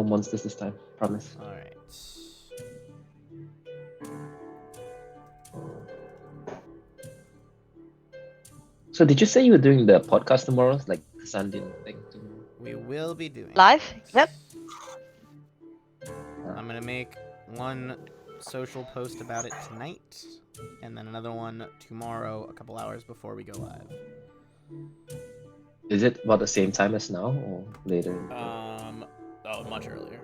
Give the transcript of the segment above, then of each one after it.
monsters this time. Promise. Alright. So did you say you were doing the podcast tomorrow? Like the Sunday thing tomorrow? We will be doing Live? that. Yep. I'm gonna make one social post about it tonight, and then another one tomorrow, a couple hours before we go live. Is it about the same time as now or later? Much earlier.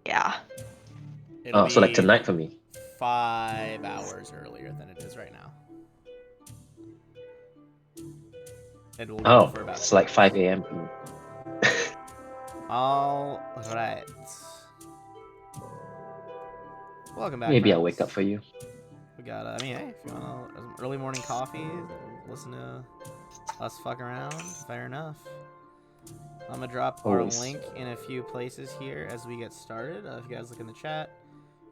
Yeah. It'll So like be tonight for me. 5 hours earlier than it is right now. It will go for about It's like 5 a.m. for me. All right. Welcome back. Maybe friends. I'll wake up for you. We got, hey, if you want some early morning coffee, listen to us fuck around, fair enough. I'm gonna drop Always. our link in a few places here as we get started. If you guys look in the chat,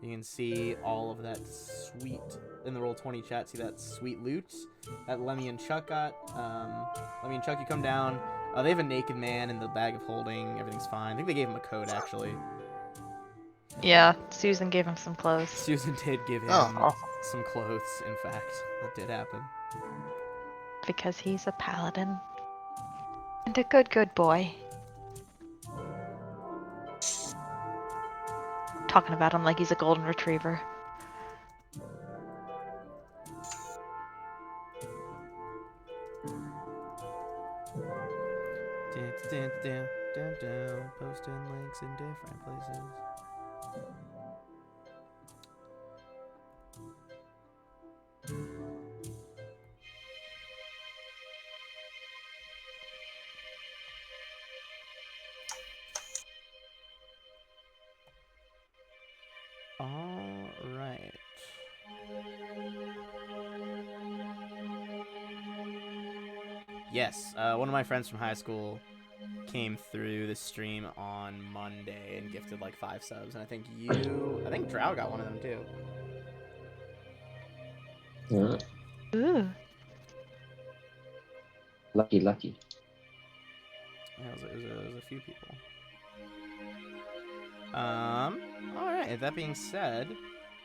you can see all of that sweet, in the Roll20 chat, see that sweet loot that Lemmy and Chuck got. Lemmy and Chuck, you come down. They have a naked man in the bag of holding. Everything's fine. I think they gave him a code, actually. Yeah, Susan gave him some clothes. Susan did give him awesome. some clothes, in fact. That did happen. Because he's a paladin. And a good boy. Talking about him like he's a golden retriever. Posting links in different places. All right. Yes, one of my friends from high school came through the stream on Monday and gifted like 5 subs, and I think Drow got one of them too. Yeah. Ooh. Lucky. Yeah, it was a few people. Alright, that being said,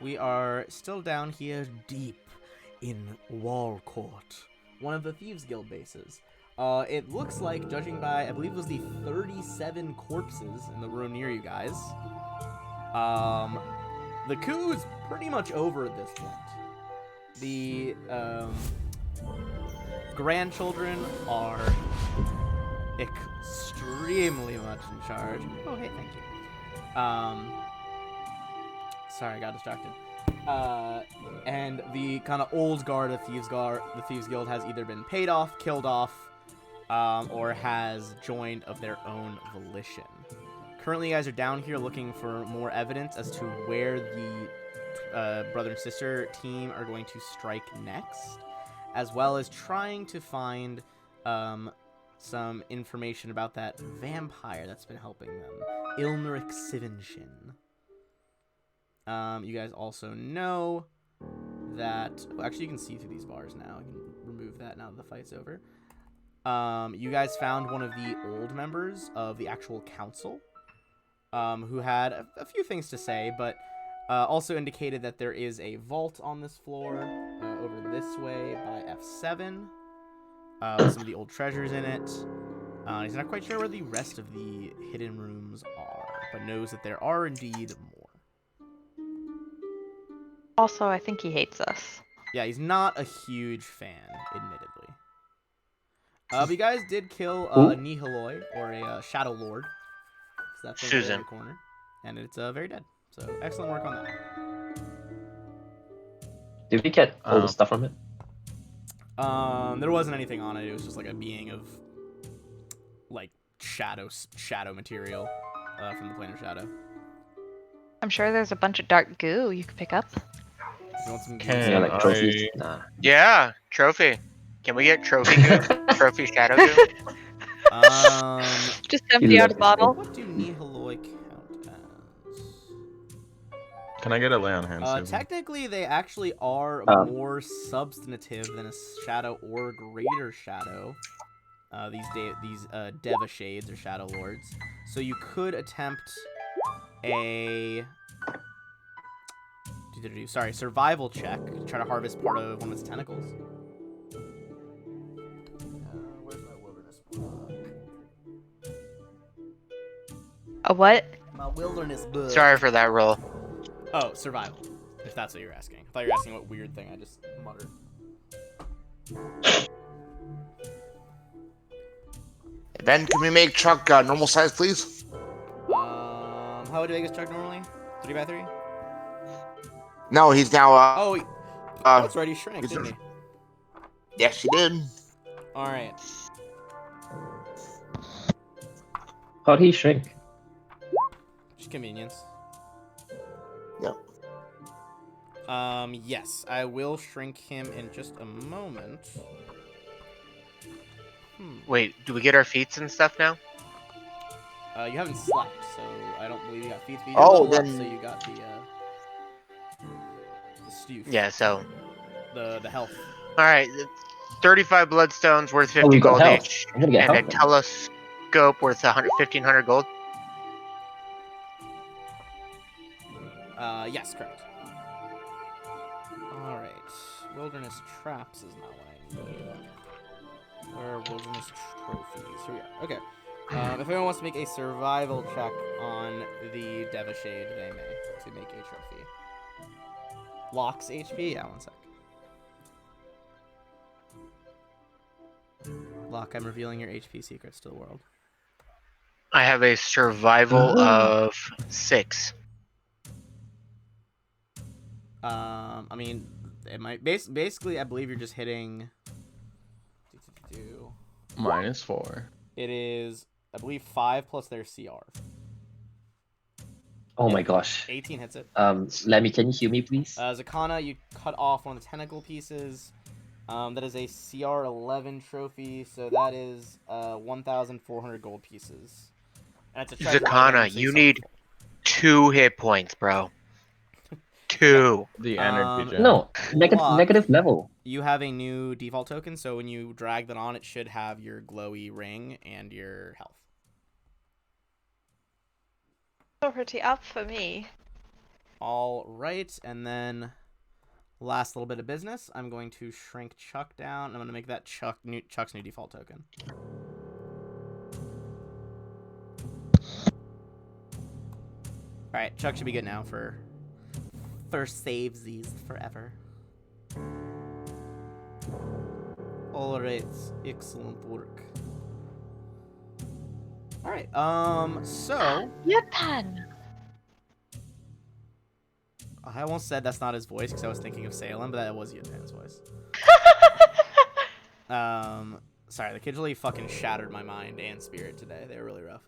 we are still down here deep in Wall Court, one of the Thieves Guild bases. It looks like, judging by, I believe it was the 37 corpses in the room near you guys, the coup is pretty much over at this point. The, grandchildren are extremely much in charge. Oh, hey, thank you. Sorry, I got distracted. And the kind of old guard of the Thieves Guild has either been paid off, killed off, or has joined of their own volition. Currently, you guys are down here looking for more evidence as to where the brother and sister team are going to strike next, as well as trying to find some information about that vampire that's been helping them, Ilmeric Sivenshin. You guys also know that... Well, actually, you can see through these bars now. You can remove that now that the fight's over. You guys found one of the old members of the actual council, who had a few things to say, but also indicated that there is a vault on this floor over this way by F7, with some of the old treasures in it. He's not quite sure where the rest of the hidden rooms are, but knows that there are indeed more. Also, I think he hates us. Yeah, he's not a huge fan, admittedly. But you guys did kill a Nihiloi, or a Shadow Lord. So that's over there in the corner. And it's very dead. So excellent work on that. Did we get all the stuff from it? There wasn't anything on it. It was just like a being of like shadow material from the planar shadow. I'm sure there's a bunch of dark goo you could pick up. You want some Yeah, like trophies? Nah. Yeah, trophy. Can we get trophy goo? Trophy shadow goo? Just empty out a bottle. What do Nihiloi count as? Can I get a lay on hands? Susan? Technically, they actually are more substantive than a shadow or greater shadow. these Deva Shades or Shadow Lords. So you could attempt a survival check to try to harvest part of one of its tentacles. Where's my wilderness book? A what? My wilderness book. Sorry for that roll. Oh, survival. If that's what you're asking. I thought you were asking what weird thing I just muttered. Ben, can we make Chuck normal size, please? How would you make this truck normally? 3x3? No, he's now. That's right. He shrank, didn't he? Yes, he did. All right. How'd he shrink? Just convenience. Yep. Yes, I will shrink him in just a moment. Wait, do we get our feats and stuff now? You haven't slept, so I don't believe you got feats. But you Oh, leveled up, then- so you got the stoof. Yeah, so. The health. Alright, 35 bloodstones worth 50 Oh, we got gold health. each. I'm gonna get And a health then. telescope worth 1,500 gold. Yes, correct. Alright. Wilderness traps is not what I need. Where are wilderness trophies? Here we are. Okay. If anyone wants to make a survival check on the Devashade, they may to make a trophy. Locks HP? Yeah, one sec. Lock, I'm revealing your HP secrets to the world. I have a survival of 6. I mean, it might basically. I believe you're just hitting. -4. It is, I believe, 5 plus their CR. Oh my gosh. 18 hits it. Lemmy, can you heal me, please? Zakana, you cut off one of the tentacle pieces. That is a CR 11 trophy, so that is 1,400 gold pieces. And it's a treasure Zakana, item, so you saw- need 2 hit points, bro. 2. The energy gem. No, Lock. negative level. You have a new default token, so when you drag that on, it should have your glowy ring and your health. Already up for me. All right, and then last little bit of business, I'm going to shrink Chuck down. I'm going to make that Chuck's new default token. All right, Chuck should be good now for saves these forever. All right, excellent work. All right, so Yupan! I almost said that's not his voice because I was thinking of Salem, but that was Yupan's voice. Sorry, the kids really fucking shattered my mind and spirit today. They were really rough.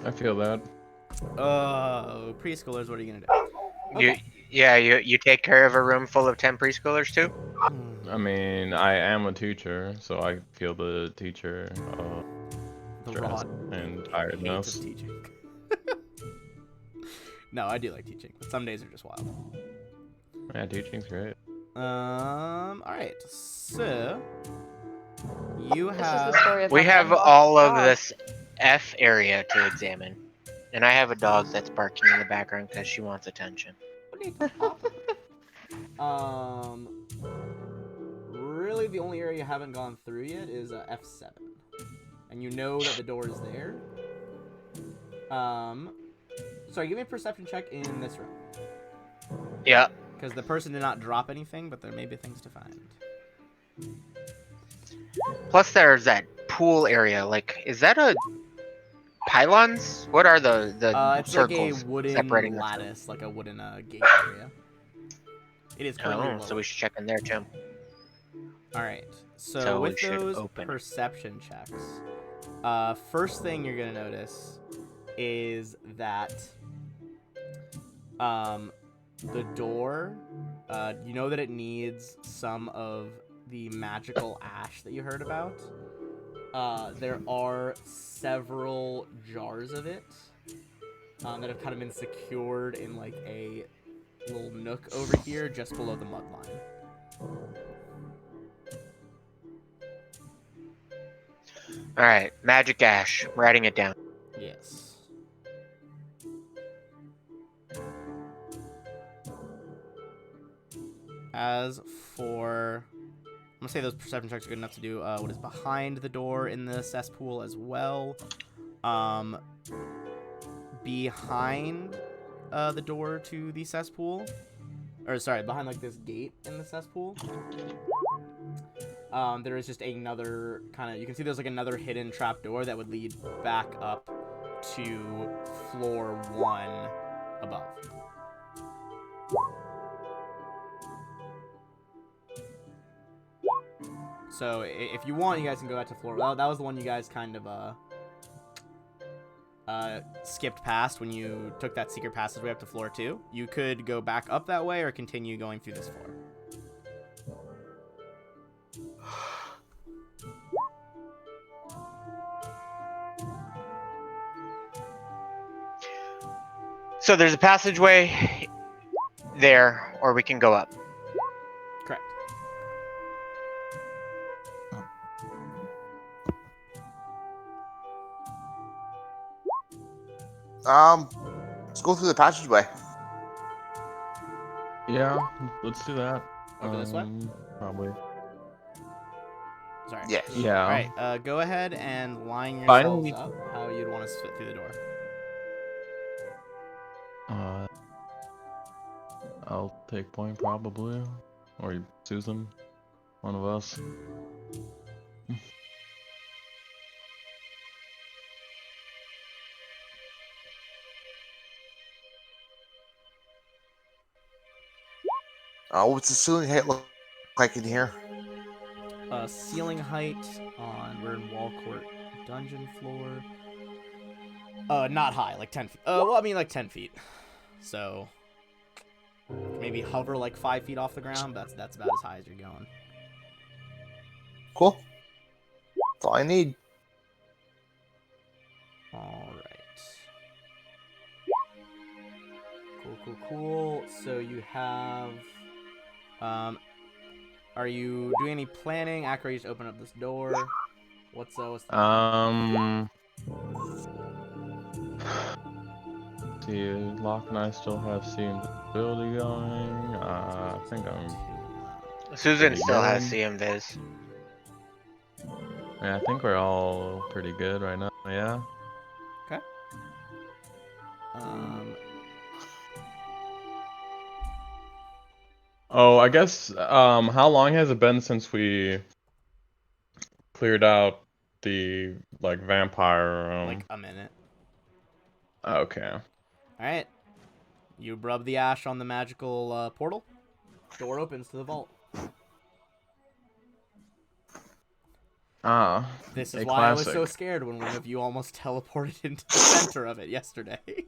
I feel that. Preschoolers, what are you gonna do? Okay. You take care of a room full of 10 preschoolers too? I mean, I am a teacher, so I feel the teacher The stress rod and hate tiredness. of teaching. No, I do like teaching, but some days are just wild. Yeah, teaching's great. All right, so you This is have the story of We how have Ben lost all his of dog. this F area to examine. And I have a dog that's barking in the background because she wants attention. Really, the only area you haven't gone through yet is F7, and you know that the door is there. Sorry, give me a perception check in this room. Yeah. Because the person did not drop anything, but there may be things to find. Plus there's that pool area. Like, is that a pylons? What are the It's circles like a wooden separating the two? lattice, like a wooden gate area. It is currently Oh, low. so we should check in there too. All right. So, So we with should those open it. perception checks, first thing you're gonna notice is that the door, you know that it needs some of the magical ash that you heard about. There are several jars of it that have kind of been secured in like a little nook over here just below the mud line. All right, magic ash. Writing it down. Yes. As for, I'm gonna say those perception checks are good enough to do what is behind the door in the cesspool as well. Behind the door to the cesspool, or sorry, behind like this gate in the cesspool. There is just another kind of, you can see there's like another hidden trapdoor that would lead back up to floor 1 above. So if you want, you guys can go back to floor. That was the one you guys kind of skipped past when you took that secret passageway up to floor 2. You could go back up that way or continue going through this floor. So there's a passageway there, or we can go up. Correct. Let's go through the passageway. Yeah, let's do that. Over this way? Probably. Sorry. Yeah. Yeah. All right. Go ahead and line Finally. yourselves up how you'd want to fit through the door. I'll take point probably, or Susan, one of us. What's the ceiling height look like in here? Ceiling height on, we're in wall court dungeon floor. Not high, like 10 feet. Well, I mean like 10 feet. So maybe hover like 5 feet off the ground. That's about as high as you're going. Cool. That's all I need. All right. Cool. So you have, are you doing any planning? Akira, you just open up this door. What's the See, Locke and I still have see invisibility going. I think I'm. Susan Pretty still has good. CM Viz. Yeah, I think we're all pretty good right now. Yeah. Okay. Oh, I guess. How long has it been since we cleared out the vampire? Like a minute. Okay. All right. You rub the ash on the magical portal. Door opens to the vault. This is a why I was so classic. scared when one of you almost teleported into the center of it yesterday.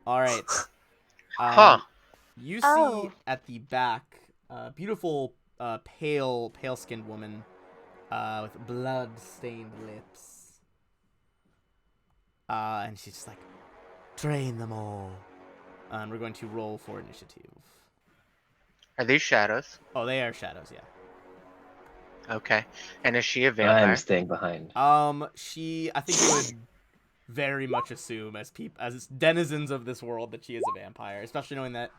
All right. Huh. You see Oh. at the back a beautiful, pale-skinned woman with blood-stained lips. And she's just like, train them all. And we're going to roll for initiative. Are these shadows? Oh, they are shadows, yeah. Okay. And is she a I'm vampire? staying behind. I think you would very much assume as denizens of this world that she is a vampire, especially knowing that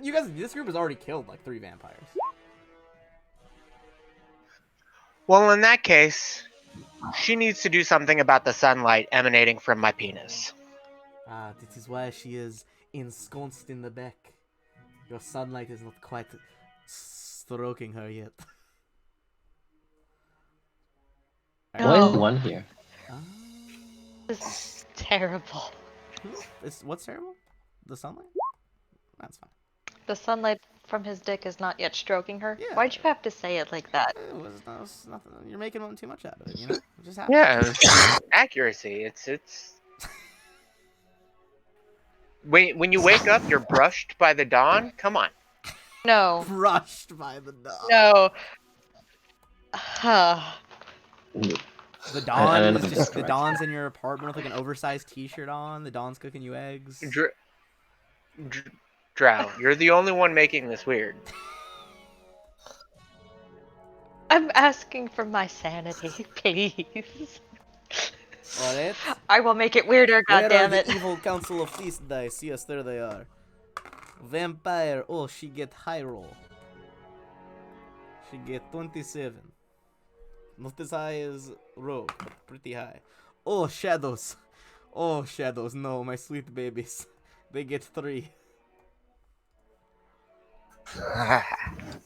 you guys, this group has already killed like 3 vampires. Well, in that case, she needs to do something about the sunlight emanating from my penis. This is why she is ensconced in the back. Your sunlight is not quite stroking her yet. Why is No. one here? This is terrible. What's terrible? The sunlight? That's fine. The sunlight from his dick is not yet stroking her. Yeah. Why'd you have to say it like that? It was nothing. You're making too much out of it, you know? It just happens. Yeah, it's accuracy. It's. When you wake up, you're brushed by the dawn. Come on. No. Crushed by the dawn. No. The I dawn don't know is if just that's the correct. dawn's in your apartment with like an oversized T-shirt on. The dawn's cooking you eggs. Drow, you're the only one making this weird. I'm asking for my sanity, please. Alright. I will make it weirder, Where are goddammit. the evil council of thieves dice? Yes, there they are. Vampire. Oh, she get high roll. She get 27. Not as high as rogue, but pretty high. Oh, shadows. Oh, shadows. No, my sweet babies. They get 3.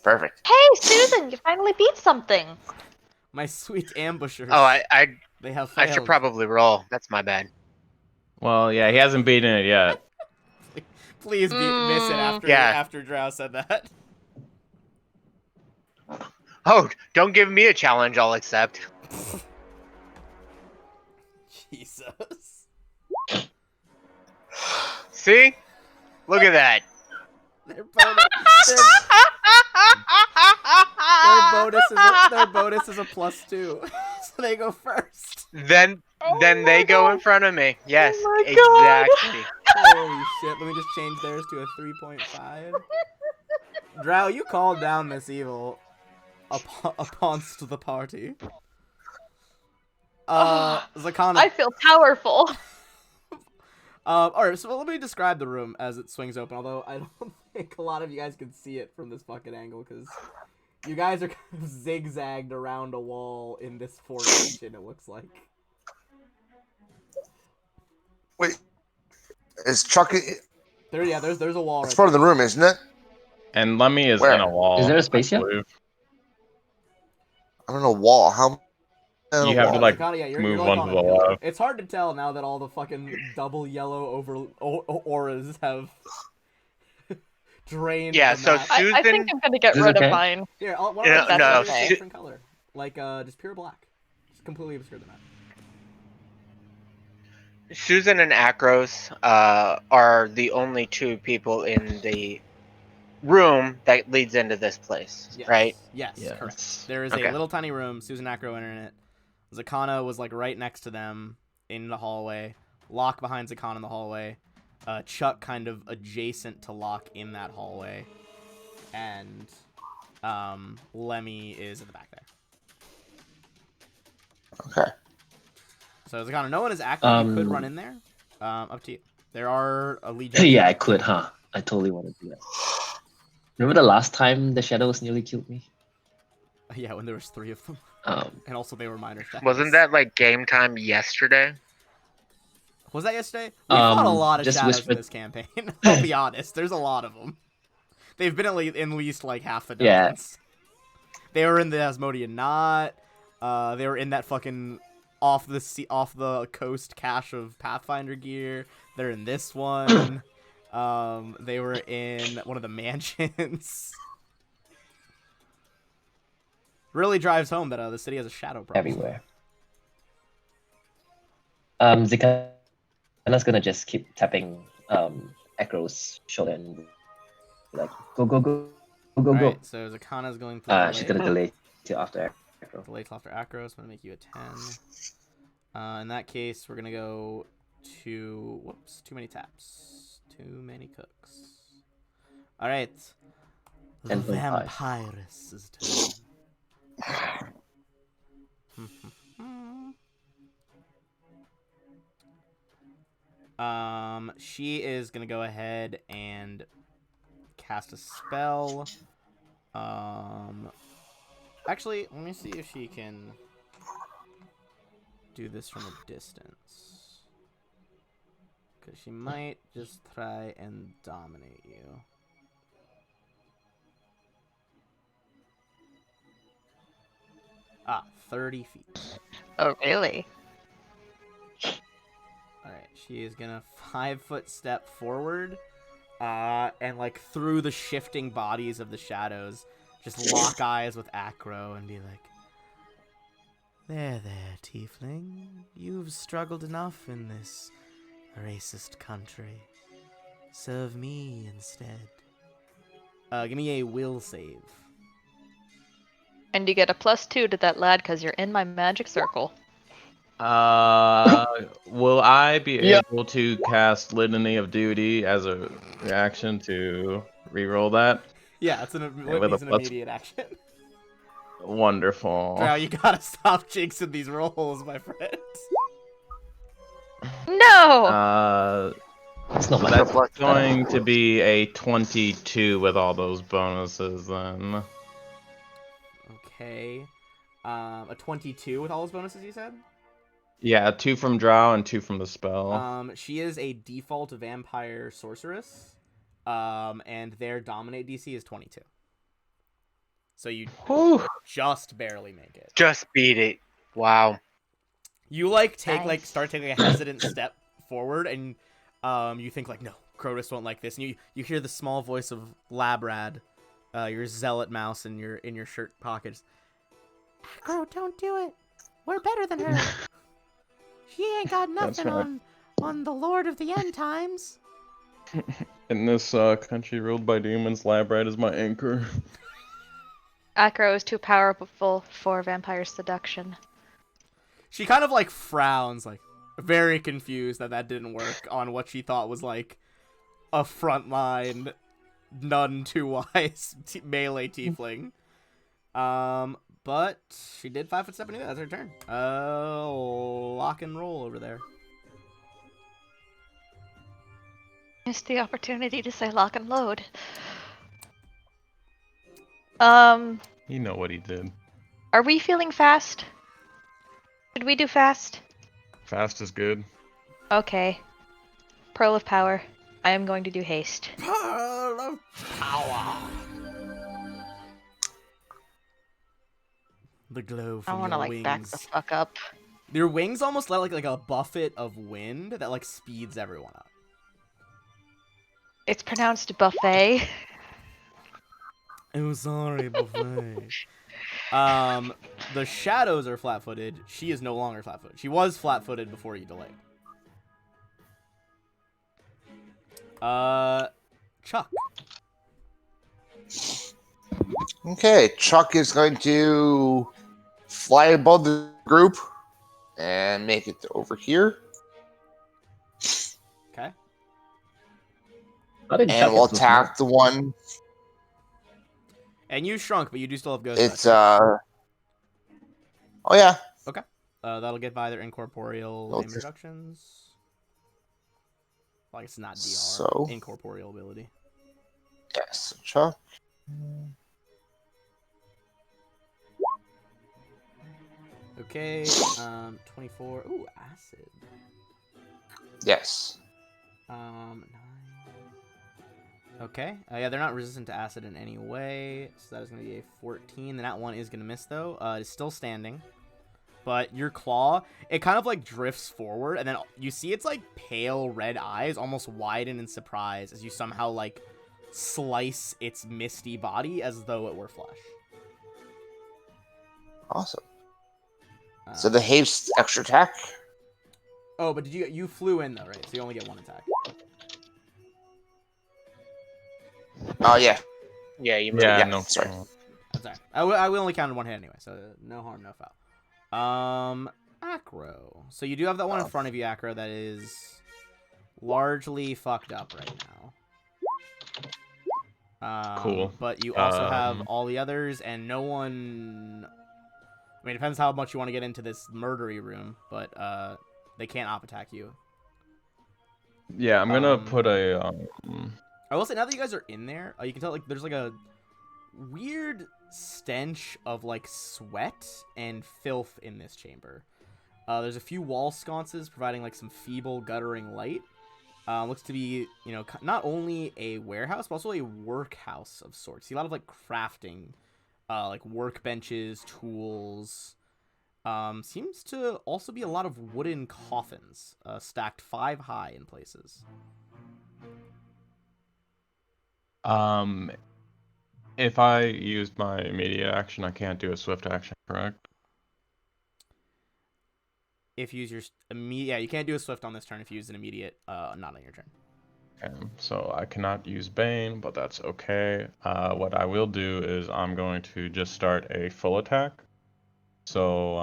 Perfect. Hey, Susan, you finally beat something. My sweet ambushers. Oh, I They have I failed. should probably roll. That's my bad. Well, yeah, he hasn't beaten it yet. Please miss it after Yeah. after Drow said that. Oh, don't give me a challenge. I'll accept. Jesus. See? Look at that. Their bonus is a +2, so they go first. Then they my go God. in front of me. Yes, Oh my God. exactly. Holy shit! Let me just change theirs to a 3.5. Drow, you called down this evil upon the party. Zakana. I feel powerful. Alright, so let me describe the room as it swings open, although I don't think a lot of you guys can see it from this fucking angle, because you guys are kind of zigzagged around a wall in this formation, it looks like. Wait, is Chucky? There's a wall It's right part of there. the room, isn't it? And Lemmy is Where? in a wall. Is there a space I here? believe. I'm in a wall. How? In You a have to wall? like Zakana, yeah, you're move like one on to a the pillar. left. It's hard to tell now that all the fucking double yellow auras have drained Yeah, the so map. Susan. I think I'm gonna get Is this rid of okay? mine. Here, why No, don't I no, just make it a okay. different color? Like, just pure black. Just completely obscure the map. Susan and Akros are the only two people in the room that leads into this place, Yes. right? Yes, Yes. correct. There is a Okay. little tiny room. Susan Acro entered it. Zakana was like right next to them in the hallway. Locke behind Zakana in the hallway. Chuck kind of adjacent to Locke in that hallway. And Lemmy is at the back there. Okay. So Zakana, no one is active. You could run in there. Up to you. There are a legion. Yeah, I could, huh? I totally want to do that. Remember the last time the shadows nearly killed me? Yeah, when there was 3 of them. Um, And also they were minor shadows. Wasn't that like game time yesterday? Was that yesterday? We fought a lot of just shadows in whispered- this campaign. I'll be honest. There's a lot of them. They've been in least like half the Yeah. dungeons. They were in the Asmodean Knot. They were in that fucking off the coast cache of Pathfinder gear. They're in this one. They were in one of the mansions. Really drives home that the city has a shadow problem. everywhere. Zikana's gonna just keep tapping Acro's shoulder and be like, go, go, go, go, go, go. Alright, so Zakana's going to She's gonna delay till after Acro. delay till after Acro, so I'm gonna make you a 10. In that case, we're gonna go to whoops, too many taps. Too many cooks. Alright. The 10.5. vampiress's turn. She is gonna go ahead and cast a spell. Actually, let me see if she can do this from a distance. Because she might just try and dominate you. Ah, 30 feet. Oh, really? Alright, she is gonna 5-foot step forward, and like through the shifting bodies of the shadows, just lock eyes with Acro and be like, there, tiefling. You've struggled enough in this racist country. Serve me instead. Give me a will save. And you get a +2 to that lad because you're in my magic circle. Will I be Yeah. able to cast Litany of Duty as a reaction to reroll that? Yeah, it's an with a plus- immediate action. Wonderful. Drow, you gotta stop jinxing these rolls, my friends. No! It's not my That's fault. going to be a 22 with all those bonuses then. Okay. A 22 with all those bonuses, you said? Yeah, 2 from Drow and 2 from the spell. She is a default vampire sorceress. And their dominate DC is 22. So you Whew. just barely make it. Just beat it. Wow. You take Nice. start taking a hesitant step forward, and you think like, no, Crotus won't like this, and you hear the small voice of Labrad, your zealot mouse in your shirt pockets. Acro, don't do it. We're better than her. She ain't got That's nothing right. on the Lord of the End Times. In this country ruled by demons, Labrat is my anchor. Acro is too powerful for vampire seduction. She kind of like frowns, like very confused that didn't work on what she thought was like a frontline, none too wise melee tiefling. But she did 5 foot step into that. That's her turn. Lock and roll over there. Missed the opportunity to say lock and load. You know what he did. Are we feeling fast? Should we do fast? Fast is good. Okay. Pearl of Power. I am going to do haste. Pearl of Power. The glow I from want your to like wings. back the fuck up. Your wings almost let like a buffet of wind that like speeds everyone up. It's pronounced buffet. I'm sorry, buffet. The shadows are flat-footed. She is no longer flat-footed. She was flat-footed before you delayed. Chuck. Okay, Chuck is going to fly above the group and make it over here. Okay. How did And Chuck we'll get so small? attack the one. And you shrunk, but you do still have ghost It's, touch. oh yeah. Okay. That'll get by their incorporeal Well, damage reductions. Well, I guess it's not DR. So? Incorporeal ability. Yes, Chuck. Okay. 24. Ooh, acid. Yes. 9. Okay. Yeah, they're not resistant to acid in any way, so that is going to be a 14. That one is going to miss, though. It's still standing. But your claw, it kind of, like, drifts forward, and then you see its, like, pale red eyes almost widen in surprise as you somehow, like, slice its misty body as though it were flesh. Awesome. So the haste extra attack. Oh, but you flew in, though, right? So you only get 1 attack. Oh, yeah. Yeah, you moved. Yeah, no. sorry. That's all right. I only counted 1 hit anyway, so no harm, no foul. Acro. So you do have that one in front of you, Acro, that is largely fucked up right now. Cool. But you also have all the others, and no one... I mean, it depends how much you want to get into this murdery room, but they can't op-attack you. Yeah, I'm gonna put a... I will say, now that you guys are in there, you can tell, like, there's, like, a weird stench of, like, sweat and filth in this chamber. There's a few wall sconces providing, like, some feeble, guttering light. Looks to be, you know, not only a warehouse, but also a workhouse of sorts. See a lot of, like, crafting, like, workbenches, tools. Seems to also be a lot of wooden coffins, stacked 5 high in places. If I used my immediate action, I can't do a swift action, correct? If you use your immediate, yeah, you can't do a swift on this turn if you use an immediate, not on your turn. Okay, so I cannot use Bane, but that's okay. What I will do is I'm going to just start a full attack. So,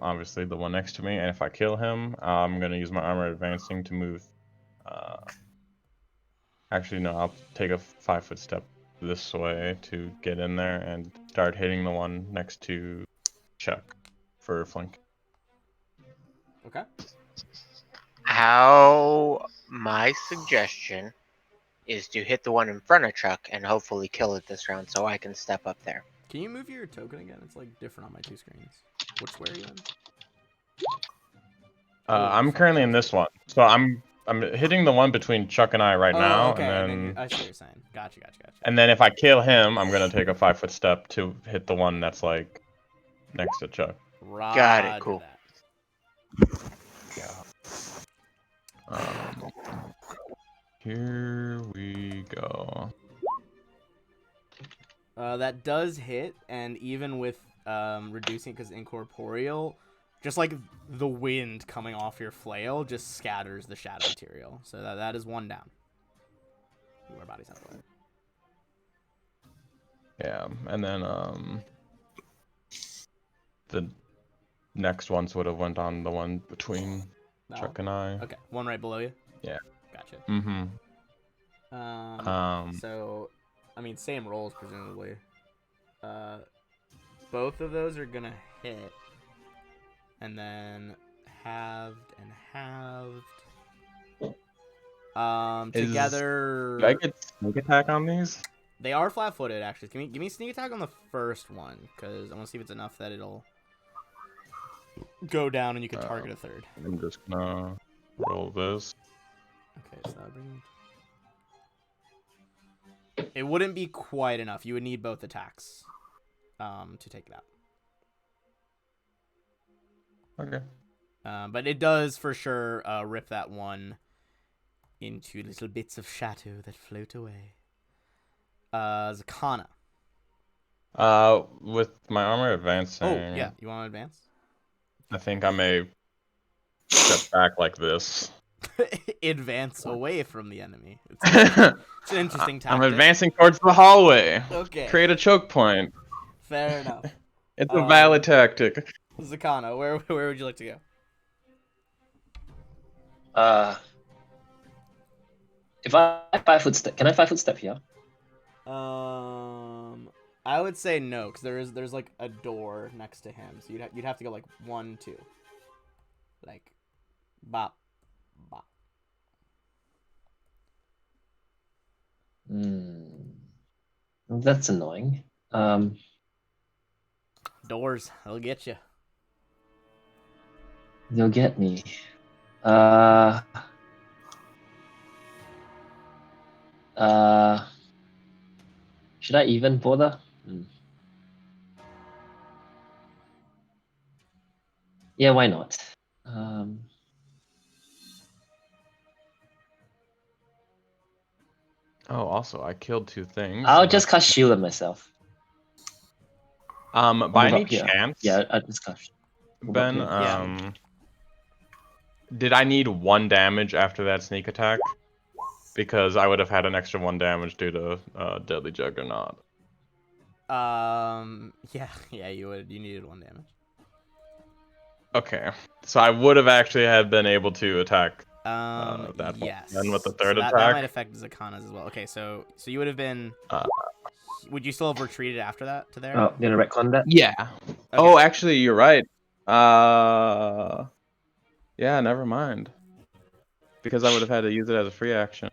obviously the one next to me, and if I kill him, I'm going to use my armor advancing to move. Actually, no, I'll take a 5 foot step this way to get in there and start hitting the one next to Chuck for flank. Okay. How my suggestion is to hit the one in front of Chuck and hopefully kill it this round so I can step up there. Can you move your token again? It's like different on my two screens. Which square are you in? I'm currently in this one, so I'm hitting the one between Chuck and I right now, okay. and then then I see what you're saying. Gotcha. and then if I kill him, I'm gonna take a 5-foot step to hit the one that's like next to Chuck. Roger Got it, cool. that. Here we go. That does hit, and even with reducing because incorporeal, just like the wind coming off your flail just scatters the shadow material. So that is one down. Where body's not there. Yeah, and then the next ones would have went on the one between Chuck and I. Okay, one right below you. Yeah. Gotcha. Mm-hmm. So, I mean, same rolls presumably. Both of those are gonna hit, and then halved and halved. Together. Did I get sneak attack on these? They are flat-footed, actually. Give me sneak attack on the first one, because I want to see if it's enough that it'll go down and you can target a third. I'm just gonna roll this. Okay, so that brings... It wouldn't be quite enough. You would need both attacks to take it out. Okay. But it does for sure rip that one into little bits of shadow that float away. Zakana. With my armor advancing. Oh, yeah. You want to advance? I think I may step back like this. Advance away from the enemy. It's an interesting tactic. I'm advancing towards the hallway. Okay. Create a choke point. Fair enough. It's a valid tactic. Zakana, where would you like to go? If I 5-foot step, can I 5-foot step here? I would say no, because there's like a door next to him, so you'd have to go like 1, 2, like, bop, bop. That's annoying. Doors, they'll get you. They'll get me. Should I even bother? Yeah, why not? Oh, also, I killed 2 things. I'll just cast shield on myself. By any chance, yeah, I'll just cast. Ben, Yeah. did I need 1 damage after that sneak attack? Because I would have had an extra 1 damage due to Deadly Juggernaut. Yeah, you would. You needed 1 damage. Okay, so I would have actually had been able to attack that yes. one with the third attack. That might affect Zakana's as well. Okay, so you would have been. Would you still have retreated after that to there? Oh, gonna retcon that? Yeah. Okay. Oh, actually, you're right. Yeah, never mind. Because I would have had to use it as a free action.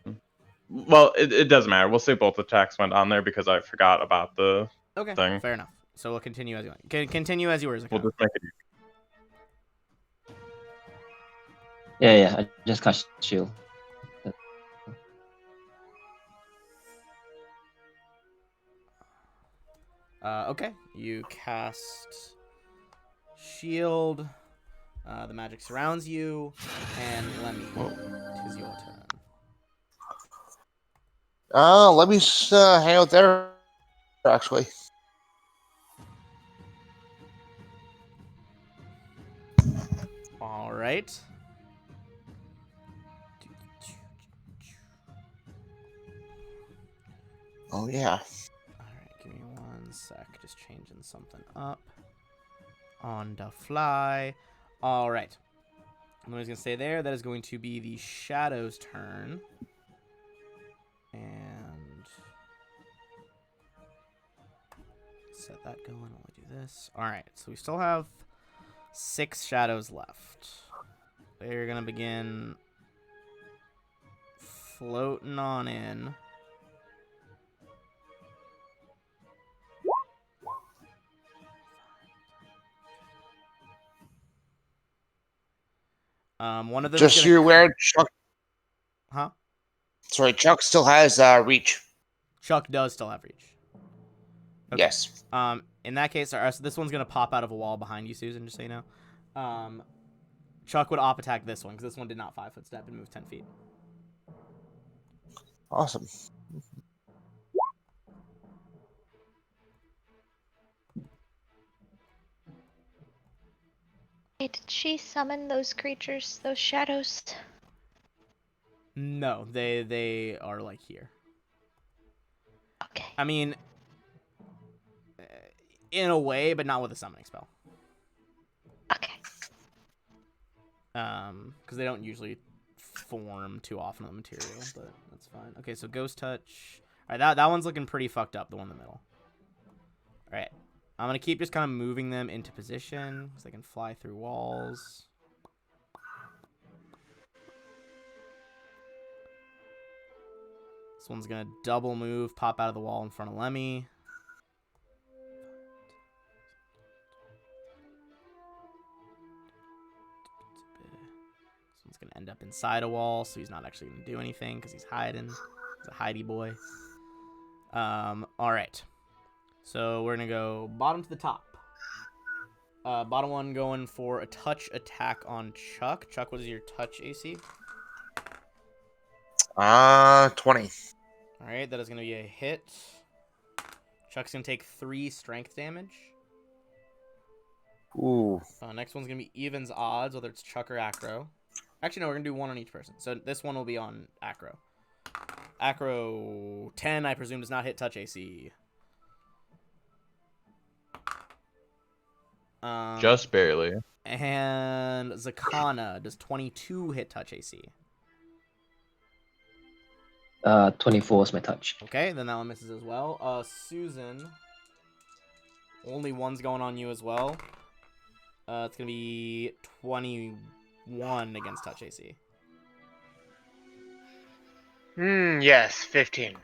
Well, it doesn't matter. We'll say both attacks went on there because I forgot about the thing. Fair enough. So we'll continue as you want. Continue as you were, Zakana. We'll just make it. Yeah, I just cast shield. Okay, you cast shield. The magic surrounds you, and Lemmy, it is your turn. Let me hang out there, actually. All right. Oh, yeah. Alright, give me 1 sec. Just changing something up. On the fly. Alright. I'm just going to stay there. That is going to be the Shadow's turn. And... set that going while I do this. All right, so we still have 6 shadows left. They're gonna begin floating on in. One of them Just is so gonna. you're aware, Chuck. Huh? Sorry, Chuck still has reach. Chuck does still have reach. Okay. Yes. In that case, so this one's gonna pop out of a wall behind you, Susan. Just so you know. Chuck would op attack this one because this one did not 5-foot step and move 10 feet. Awesome. Hey, did she summon those creatures, those shadows? No, they are like here. Okay. I mean, in a way, but not with a summoning spell. Okay. Because they don't usually form too often on the material, but that's fine. Okay, so Ghost Touch. All right, that one's looking pretty fucked up, the one in the middle. All right, I'm going to keep just kind of moving them into position because they can fly through walls. This one's going to double move, pop out of the wall in front of Lemmy. This one's going to end up inside a wall, so he's not actually going to do anything because he's hiding. He's a hidey boy. All right. So we're going to go bottom to the top. Bottom one going for a touch attack on Chuck. Chuck, what is your touch AC? 20. All right, that is going to be a hit. Chuck's going to take 3 strength damage. Ooh. Next one's going to be evens odds, whether it's Chuck or Acro. Actually, no, we're going to do 1 on each person. So this one will be on Acro. Acro 10, I presume, does not hit touch AC. Just barely. And Zakana does 22 hit touch AC. 24 is my touch. Okay, then that one misses as well. Susan, only 1's going on you as well. It's gonna be 21 against touch AC. Yes, 15.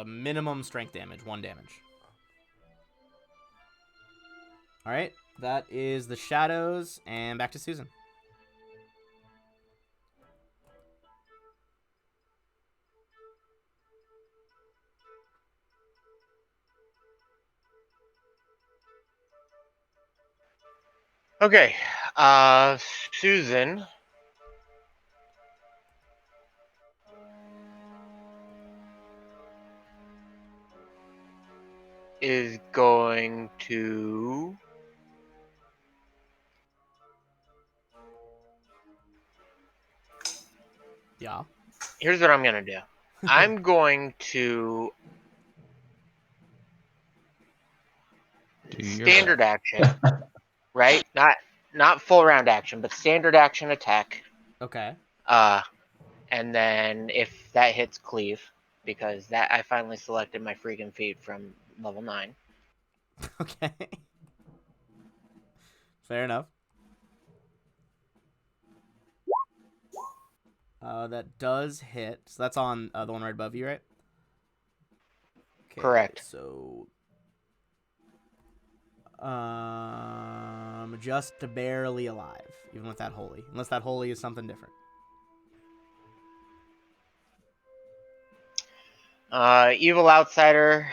Minimum strength damage, 1 damage. All right, that is the shadows, and back to Susan. Okay, Susan is going to Yeah. Here's what I'm gonna do. I'm going to standard action, right? Not full round action, but standard action attack. Okay. And then if that hits cleave, because that I finally selected my freaking feat from level 9. Okay. Fair enough. That does hit. So that's on the one right above you, right? Okay, Correct. So, just barely alive, even with that holy. Unless that holy is something different. Evil outsider.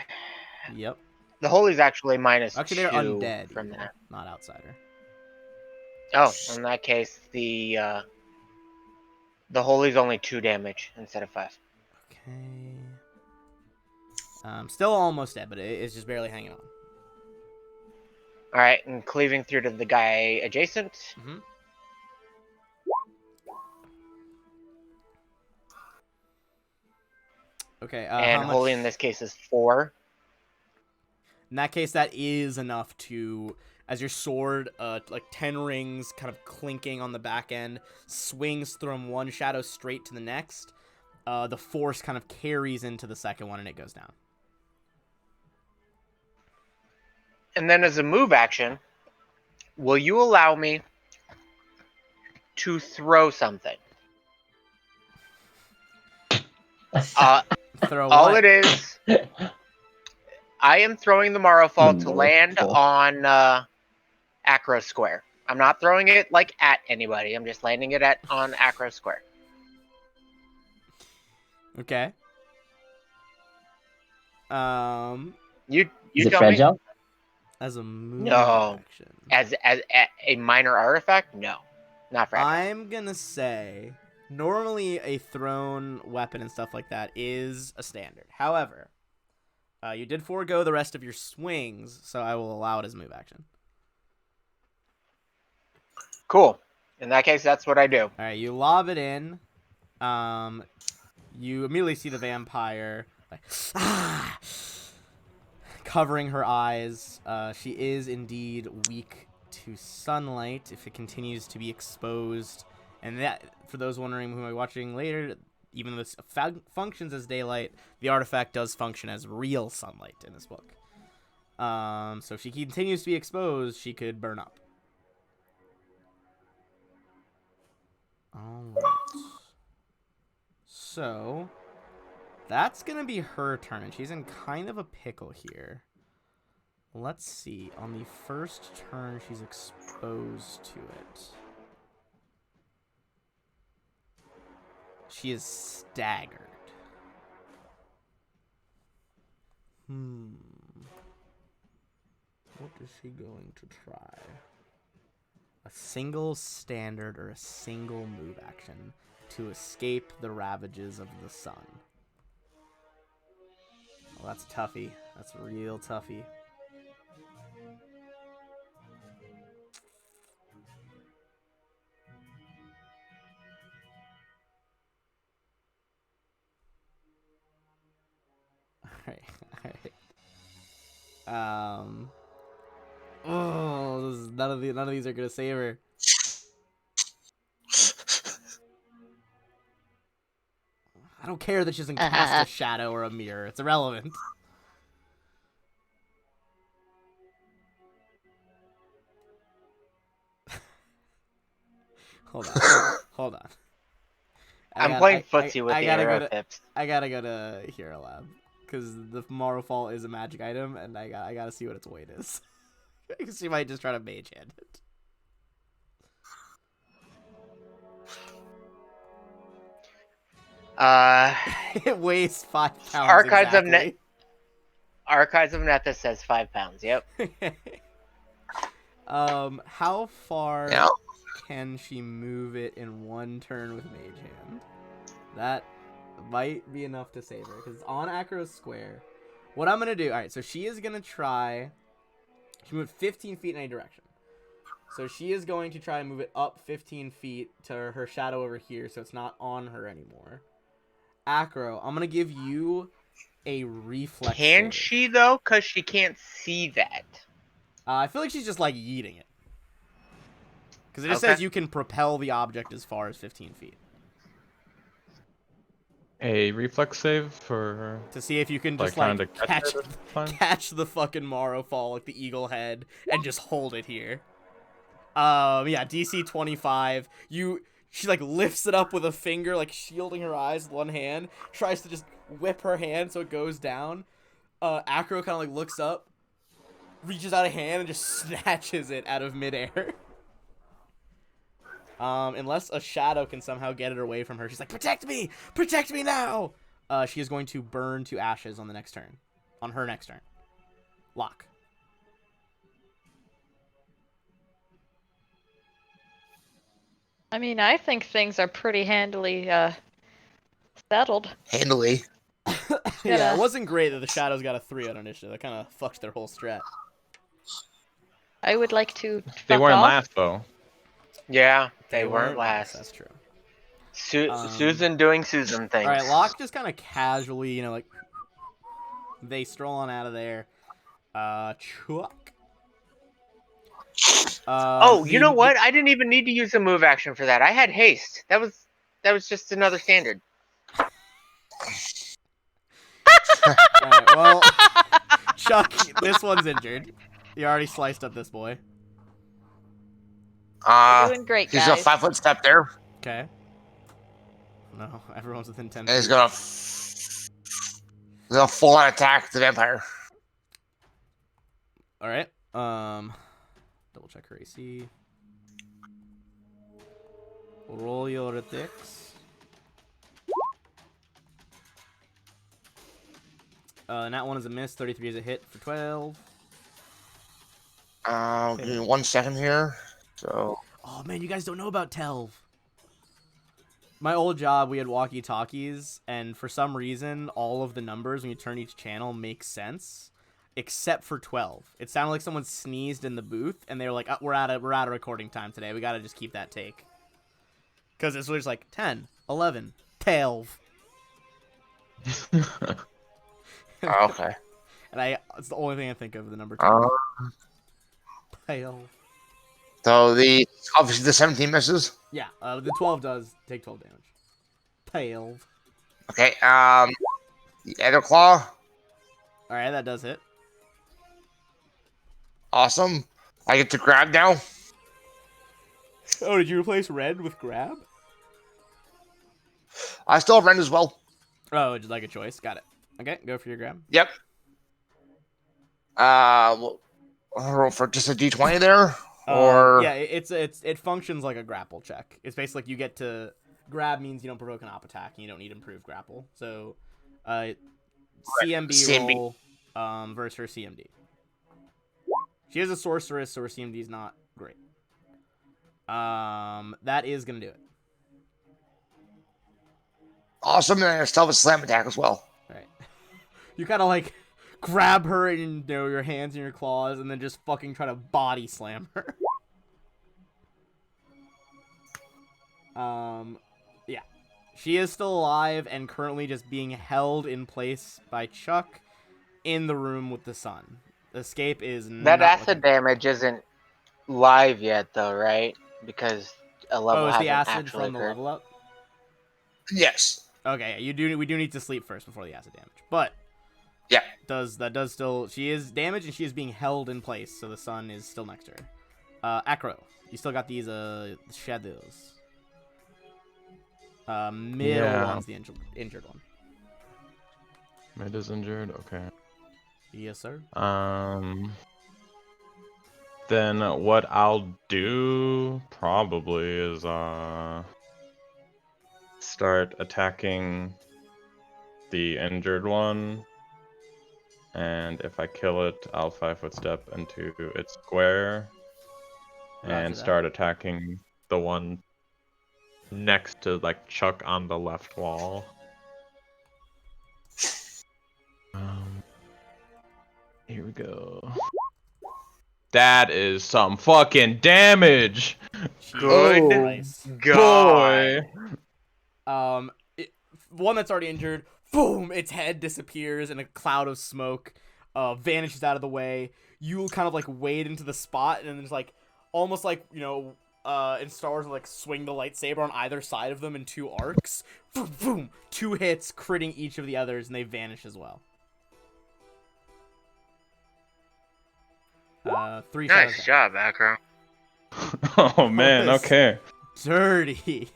Yep. The holy's actually minus Actually, they're 2 undead from evil, that. not outsider. Oh, in that case, the holy's only 2 damage instead of 5. Okay. Still almost dead, but it's just barely hanging on. All right, and cleaving through to the guy adjacent. Mm-hmm. Okay. And how holy much... in this case is 4. In that case, that is enough to, as your sword, like 10 rings kind of clinking on the back end, swings from one shadow straight to the next. The force kind of carries into the second one and it goes down. And then as a move action, will you allow me to throw something? Throw All what? it is, I am throwing the Morrowfall to land Morrowfall. on Acro Square. I'm not throwing it like at anybody. I'm just landing it on Acro Square. Okay. You Is it tell me. fragile? As a move No. action. As a minor artifact, no, not fragile. I'm gonna say normally a thrown weapon and stuff like that is a standard. However, you did forego the rest of your swings, so I will allow it as a move action. Cool. In that case, that's what I do. All right, you lob it in. You immediately see the vampire like, covering her eyes. She is indeed weak to sunlight if it continues to be exposed. And that, for those wondering who might be watching later, even though this functions as daylight, the artifact does function as real sunlight in this book. So if she continues to be exposed, she could burn up. All right. So that's going to be her turn, and she's in kind of a pickle here. Let's see. On the first turn, she's exposed to it. She is staggered. What is she going to try? A single standard or a single move action to escape the ravages of the sun. Well, that's toughy. That's real toughy. Alright. None of these are gonna save her. I don't care that she doesn't cast a shadow or a mirror. It's irrelevant. Hold on. I'm playing footsie with the arrow tips. I gotta go to Hero Lab because the Morrowfall is a magic item, and I gotta see what its weight is. She might just try to mage hand it. It weighs 5 pounds. Archives of Nethys says 5 pounds. Yep. How far Yeah. can she move it in one turn with Mage Hand? That might be enough to save her because it's on Acro Square. What I'm gonna do? All right, so she is gonna try. She moved 15 feet in any direction. So she is going to try and move it up 15 feet to her shadow over here, so it's not on her anymore. Acro, I'm gonna give you a reflex. Can save. she though? Cause she can't see that. I feel like she's just like yeeting it. Because it just says you can propel the object as far as 15 feet. A reflex save for To see if you can just trying like to catch it at the time? catch the fucking Morrowfall, like the eagle head, and just hold it here. Yeah, DC 25. She like lifts it up with a finger, like shielding her eyes with one hand, tries to just whip her hand so it goes down. Acro kind of like looks up, reaches out a hand, and just snatches it out of midair. Unless a shadow can somehow get it away from her, she's like, "Protect me! Protect me now!" She is going to burn to ashes on the next turn. On her next turn. Lock. I mean, I think things are pretty handily settled. Handily. Yeah, it wasn't great that the shadows got a 3 on initiative. That kind of fucked their whole strat. I would like to. They fuck weren't off. last though. Yeah, they weren't last. That's true. Susan doing Susan things. All right, Locke just kind of casually, like they stroll on out of there. Chuck. You know what? I didn't even need to use a move action for that. I had haste. That was just another standard. All right, well, Chuck, this one's injured. You already sliced up this boy. You're doing great, He's a guys. 5-foot step there, Okay. No, everyone's within 10 and he's feet. gonna full on attack the vampire. All right. Double check her AC. Roll your attacks. And that one is a miss. 33 is a hit for 12. Give me 1 second here. So Oh man, you guys don't know about Telv. My old job, we had walkie-talkies, and for some reason, all of the numbers when you turn each channel make sense, except for 12. It sounded like someone sneezed in the booth, and they were like, oh, "We're out of recording time today. We gotta just keep that take." Because it's just like 10, 11, 12. okay. And it's the only thing I think of, the number 12. 12. So obviously the 17 misses. Yeah, the 12 does take 12 damage. 12. Okay. The other claw. Alright, that does hit. Awesome. I get to grab now. Oh, did you replace red with grab? I still have rend as well. Oh, just like a choice. Got it. Okay, go for your grab. Yep. We'll roll for just a d20 there, or yeah, it functions like a grapple check. It's basically like you get to grab means you don't provoke an op attack and you don't need improved grapple. So, CMB roll versus her CMD. She is a sorceress, so her CMD is not great. That is gonna do it. awesome, and I still have a slam attack as well. All right. You kind of like grab her in your hands and your claws, and then just fucking try to body slam her. Yeah. She is still alive and currently just being held in place by Chuck in the room with the sun. Escape is That not acid damage isn't live yet, though, right? Because a level Oh, is hasn't the acid actually from the occurred. level up? Yes. Okay, we do need to sleep first before the acid damage. But Yeah. that does still, she is damaged and she is being held in place, so the sun is still next to her. Acro, you still got these shadows. Middle one's the injured one. Mid is injured. Okay. Yes, sir. Then what I'll do probably is start attacking the injured one, and if I kill it, I'll 5-foot step into its square and start attacking the one next to like Chuck on the left wall. Here we go. That is some fucking damage. Good Christ. God. Boy. One that's already injured, boom, its head disappears in a cloud of smoke, vanishes out of the way. You kind of like wade into the spot, and then there's like almost like, in Star Wars, like swing the lightsaber on either side of them in 2 arcs. Boom, boom, 2 hits, critting each of the others, and they vanish as well. 3 shots. Nice job, Acro. Oh man, was- okay. Dirty.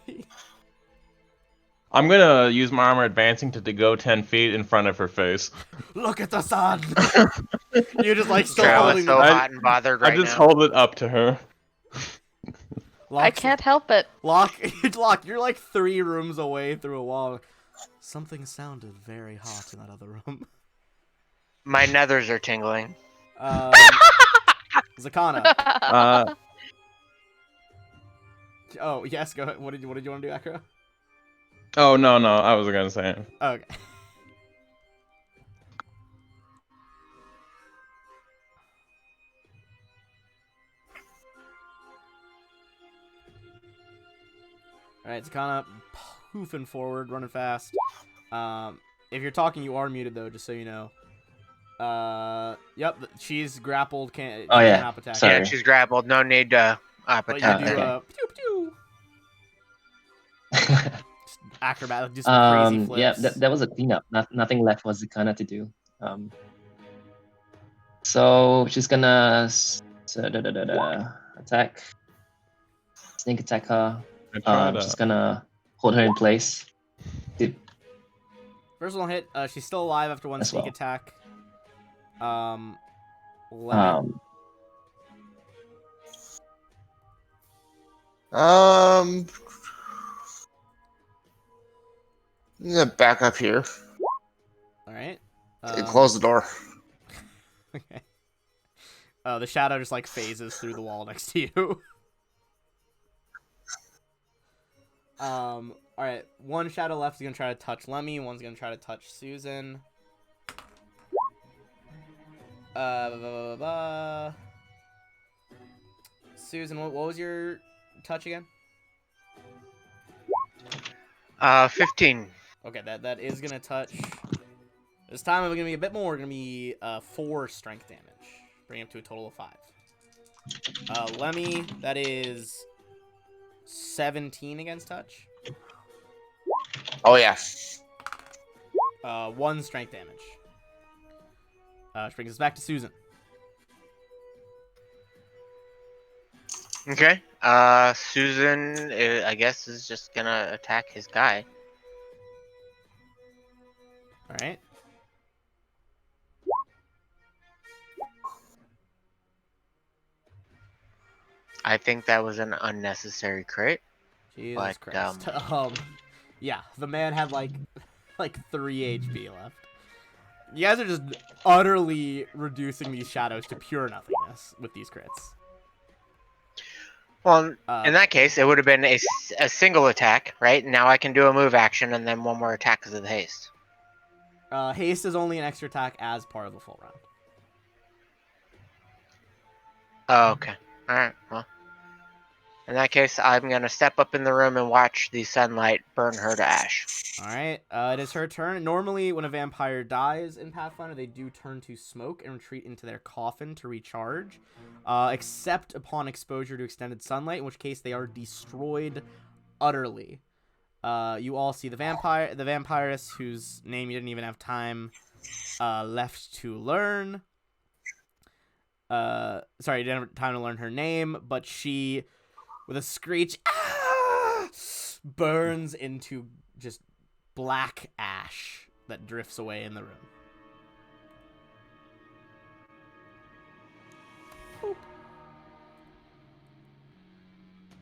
I'm gonna use my armor advancing to go 10 feet in front of her face. Look at the sun. You're just like still Trail holding is so the. hot and bothered right I just now. hold it up to her. I can't help it. Lock, you're like 3 rooms away through a wall. Something sounded very hot in that other room. My nethers are tingling. Zakana. Oh, yes, go ahead. What did you want to do, Akra? Oh, no, I wasn't gonna say it. Okay. Alright, Zakana poofing forward, running fast. If you're talking, you are muted, though, just so you know. Yep, she's grappled. Can't attack. Sorry. Yeah, she's grappled. No need to op But attack. you do Okay. pew pew. Acrobat, do some crazy flips. Yeah, that was a cleanup. Nothing left for Zakana to do. So she's gonna attack, sneak attack her. I try to. She's gonna hold her in place. First one hit. She's still alive after one As sneak well. attack. Lemmy. I'm gonna back up here All right. and close the door. Okay. The shadow just like phases through the wall next to you. All right. One shadow left is gonna try to touch Lemmy. One's gonna try to touch Susan. Susan, what was your touch again? 15. Okay, that is gonna touch. This time I'm gonna be a bit more. Gonna be 4 strength damage, bring it to a total of 5. Lemmy, that is 17 against touch. Oh yeah. 1 strength damage. Which brings us back to Susan. Okay. Susan, I guess, is just gonna attack his guy. All right. I think that was an unnecessary crit. Jesus But, Christ. Yeah, the man had like 3 HP left. You guys are just utterly reducing these shadows to pure nothingness with these crits. Well, in that case, it would have been a single attack, right? Now I can do a move action and then one more attack because of the haste. Haste is only an extra attack as part of the full round. Oh, okay. Alright, well. In that case, I'm going to step up in the room and watch the sunlight burn her to ash. Alright, it is her turn. Normally, when a vampire dies in Pathfinder, they do turn to smoke and retreat into their coffin to recharge. Except upon exposure to extended sunlight, in which case they are destroyed utterly. You all see the vampiress, whose name you didn't even have time left to learn. Sorry, you didn't have time to learn her name, but she, with a screech, burns into just black ash that drifts away in the room. Boop.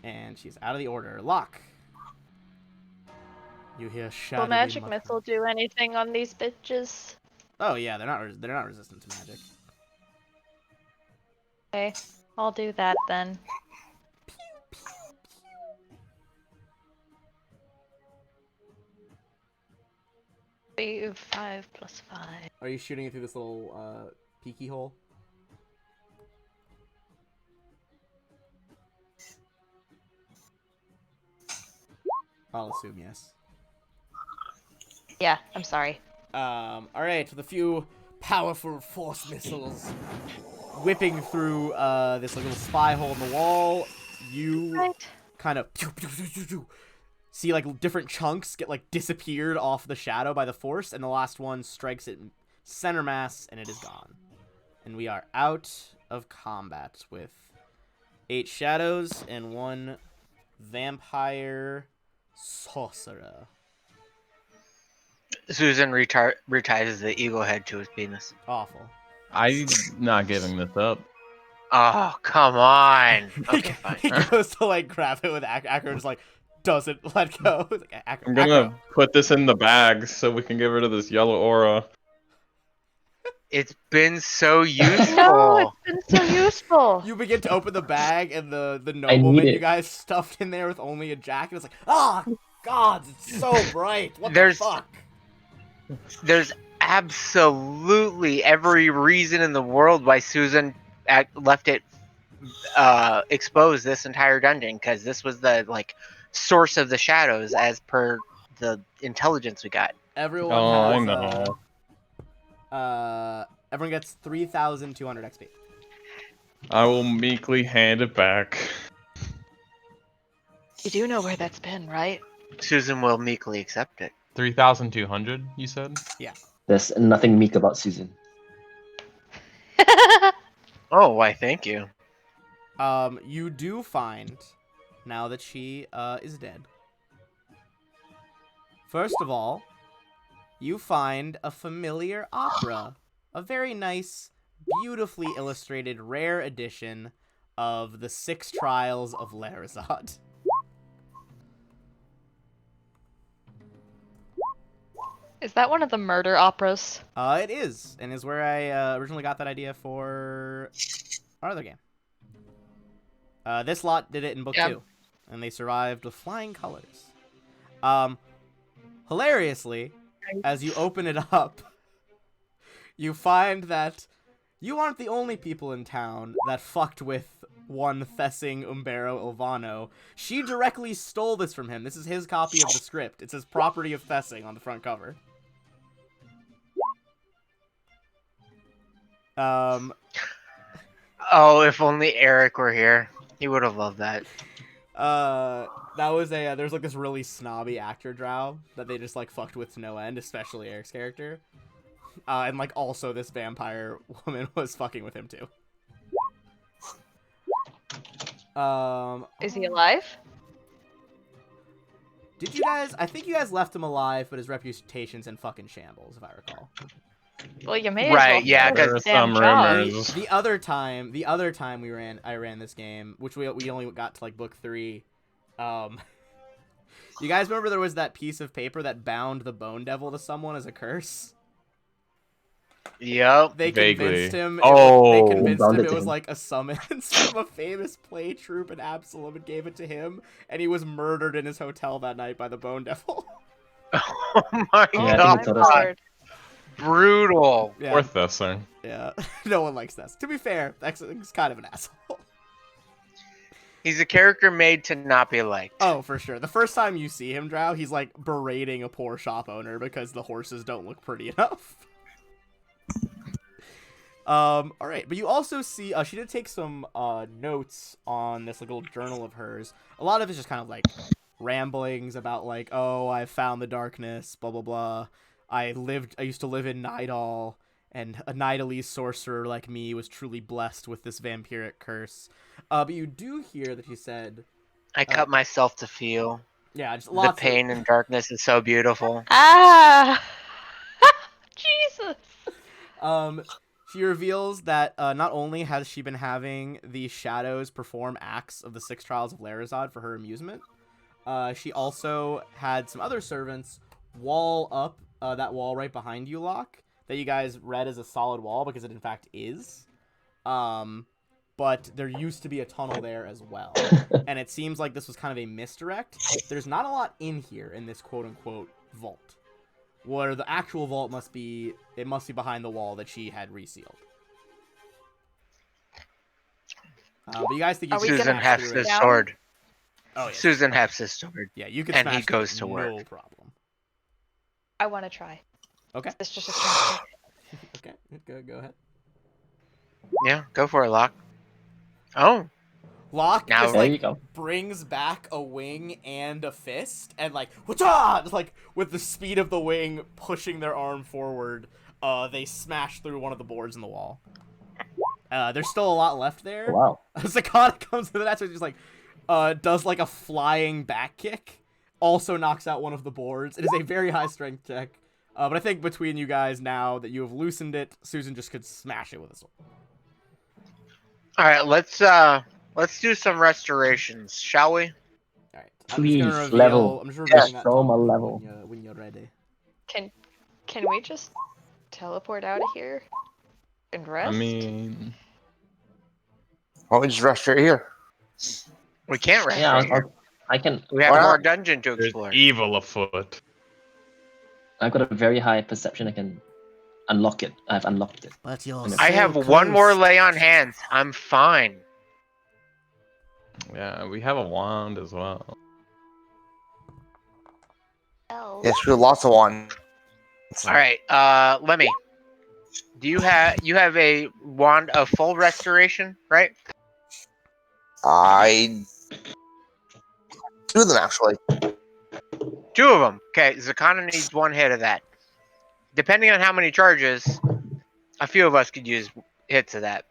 And she's out of the order. Locke. You hear shadowy Will magic muttering. missile do anything on these bitches? Oh yeah, they're not resistant to magic. Okay, I'll do that then. Pew, 5 plus 5. Are you shooting it through this little peeky hole? I'll assume yes. Yeah, I'm sorry. Alright, with a few powerful force missiles whipping through this like, little spy hole in the wall, you Right. kind of see like different chunks get like disappeared off the shadow by the force, and the last one strikes it center mass, and it is gone. And we are out of combat with 8 shadows and 1 vampire sorcerer. Susan reties the eagle head to his penis. Awful. I'm not giving this up. Oh, come on. Okay, fine. He goes to like grab it with Acro, just like doesn't let go. It's like, Acro, I'm gonna Acro. put this in the bag so we can get rid of this yellow aura. It's been so No, useful. it's been so useful. You begin to open the bag, and the need nobleman you it. guys stuffed in there with only a jacket. It's like, ah, God, it's so bright. What There's- the fuck? There's absolutely every reason in the world why Susan left it exposed this entire dungeon, because this was the like source of the shadows as per the intelligence we got. Everyone Oh, I has. know. Everyone gets 3,200 XP. I will meekly hand it back. You do know where that's been, right? Susan will meekly accept it. 3,200, you said? There's nothing meek about Susan. Oh, why? Thank you. You do find now that she is dead. First of all, you find a familiar opera, a very nice, beautifully illustrated, rare edition of the Six Trials of Larazad. Is that one of the murder operas? It is, and is where I originally got that idea for our other game. This lot did it in book 2, and they survived with flying colors. Hilariously, as you open it up, you find that you aren't the only people in town that fucked with one Thessing Umbero Ilvano. She directly stole this from him. This is his copy of the script. It says property of Thessing on the front cover. Oh, if only Eric were here. He would have loved that. That was a, there's like this really snobby actor drow that they just like fucked with to no end, especially Eric's character. And like also this vampire woman was fucking with him too. Is he alive? Did you guys, I think you guys left him alive, but his reputation's in fucking shambles, if I recall. Well, you may as Right, well yeah, finish There the are damn some job. rumors. The other time I ran this game, which we only got to like book 3. You guys remember there was that piece of paper that bound the Bone Devil to someone as a curse? Yep. They Vaguely. convinced him. Oh, they convinced bound him it it to was him. like a summons from a famous play troupe in Absalom and gave it to him, and he was murdered in his hotel that night by the Bone Devil. Oh my Yeah, I think god. it's told us that. Lord. Brutal. Yeah, Poor Thessing. yeah. No one likes this. To be fair, he's kind of an asshole. He's a character made to not be liked. Oh, for sure. The first time you see him, Drow, he's like berating a poor shop owner because the horses don't look pretty enough. All right, but you also see she did take some notes on this like little journal of hers. A lot of it's just kind of like ramblings about like, oh, I found the darkness, blah blah blah. I used to live in Nidal, and a Nidalese sorcerer like me was truly blessed with this vampiric curse. But you do hear that he said, I cut myself to feel. yeah, just The lots pain and darkness is so beautiful. Ah! Jesus! She reveals that not only has she been having the shadows perform acts of the Six Trials of Larazad for her amusement, she also had some other servants wall up that wall right behind you, Locke, that you guys read as a solid wall because it in fact is. But there used to be a tunnel there as well. And it seems like this was kind of a misdirect. There's not a lot in here in this quote-unquote vault. Where the actual vault must be behind the wall that she had resealed. But you guys think you Are we can gonna Susan smash hefts through his it? down? sword. Oh, yeah. Susan hefts his sword. Yeah, you can and he smash through goes it, to no work. problem. I want to try. Okay. It's just a strength check. Okay, go ahead. Yeah, go for it, Locke. Oh, Locke Now- just There like you go. brings back a wing and a fist, and like whatcha! Just like with the speed of the wing pushing their arm forward, they smash through one of the boards in the wall. There's still a lot left there. Wow. Zakana comes to the next one, just like does like a flying back kick, also knocks out one of the boards. It is a very high strength check, but I think between you guys now that you have loosened it, Susan just could smash it with a sword. all right. Let's do some restorations, shall we? All right, I'm just gonna Please, reveal. level. I'm just revealing that Show 'em a total level. when you're ready. Can we just teleport out of here and rest? I mean, Why don't we just rest right here? We can't rest Yeah, right here. I can. We have Why more not? dungeon to there's explore. evil afoot. I've got a very high perception. I can unlock it. I've unlocked it. But you're I I have one more lay on hands. I'm fine. Yeah, we have a wand as well. Elves. Yes, we have lots of one. All right, Lemmy. Do you have a wand of full restoration, right? I two of them actually. 2 of them. Okay, Zakana needs 1 hit of that. Depending on how many charges, a few of us could use hits of that.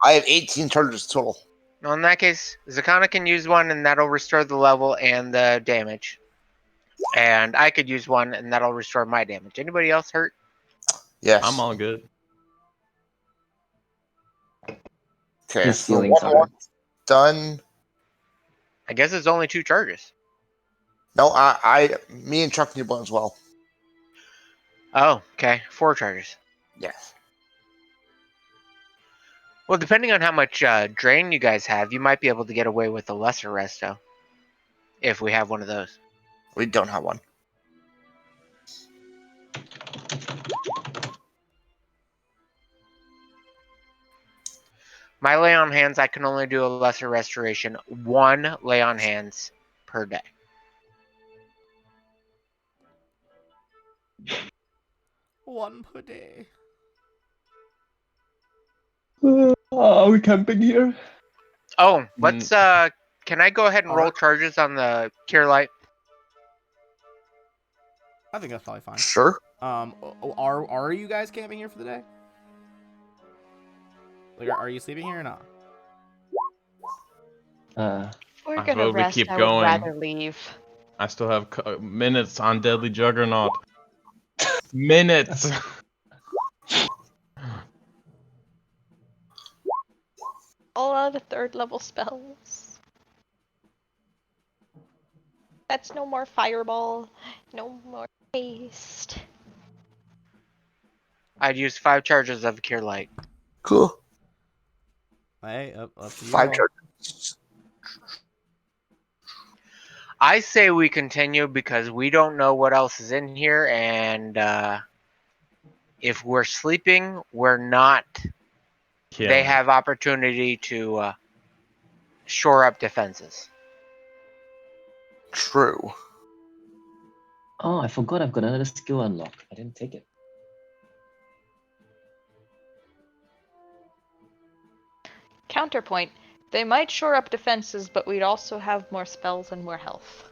I have 18 charges total. Well, in that case, Zakana can use one, and that'll restore the level and the damage. And I could use one, and that'll restore my damage. Anybody else hurt? Yes. I'm all good. Okay, His so healings one are done. I guess it's only 2 charges. No, me and Chuck need one as well. Oh, okay. 4 charges. Yes. Well, depending on how much drain you guys have, you might be able to get away with a lesser resto. If we have one of those. We don't have one. My lay on hands, I can only do a lesser restoration. 1 lay on hands per day. One per day. Are we camping here? Oh, let's can I go ahead and roll Art? charges on the cure light? I think that's probably fine. Sure. Are you guys camping here for the day? Like, are you sleeping here or not? We're I gonna vote we rest. keep I would going. rather leave. I still have minutes on Deadly Juggernaut. Minutes. All out of 3rd level spells. That's no more fireball. No more haste. I'd use 5 charges of cure light. Cool. Hey, up to you 5 all. charges. I say we continue because we don't know what else is in here, and if we're sleeping, we're not. They Killing. have opportunity to shore up defenses. True. Oh, I forgot I've got another skill unlock. I didn't take it. Counterpoint. They might shore up defenses, but we'd also have more spells and more health.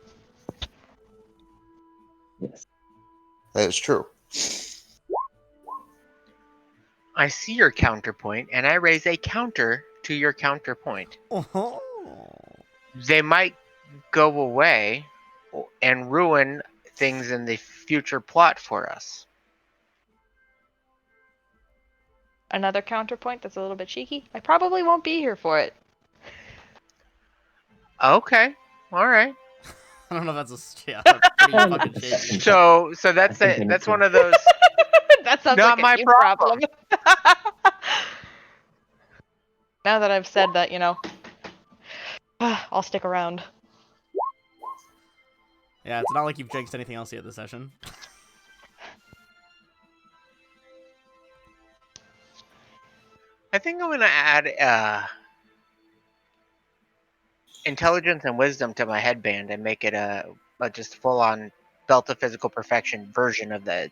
Yes. That is true. I see your counterpoint, and I raise a counter to your counterpoint. Oh. They might go away and ruin things in the future plot for us. Another counterpoint that's a little bit cheeky. I probably won't be here for it. Okay, all right. I don't know if that's that's pretty fucking shaky. So that's I think that's I one of those. That sounds Not like my a you problem. Now that I've said that, I'll stick around. Yeah, it's not like you've jinxed anything else yet this session. I think I'm gonna add intelligence and wisdom to my headband and make it a just full-on belt of physical perfection version of the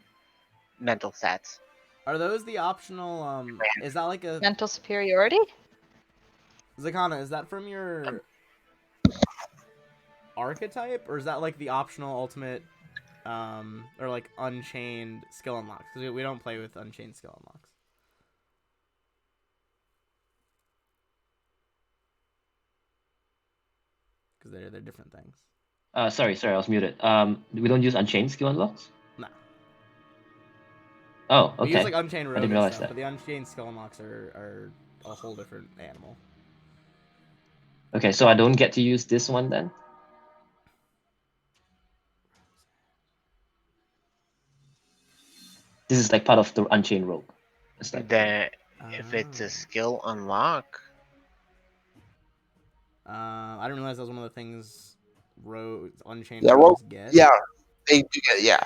mental stats. Are those the optional? Is that like a Mental superiority? Zakana? Is that from your archetype, or is that like the optional ultimate, or like unchained skill unlocks? Because we don't play with unchained skill unlocks. Because they're different things. Sorry, I was muted. We don't use unchained skill unlocks? No. Oh, We okay. use like unchained rogue didn't and realize stuff, that. but the unchained skill unlocks are a whole different animal. Okay, so I don't get to use this one then? This is like part of the Unchained Rogue. It's like, Then, if it's a skill unlock, I didn't realize that was one of the things rogues, unchained Yeah, rogues get. Yeah, they do get. Yeah.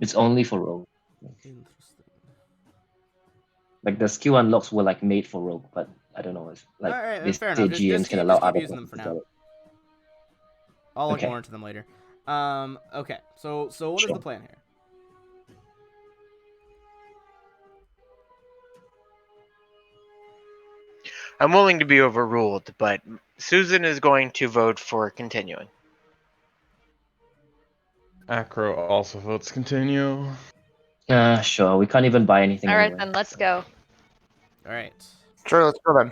it's only for Rogue. Interesting. Like the skill unlocks were like made for Rogue, but I don't know. It's like Alright, they fair say enough. GMs Just can keep, allow just keep other using them for classes now. to get it. I'll look Okay. more into them later. Okay. So what is Sure. the plan here? I'm willing to be overruled, but Susan is going to vote for continuing. Acro also votes continue. Sure. We can't even buy anything All right, anyway. then let's go. All right. Sure, let's go then.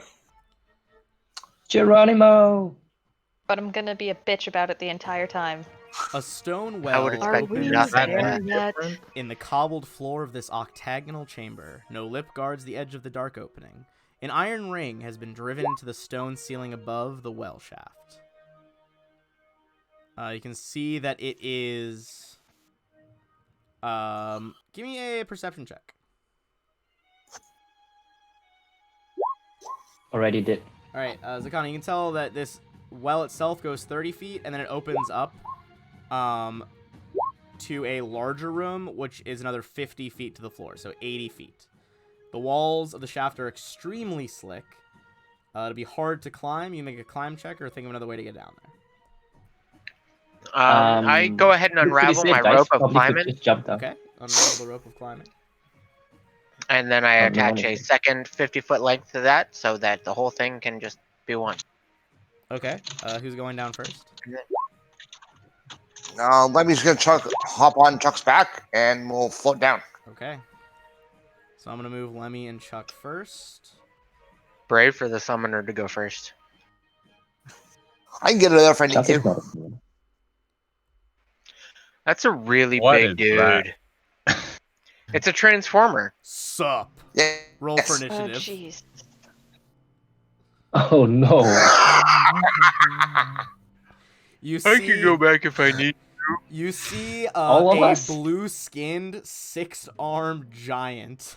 Geronimo! But I'm gonna be a bitch about it the entire time. A stone I well would expect Are we nothing there yet? different. in the cobbled floor of this octagonal chamber. No lip guards the edge of the dark opening. An iron ring has been driven into the stone ceiling above the well shaft. You can see that it is... give me a perception check. Already did. Alright, Zakana, you can tell that this well itself goes 30 feet, and then it opens up to a larger room, which is another 50 feet to the floor, so 80 feet. The walls of the shaft are extremely slick. It'll be hard to climb. You can make a climb check or think of another way to get down there. I go ahead and Pretty unravel safe, my guys. rope of Probably could climbing, just jump down. Okay, unravel the rope of climbing. and then I Oh, no, attach no. a second 50-foot length to that, so that the whole thing can just be one. Okay, who's going down first? Lemmy's gonna hop on Chuck's back, and we'll float down. Okay. So I'm going to move Lemmy and Chuck first. Brave for the summoner to go first. I can get it there if I need Chuck is to. not a human. That's a really What big is that? dude. It's a transformer. Sup. Yes. Roll for Oh, initiative. jeez. Oh no. You I see, can go back if I need. You see All of a us? blue-skinned, six-armed giant.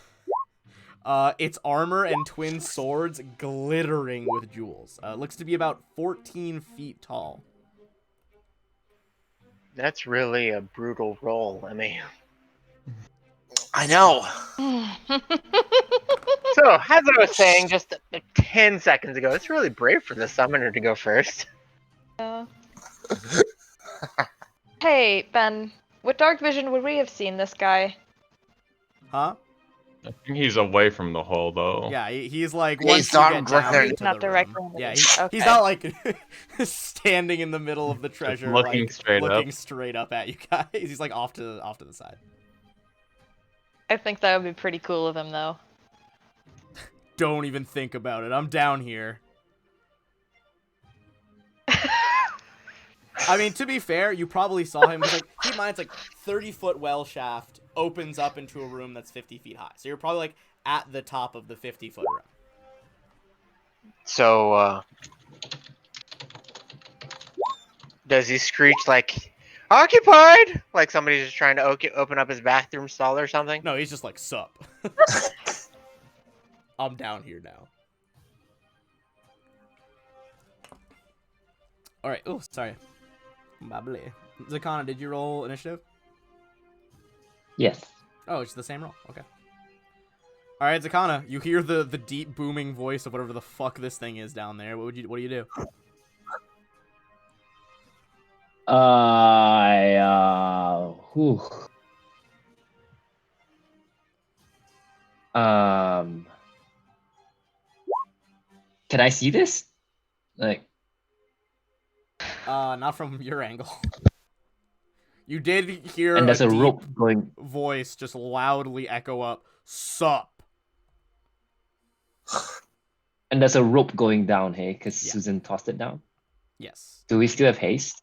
Its armor and twin swords glittering with jewels. Looks to be about 14 feet tall. That's really a brutal roll, I mean. I know. So, as I was saying just 10 seconds ago, it's really brave for the summoner to go first. Yeah. Hey, Ben. With dark vision, would we have seen this guy? Huh? I think he's away from the hole, though. Yeah, he's like, Yeah, once he's you not get directly- down He's into not the directly room. in the Yeah, vision. he's Okay. not like standing in the middle of the treasure, looking like, straight up. looking straight up at you guys. He's like off to the side. I think that would be pretty cool of him, though. Don't even think about it. I'm down here. I mean, to be fair, you probably saw him. Like, keep in mind, it's like 30-foot well shaft opens up into a room that's 50 feet high. So you're probably like at the top of the 50-foot room. So, does he screech like, occupied? Like somebody's just trying to open up his bathroom stall or something? No, he's just like, sup. I'm down here now. Alright, oh, sorry. Bubbly. Zakana, did you roll initiative? Yes. Oh, it's the same roll. Okay. Alright, Zakana, you hear the deep booming voice of whatever the fuck this thing is down there. What do you do? Whew. Can I see this? Like, Not from your angle. You did hear and there's a deep rope going. voice just loudly echo up, sup. And there's a rope going down, hey, because Yeah. Susan tossed it down. Yes. Do we still have haste?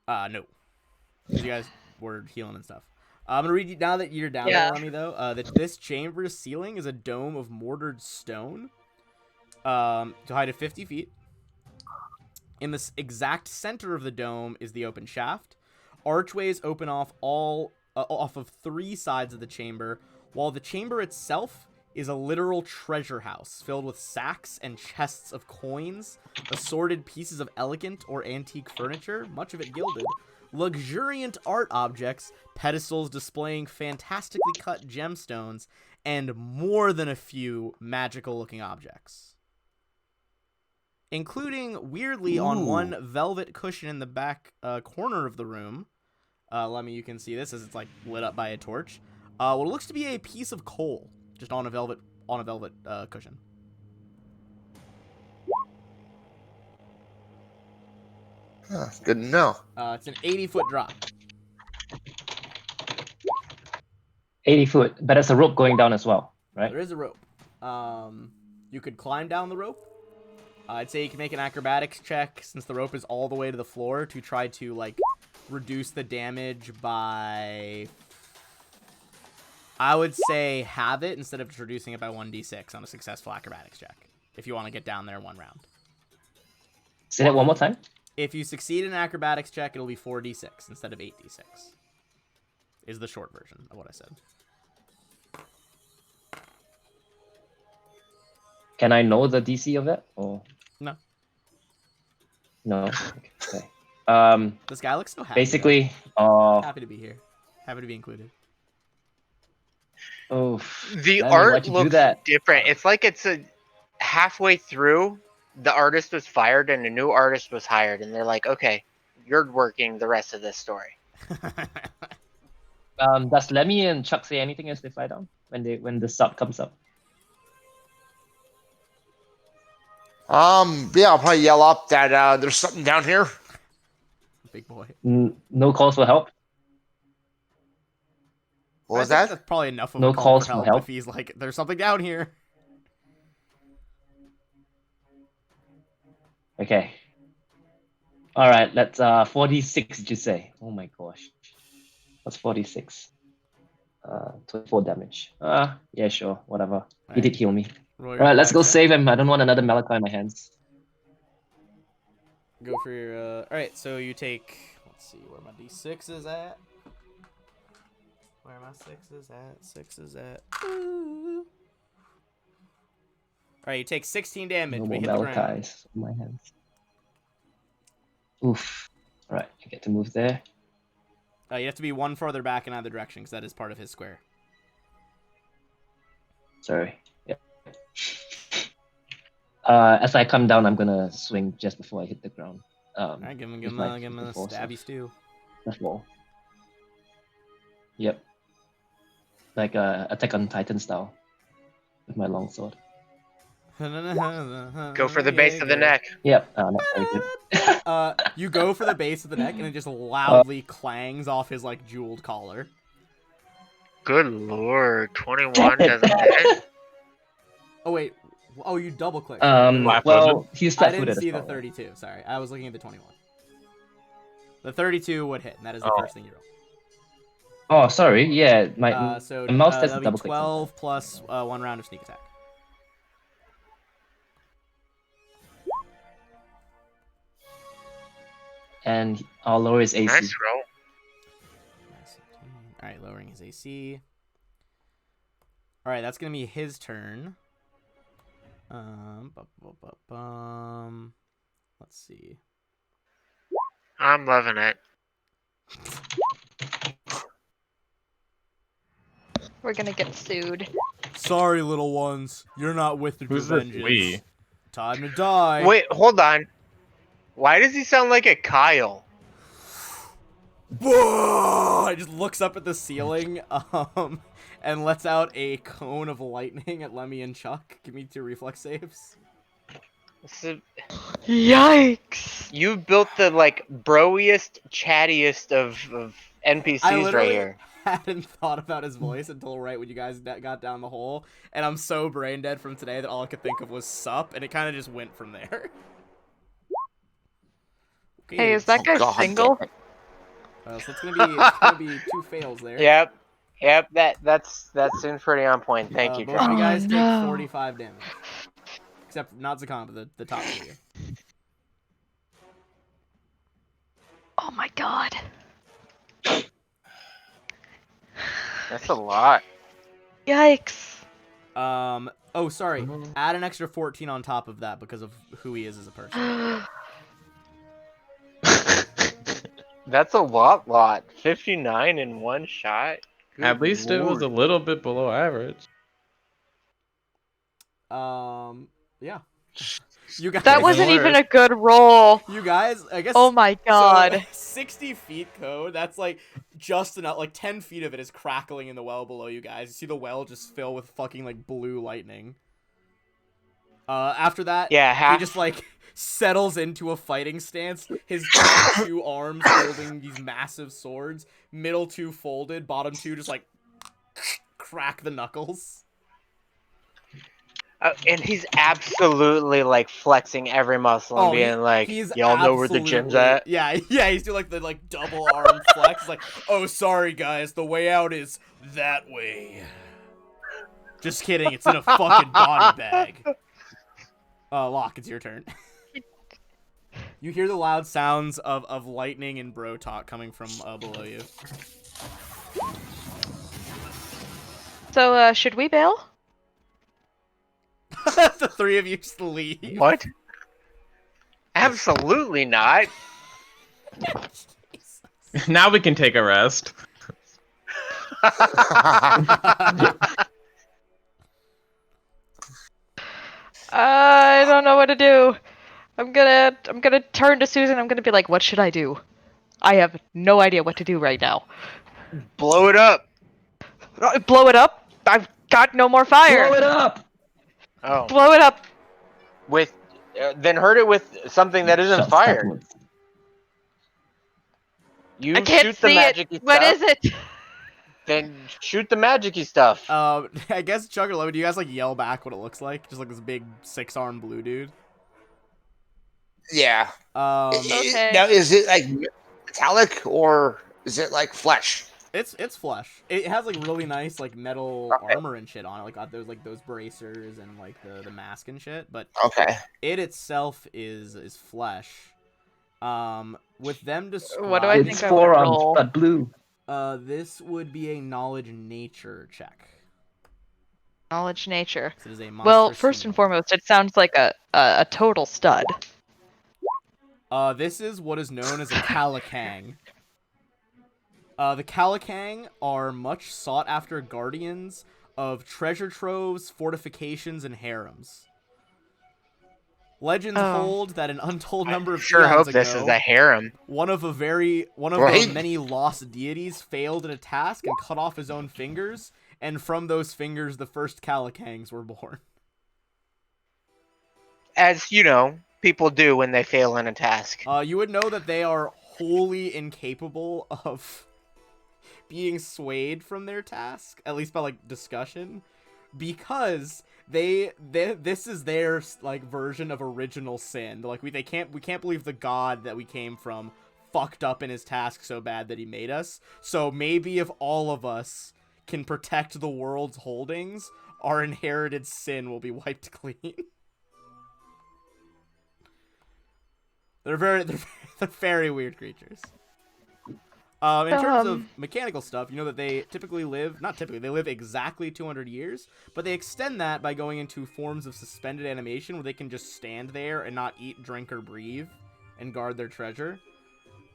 No. 'Cause you guys were healing and stuff. I'm gonna read you now that you're down Yeah. there, Lemmy, though. That this chamber's ceiling is a dome of mortared stone. To height of 50 feet. In the exact center of the dome is the open shaft. Archways open off off of 3 sides of the chamber, while the chamber itself is a literal treasure house filled with sacks and chests of coins, assorted pieces of elegant or antique furniture, much of it gilded, luxuriant art objects, pedestals displaying fantastically cut gemstones, and more than a few magical-looking objects. Including, weirdly, on one velvet cushion in the back corner of the room. Lemmy, you can see this as it's like lit up by a torch. What looks to be a piece of coal, just on a velvet cushion. Good to know. It's an 80-foot drop. 80 foot, but there's a rope going down as well, right? There is a rope. You could climb down the rope. I'd say you can make an acrobatics check since the rope is all the way to the floor to try to like reduce the damage by. I would say have it instead of reducing it by 1d6 on a successful acrobatics check if you want to get down there one round. Say that one more time. If you succeed in an acrobatics check, it'll be 4d6 instead of 8d6. Is the short version of what I said. Can I know the DC of that? Or No. no? Okay. This guy looks so happy. Basically, Happy to be here. Happy to be included. oh, The Lemmy, art why'd you do looks that? different. It's like it's a halfway through. The artist was fired and a new artist was hired, and they're like, "Okay, you're working the rest of this story." Does Lemmy and Chuck say anything as they fly down when the sub comes up? Yeah, I'll probably yell up that there's something down here. Big boy. No calls for help. What was I think that? That's probably enough of No a call calls for for help help? if he's like, there's something down here. Okay. All right. Let's 46. Did you say? Oh my gosh. What's 46? 24 damage. Yeah, sure. Whatever. He did heal me. Roll All your right, let's go acrobatics check. save him. I don't want another Malachi in my hands. Go for your. All right, so you take. Let's see where my d6 is at. Where my sixes at? Sixes at. Ooh. All right, you take 16 damage. No We more hit the ground. Malachis in my hands. Oof. All right, I get to move there. You have to be one further back in either direction because that is part of his square. Sorry. Yeah. As I come down, I'm gonna swing just before I hit the ground. All right, give him with a force of stabby stew. the floor. Yep. Like Attack on Titan style. With my longsword. Go for the base of the neck. Yep. Not very good. You go for the base of the neck and it just loudly clangs off his like jeweled collar. Good lord, 21 doesn't hit. Oh wait. Oh, you double click. Well, he's I flat-footed didn't see as the well. 32. Sorry, I was looking at the 21. The 32 would hit, and that is the first thing you roll. Oh, sorry. Yeah, my So my mouse tends that'll to be double click. 12 plus 1 round of sneak attack. And I'll lower his AC. Nice roll. All right, lowering his AC. All right, that's gonna be his turn. Let's see. I'm loving it. We're gonna get sued. Sorry, little ones. You're not with the Who's this vengeance. we? Time to die. Wait, hold on. Why does he sound like a Kyle? Whoa! It just looks up at the ceiling, and lets out a cone of lightning at Lemmy and Chuck. Give me 2 reflex saves. Yikes! You built the like broiest, chattiest of I NPCs right literally here. hadn't thought about his voice until right when you guys got down the hole, and I'm so brain dead from today that all I could think of was sup, and it kind of just went from there. Okay, Hey, is that guy God. single? so it's gonna be 2 fails there. Yep. That seems pretty on point. Thank you, Both of you John. guys Oh, take no. 45 damage, except not Zakana, but the top 2 here. Oh my god. That's a lot. Yikes. Oh, sorry. Add an extra 14 on top of that because of who he is as a person. That's a lot. 59 in one shot. Good At least it was a lord. little bit below average. Yeah. You guys. That wasn't even a good roll. You guys, I guess. Oh my god. So, 60 feet code. That's like just enough. Like 10 feet of it is crackling in the well below you guys. You see the well just fill with fucking like blue lightning. After that, Yeah, he just like settles into a fighting stance. His top 2 arms holding these massive swords, middle 2 folded, bottom 2 just like crack the knuckles. And he's absolutely like flexing every muscle and being like, he's "Y'all know where the gym's absolutely- at?" Yeah, he's doing like the double arm flex. It's like, oh, sorry guys, the way out is that way. Just kidding, it's in a fucking body bag. Locke, it's your turn. You hear the loud sounds of lightning and bro talk coming from below you. So, should we bail? The three of you just leave. What? Absolutely not. Now we can take a rest. I don't know what to do. I'm gonna turn to Susan. I'm gonna be like, "What should I do? I have no idea what to do right now. Blow it up. Blow it up? I've got no more fire. Blow it up! Oh, Blow it up. with then hurt it with something that isn't Shots fire. backwards. You I can't shoot the see it. magic-y What stuff. is it? Then shoot the magic-y stuff. I guess Chuck or Logan, do you guys like yell back what it looks like? Just like this big 6-armed blue dude. Yeah. Okay. Now, is it like metallic or is it like flesh? It's flesh. It has like really nice like metal Okay. armor and shit on it, like those bracers and like the mask and shit. But Okay. it itself is flesh. With them described, What do I It's think I would forearms, roll? but blue. this would be a knowledge nature check. Knowledge nature. So it is a Well, monster first and symbol. foremost, it sounds like a total stud. This is what is known as a Calicang. The Calicang are much sought after guardians of treasure troves, fortifications, and harems. Legends Oh. hold that an untold number I of sure hope eons this ago, is a harem. one of the Right. many lost deities failed in a task and cut off his own fingers, and from those fingers the first Calicangs were born. As you know, people do when they fail in a task. You would know that they are wholly incapable of being swayed from their task, at least by like discussion, because this is their like version of original sin. Like we can't believe the god that we came from fucked up in his task so bad that he made us. So maybe if all of us can protect the world's holdings, our inherited sin will be wiped clean. They're very weird creatures. In terms of mechanical stuff, you know that they they live exactly 200 years, but they extend that by going into forms of suspended animation where they can just stand there and not eat, drink, or breathe and guard their treasure.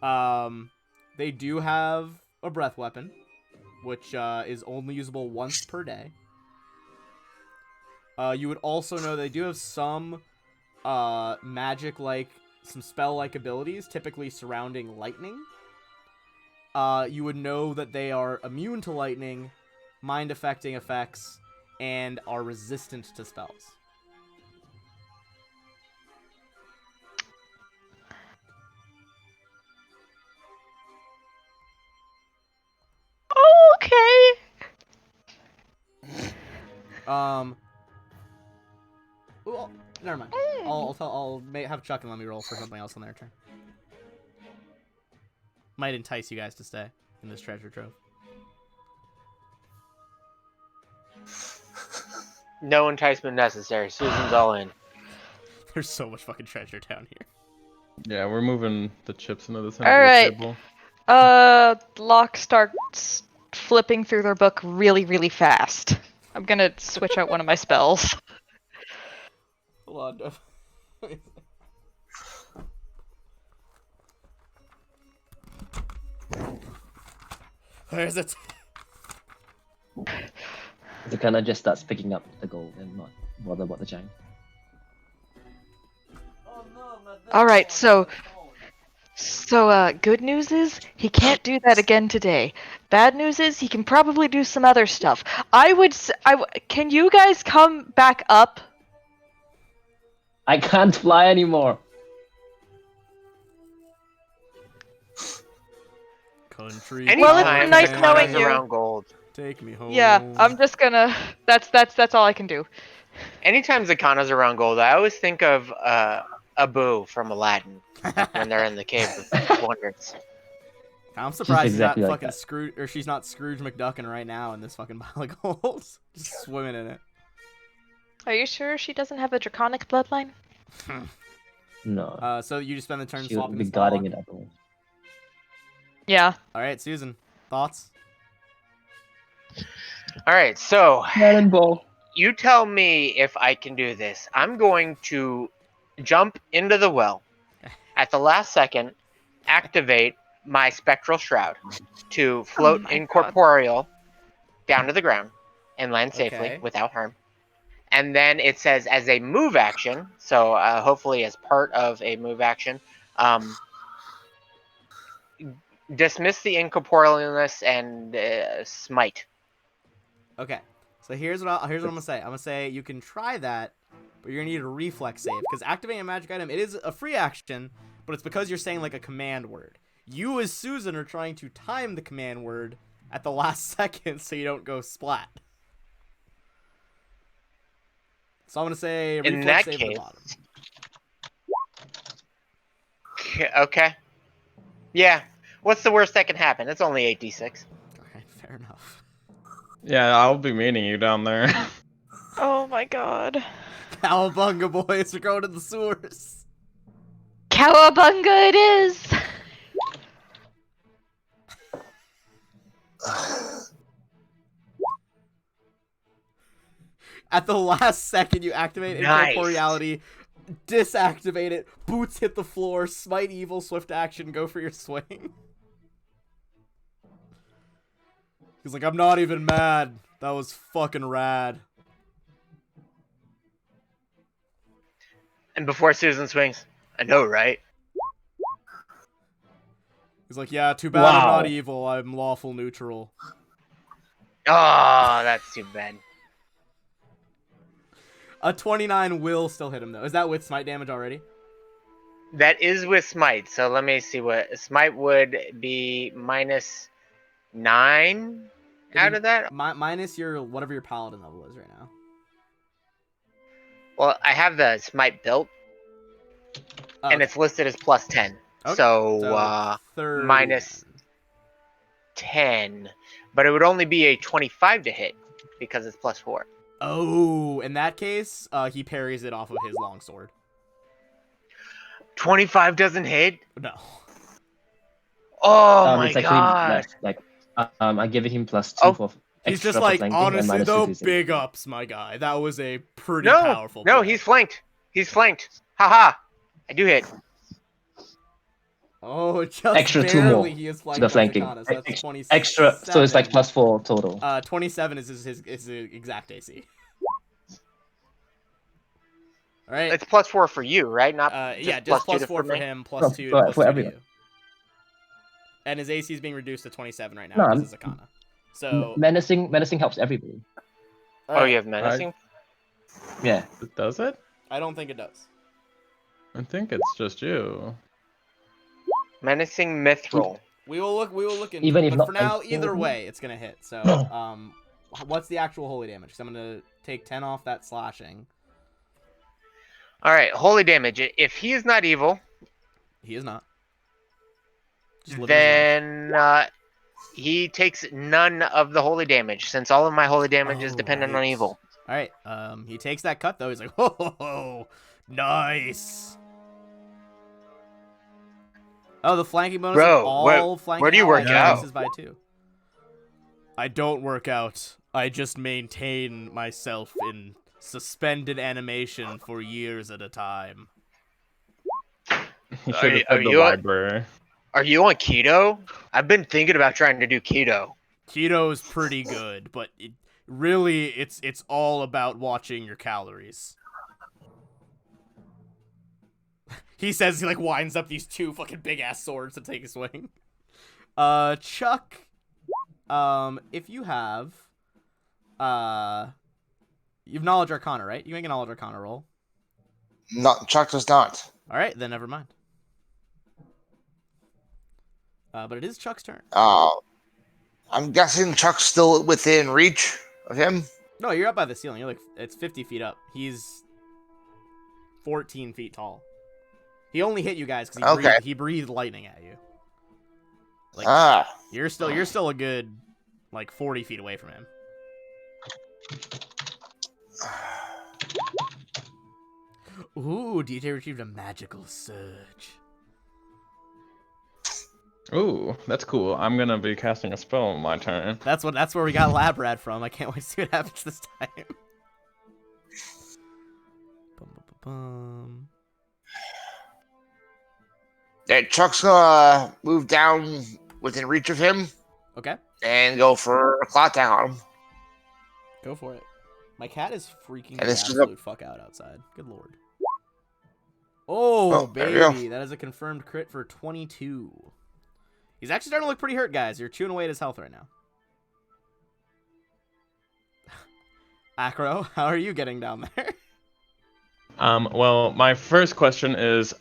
They do have a breath weapon, which is only usable once per day. You would also know they do have some magic-like, some spell-like abilities, typically surrounding lightning. You would know that they are immune to lightning, mind-affecting effects, and are resistant to spells. Okay. Well, never mind. I'll have Chuck and let me roll for something else on their turn. Might entice you guys to stay in this treasure trove. No enticement necessary. Susan's all in. There's so much fucking treasure down here. Yeah, we're moving the chips into the center All of right. the table. Locke starts flipping through their book really, really fast. I'm gonna switch out one of my spells. Hold on. Where's it? The gunner just starts picking up the gold and not bother about the giant. All right, so good news is he can't do that again today. Bad news is he can probably do some other stuff. Can you guys come back up? I can't fly anymore. Country. Well, it's Anytime nice the knowing connor's you. around gold. Take me home. Yeah, I'm just gonna. That's all I can do. Anytime Zakana's around gold, I always think of Abu from Aladdin when they're in the Cave of Wonders. I'm surprised he's exactly not like fucking that. Scrooge, or she's not Scrooge McDuckin right now in this fucking pile of gold, just swimming in it. Are you sure she doesn't have a draconic bloodline? No, So you just spend the turn she would swapping be the spell guarding lock? it otherwise. Yeah. All right, Susan, thoughts? All right, so Cannonball. you tell me if I can do this. I'm going to jump into the well. At the last second, activate my spectral shroud to float my God. incorporeal down to the ground and land safely Okay. without harm. And then it says as a move action, so hopefully as part of a move action, dismiss the incorporealness and smite. Okay. So here's what I'm gonna say. I'm gonna say you can try that, but you're gonna need a reflex save because activating a magic item, it is a free action, but it's because you're saying like a command word. You as Susan are trying to time the command word at the last second so you don't go splat. So I'm gonna say In reflex that save at the case, bottom. okay. Yeah. What's the worst that can happen? It's only 8d6. Alright, fair enough. Yeah, I'll be meeting you down there. Oh my God. Cowabunga, boys, we're going to the sewers. Cowabunga it is. At the last second, you activate Nice. incorporeality, disactivate it, boots hit the floor, smite evil, swift action, go for your swing. He's like, I'm not even mad. That was fucking rad. And before Susan swings, I know, right? He's like, yeah, too bad I'm Wow. not evil. I'm lawful neutral. Oh, that's too bad. A 29 will still hit him, though. Is that with smite damage already? That is with smite. So let me see what smite would be -9 out of that. Minus your whatever your paladin level is right now. Well, I have the smite built, Oh, and okay. it's listed as +10. Okay. So 30 minus then. 10, but it would only be a 25 to hit because it's +4. Oh, in that case, he parries it off of his longsword. 25 doesn't hit. No. Oh my It's actually god! less. Like, I give him +2 Oh, for He's extra just for like, flanking and honestly, -2 though, to his big AC. ups, my guy. That was a pretty No, powerful no, play. he's flanked. He's flanked. Haha! I do hit. Oh, just Extra 2 barely more he is to flanked the by flanking. Zakana, so that's 27. Extra, so it's like +4 total. 27 is his exact AC. All right. It's +4 for you, right? Not Yeah, just just +2 +4 for me? him, +2 for +2 to everyone. you. And his AC is being reduced to 27 right now No, because of Zakana. So, menacing helps everybody. all Oh, right. you have menacing? Yeah. Does it? I don't think it does. I think it's just you. Menacing mithril. We will look into Even it. if But for not now, flanking. either way, it's gonna hit. So, what's the actual holy damage? 'Cause I'm gonna take 10 off that slashing. Alright, holy damage. If he is not evil, He is not. Just living his life. then he takes none of the holy damage, since all of my holy damage is Oh, dependent on right. evil. All right. He takes that cut though. He's like, "Whoa, nice." Oh, the flanking bonus Bro, of all flanking where do you allies work out? increases by 2. I don't work out. I just maintain myself in suspended animation for years at a time. You Are should you- have said the are you- library. Are you on keto? I've been thinking about trying to do keto. Keto is pretty good, but it's all about watching your calories. He says he like winds up these 2 fucking big ass swords to take a swing. Chuck, if you have, you've knowledge arcana, right? You make a knowledge arcana roll. Not Chuck does not. All right, then never mind. But it is Chuck's turn. Oh. I'm guessing Chuck's still within reach of him. No, you're up by the ceiling. You're like, it's 50 feet up. He's 14 feet tall. He only hit you guys because he breathed lightning at you. Like, you're still a good, like, 40 feet away from him. Ooh, DJ retrieved a magical surge. Ooh, that's cool. I'm gonna be casting a spell on my turn. That's where we got Lab Rat from. I can't wait to see what happens this time. Yeah, Chuck's gonna move down within reach of him. Okay. And go for a claw attack on him. Go for it. My cat is freaking the this is absolute fuck out outside. Good lord. Oh, baby. That is a confirmed crit for 22. He's actually starting to look pretty hurt, guys. You're chewing away at his health right now. Acro, how are you getting down there? Well, my first question is,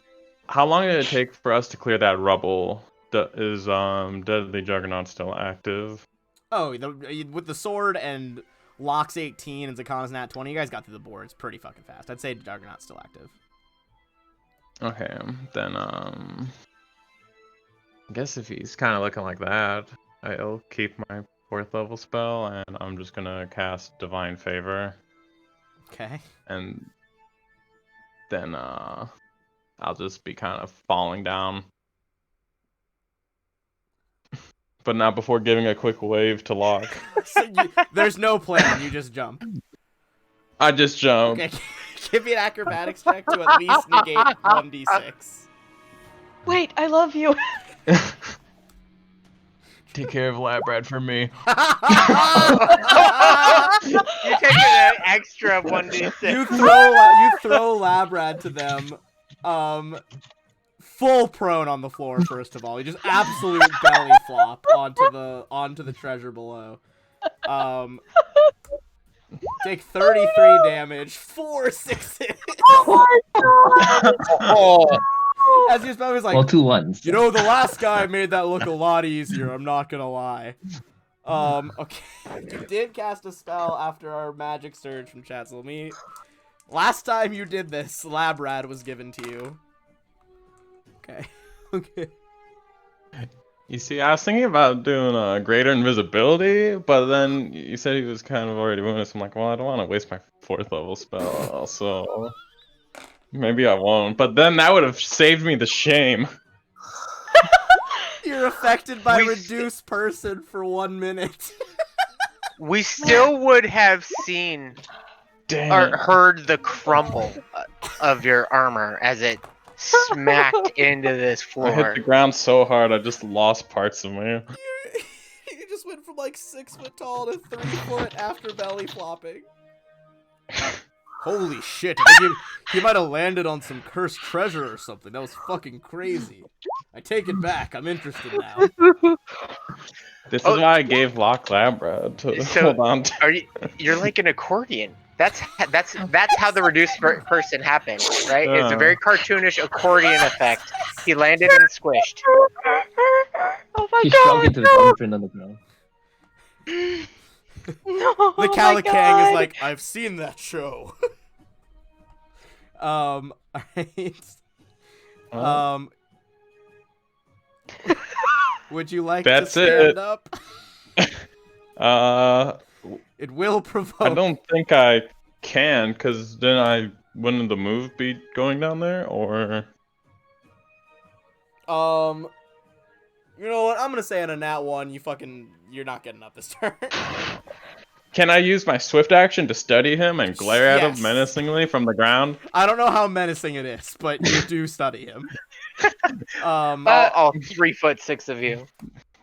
how long did it take for us to clear that rubble? Is Deadly Juggernaut still active? Oh, with the sword and Locks 18 and Zakana's Nat 20, you guys got through the boards pretty fucking fast. I'd say Juggernaut's still active. Okay, then I guess if he's kind of looking like that, I'll keep my 4th level spell, and I'm just gonna cast Divine Favor. Okay. And then I'll just be kind of falling down. But not before giving a quick wave to Locke. So there's no plan, you just jump. I just jump. Okay, give me an acrobatics check to at least negate 1d6. Wait, I love you. Take care of Labrad for me. You take an extra 1d6. You throw Labrad to them. Full prone on the floor. First of all, you just absolute belly flop onto the treasure below. Take 33 damage. 4 6 hits. Oh my god! As your spell was like, Well, 2 1s. you know, the last guy made that look a lot easier. I'm not gonna lie. Okay, you did cast a spell after our magic surge from chat. So last time you did this, Labrad was given to you. Okay. Okay. You see, I was thinking about doing greater invisibility, but then you said he was kind of already wounded, so I'm like, well, I don't want to waste my 4th level spell, so maybe I won't. But then that would have saved me the shame. You're affected by reduced person for 1 minute. We still would have seen or heard the crumble of your armor as it smacked into this floor. I hit the ground so hard, I just lost parts of me. You just went from like 6 foot tall to 3 foot after belly flopping. Holy shit! I think he might have landed on some cursed treasure or something. That was fucking crazy. I take it back. I'm interested now. This is why I gave Locke Labra to hold on to. You're like an accordion. That's how the reduced person happened, right? It's a very cartoonish accordion effect. He landed and squished. Oh my He god! shrunk into the imprint on the ground. No, The Calicang is like, I've seen that show. Alright. Would you like to stand up? It will provoke. I don't think I can, because then wouldn't the move be going down there, or? You know what? I'm gonna say on a nat 1, you're not getting up this turn. Can I use my swift action to study him and glare at him menacingly from the ground? I don't know how menacing it is, but you do study him. All 3'6" of you.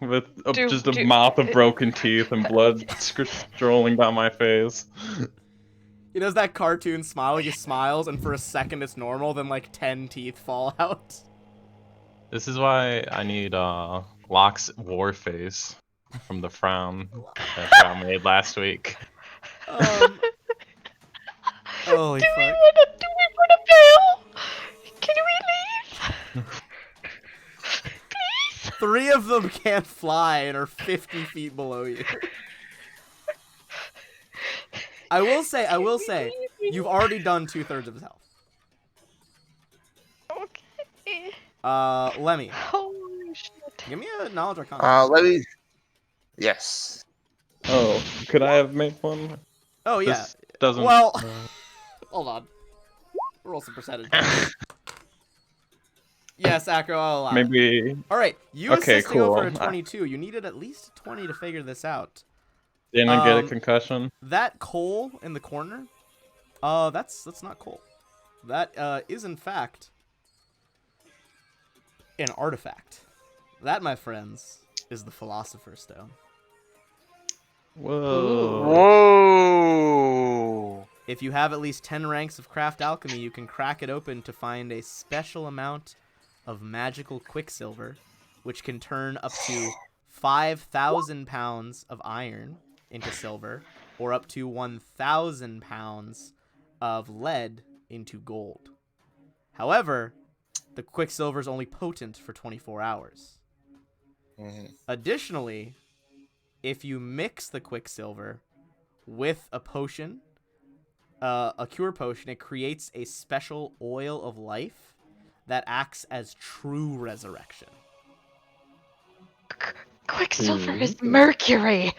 With just a mouth of broken teeth and blood strolling down my face. He does that cartoon smile. He just smiles, and for a second it's normal, then like 10 teeth fall out. This is why I need Locke's war face from the frown that I made last week. Holy Do fuck. we want to fail? Can we leave? Please? 3 of them can't fly and are 50 feet below you. I will say, you've already done 2/3 of his health. Okay. Lemmy, Holy shit. give me a knowledge arcana. Let me. Yes. Oh, could I have made one? Oh yeah. This doesn't. Well, hold on. Roll some percentage. Yes, Acro, I'll allow it. Maybe. All right, you Okay, assist to go for a cool. 22. You needed at least a 20 to figure this out. Didn't get a concussion. That coal in the corner, that's not coal. That is in fact an artifact. That, my friends, is the Philosopher's Stone. Whoa. Whoa! If you have at least 10 ranks of craft alchemy, you can crack it open to find a special amount of magical quicksilver, which can turn up to 5,000 pounds of iron into silver, or up to 1,000 pounds of lead into gold. However, the quicksilver is only potent for 24 hours. Mhm. Additionally, if you mix the quicksilver with a potion, a cure potion, it creates a special oil of life that acts as true resurrection. Quicksilver is mercury.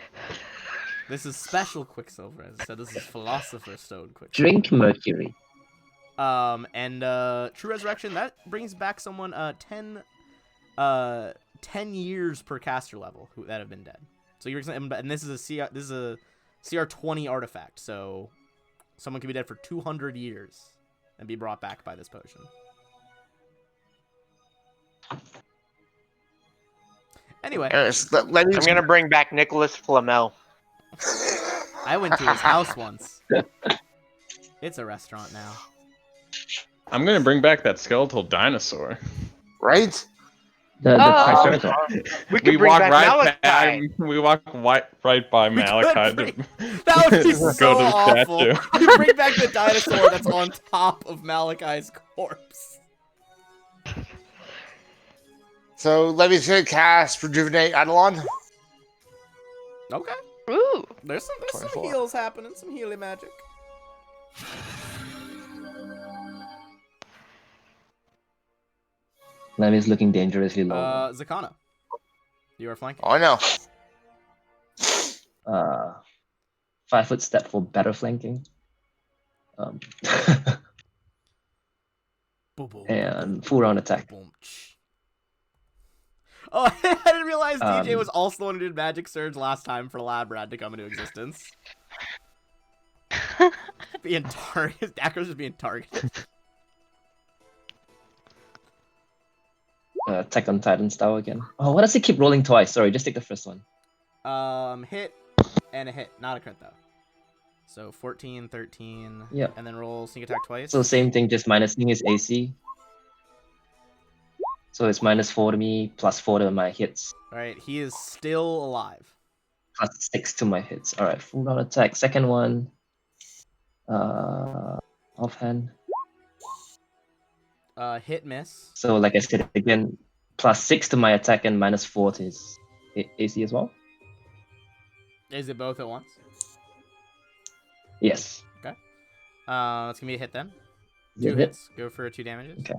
This is special quicksilver, as I said. This is Philosopher's Stone quicksilver. Drink mercury. And true resurrection, that brings back someone 10 years per caster level that have been dead. So you're and this is a CR 20 artifact. So someone can be dead for 200 years and be brought back by this potion. Anyway, Yes, let me. I'm gonna bring back Nicholas Flamel. I went to his house once. It's a restaurant now. I'm gonna bring back that skeletal dinosaur. Right? The Oh. Triceratops. We could bring back Malachi. We walk right by Malachi. That would be Go so to the awful. statue. You bring back the dinosaur that's on top of Malachi's corpse. So let me just cast Rejuvenate Eidolon. Okay. Ooh. There's some 24. heals happening, some healing magic. Lemmy's looking dangerously low. Zakana. You are flanking. Oh, I know. 5-foot step for better flanking. And full round attack. Oh, I didn't realize DJ Um, was also the one who did Magic Surge last time for Lab Rat to come into existence. Being targeted. Acro's just being targeted. Attack on Titan style again. Oh, why does it keep rolling twice? Sorry, just take the first one. Hit and a hit. Not a crit, though. So 14, 13. Yeah. And then roll sneak attack twice. So same thing, just minusing his AC. So it's -4 to me, +4 to my hits, Alright, he is still alive. +6 to my hits. Alright, full round attack. Second one. Offhand. Hit miss. So like I said again, +6 to my attack and -4 to his AC as well. Is it both at once? Yes. That's gonna be a hit then. Is it 2 hit? hits. Go for 2 damages. Okay.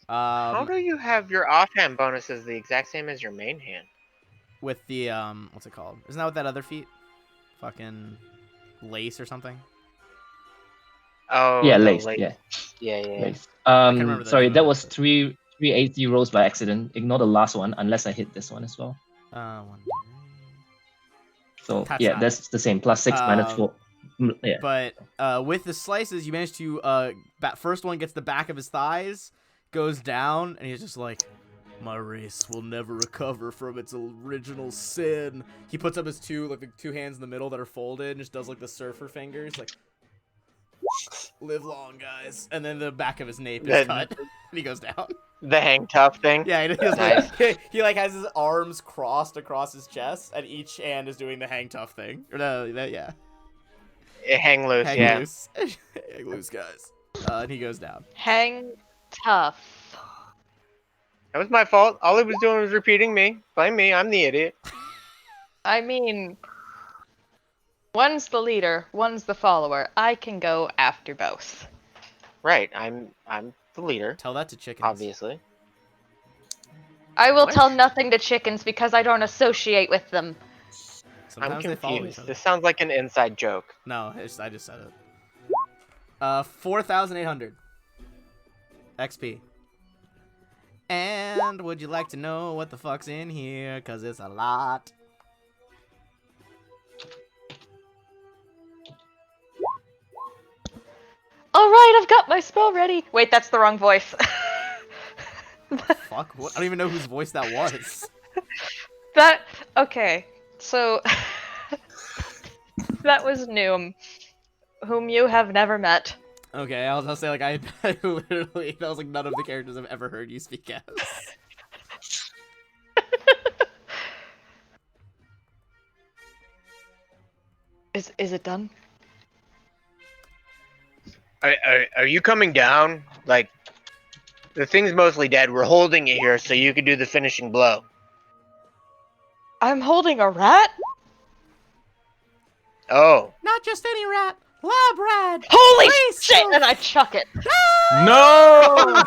How do you have your offhand bonuses the exact same as your main hand? With the what's it called? Isn't that what that other feat? Fucking lace or something? Oh, Yeah, the lace. late- Yeah, yeah. lace. remember the Sorry, name that of was it. three AC rolls by accident. Ignore the last one, unless I hit this one as well. 1, 2, 3. So That's yeah, not that's the same. +6 -4. Yeah. But with the slices, you manage to first one gets the back of his thighs, goes down, and he's just like, my race will never recover from its original sin. He puts up his two hands in the middle that are folded and just does like the surfer fingers, like, live long, guys. And then the back of his nape is cut, and he goes down. The hang tough thing. Yeah, he does Nice. he like has his arms crossed across his chest, and each hand is doing the hang tough thing. Or yeah. Hang loose, Hang yeah. loose. Hang loose, guys. And he goes down. Hang tough. That was my fault. All he was doing was repeating me. Blame me. I'm the idiot. I mean, one's the leader, one's the follower. I can go after both. Right. I'm the leader, Tell that to chickens. obviously. I will What? tell nothing to chickens because I don't associate with them. Sometimes I'm they follow each confused. other. This sounds like an inside joke. No, I just said it. 4,800 XP. And would you like to know what the fuck's in here? Cause it's a lot. Alright, I've got my spell ready. Wait, that's the wrong voice. Fuck, what? I don't even know whose voice that was. Okay, so that was Noom, whom you have never met. Okay, I'll say like I literally that was like none of the characters I've ever heard you speak as. Is it done? Are you coming down? Like, the thing's mostly dead. We're holding it here so you could do the finishing blow. I'm holding a rat? Oh. Not just any rat, lab rat. Holy Please, shit! so- And I chuck it. No!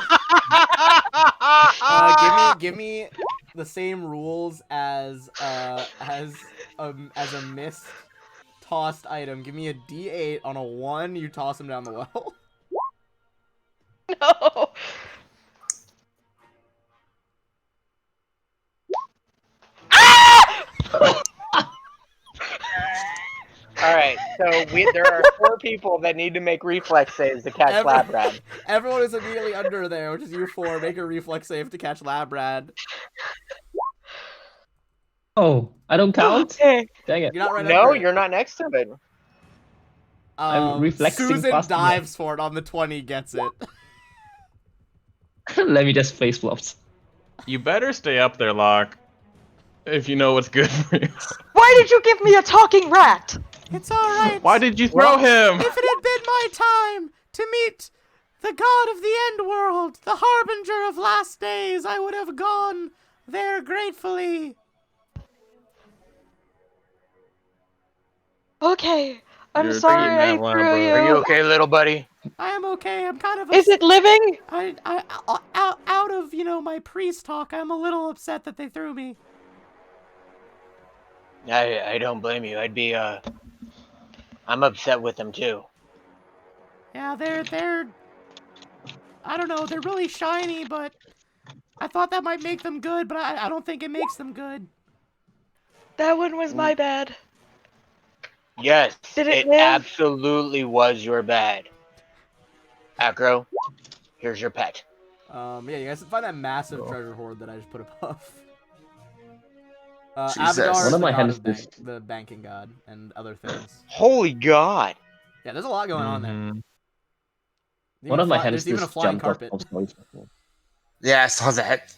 Give me the same rules as a missed tossed item. Give me a D8 on a 1. You toss him down the well. No. Alright, so there are 4 people that need to make reflex saves to catch lab rat. Everyone is immediately under there, which is you 4. Make a reflex save to catch lab rat. Oh, I don't count? Okay. Dang it. You're not right No, under it. you're not next to it. I'm reflexing Susan fast enough. dives for it on the 20, gets it. Let me just face flops. You better stay up there, Locke. If you know what's good for you. Why did you give me a talking rat? It's alright. Why did you throw him? If it had been my time to meet the god of the end world, the harbinger of last days, I would have gone there gratefully. Okay. I'm You're sorry taking I that one, threw bro. you. Are you okay, little buddy? I am okay. I'm kind of Is it living? out of, my priest talk, I'm a little upset that they threw me. I don't blame you. I'm upset with them too. Yeah, they're I don't know, they're really shiny, but I thought that might make them good, but I don't think it makes them good. That one was my bad. Yes, Did it it live? absolutely was your bad. Acro, here's your pet. Yeah, you guys find that massive treasure hoard that I just put above. Jesus. Abadar One is of the my god of hamsters- the banking god and other things. Holy God. Yeah, there's a lot going on there. Mhm. One of my There's even a hamsters flying jumped off carpet. of stories before. Yeah, I saw that.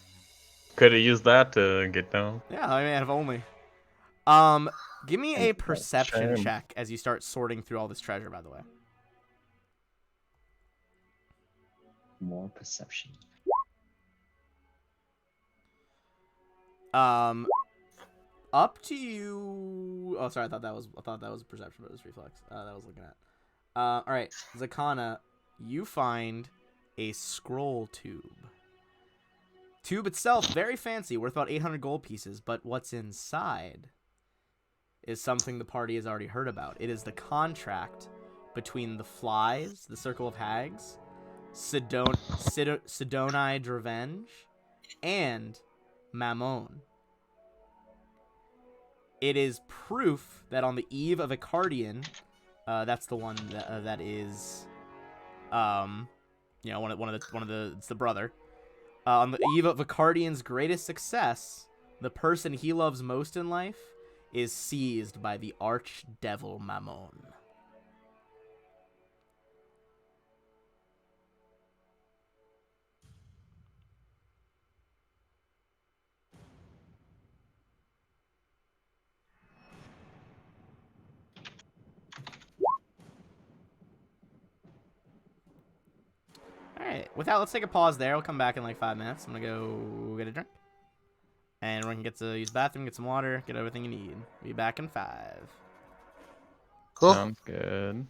Could have used that to get down. Yeah, I mean, if only. Give me a perception Shame. check as you start sorting through all this treasure, by the way. More perception. Up to you. Oh, sorry, I thought that was perception, but it was reflex. That I was looking at. All right, Zakana, you find a scroll tube. Tube itself, very fancy, worth about 800 gold pieces, but what's inside is something the party has already heard about. It is the contract between the Flies, the Circle of Hags, Sidonide Revenge, and Mammon. It is proof that on the eve of Icardian, that's the one that is, one of the it's the brother. On the eve of Icardian's greatest success, the person he loves most in life is seized by the archdevil Mammon. All right. With that, let's take a pause there. I'll come back in like 5 minutes. I'm gonna go get a drink. And everyone can get to use the bathroom, get some water, get everything you need. Be back in 5. Cool. Sounds good.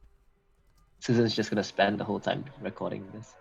Susan's just gonna spend the whole time recording this.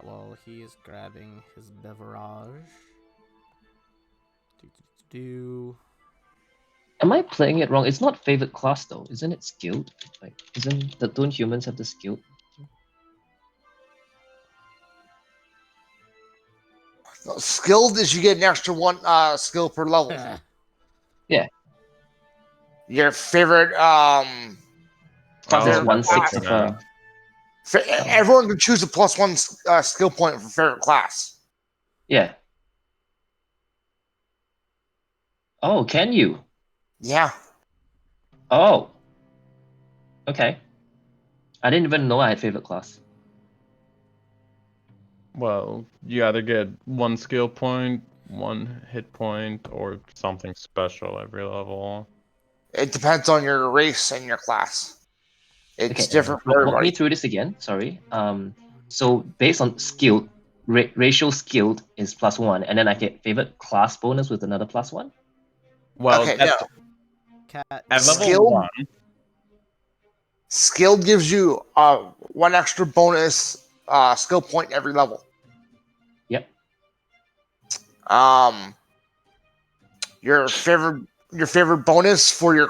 while he is grabbing his beverage. Do. Am I playing it wrong? It's not favorite class though, isn't it? Skilled? Like, don't humans have the skill? Skilled is you get an extra one skill per level. Your favorite Plus Favorite one class. six of everyone can choose a +1 skill point for favorite class. yeah. Oh, can you? Yeah. Oh. Okay. I didn't even know I had favorite class. Well, you either get 1 skill point, 1 hit point, or something special every level. It depends on your race and your class. It's Okay, different for walk me everybody. through this again. Sorry. So based on skilled, racial skilled is +1, and then I get favorite class bonus with another +1. Well, Okay, that's Cat. at level Skilled? 1. Skilled gives you 1 extra bonus skill point every level. Yep. Your favorite bonus for your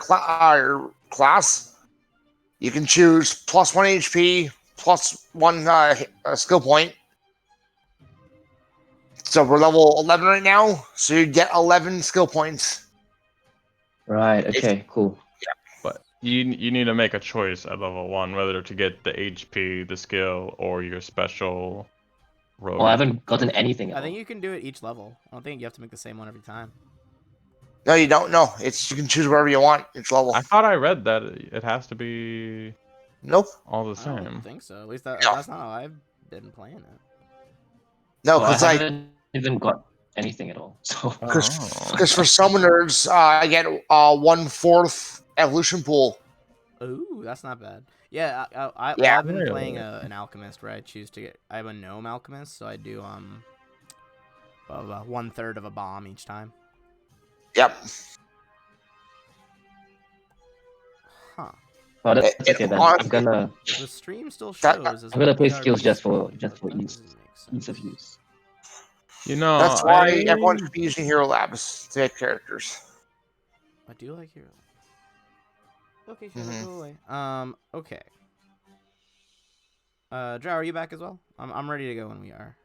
class, you can choose +1 HP, +1 skill point. So we're level 11 right now, so you get 11 skill points. Right. Okay. Cool. But you need to make a choice at level 1 whether to get the HP, the skill, or your special rogue. Oh, I haven't gotten anything at I think all. you can do it each level. I don't think you have to make the same one every time. No, you don't. No, it's you can choose wherever you want each level. I thought I read that it has to be Nope. all the I don't same. think so. At least that's not how I've been playing it. No, Oh, I because like haven't even got anything at all. So because Oh. for summoners, I get 1/4 evolution pool. Ooh, that's not bad. Yeah, well, Yeah. I've been playing Really? an alchemist where I choose to get. I have a gnome alchemist, so I do 1/3 of a bomb each time. Yep. Huh. oh, that's It- okay then. it- I'm gonna The stream still That- shows as I'm gonna a play skills BRB just for stream. just for That ease doesn't make sense. ease of use. You know, That's why everyone should be using Hero Labs to make characters. I do like hero. Okay, sure, Mhm. go away. Okay. Drow, are you back as well? I'm ready to go when we are.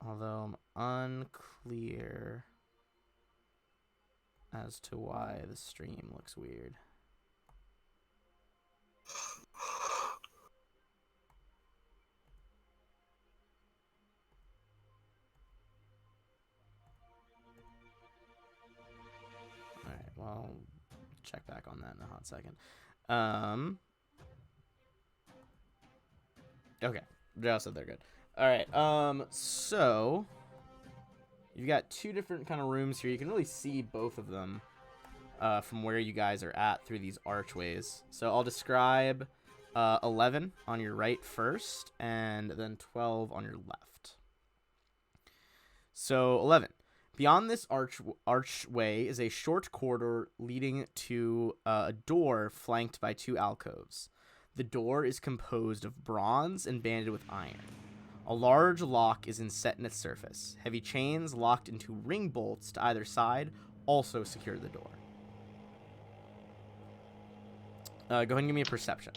Although I'm unclear as to why the stream looks weird. Alright, well, check back on that in a hot second. Okay, Drow said they're good. Alright, so you've got 2 different kind of rooms here. You can really see both of them from where you guys are at through these archways. So I'll describe 11 on your right first, and then 12 on your left. So 11. Beyond this archway is a short corridor leading to a door flanked by 2 alcoves. The door is composed of bronze and banded with iron. A large lock is set in its surface. Heavy chains locked into ring bolts to either side also secure the door. Go ahead and give me a perception.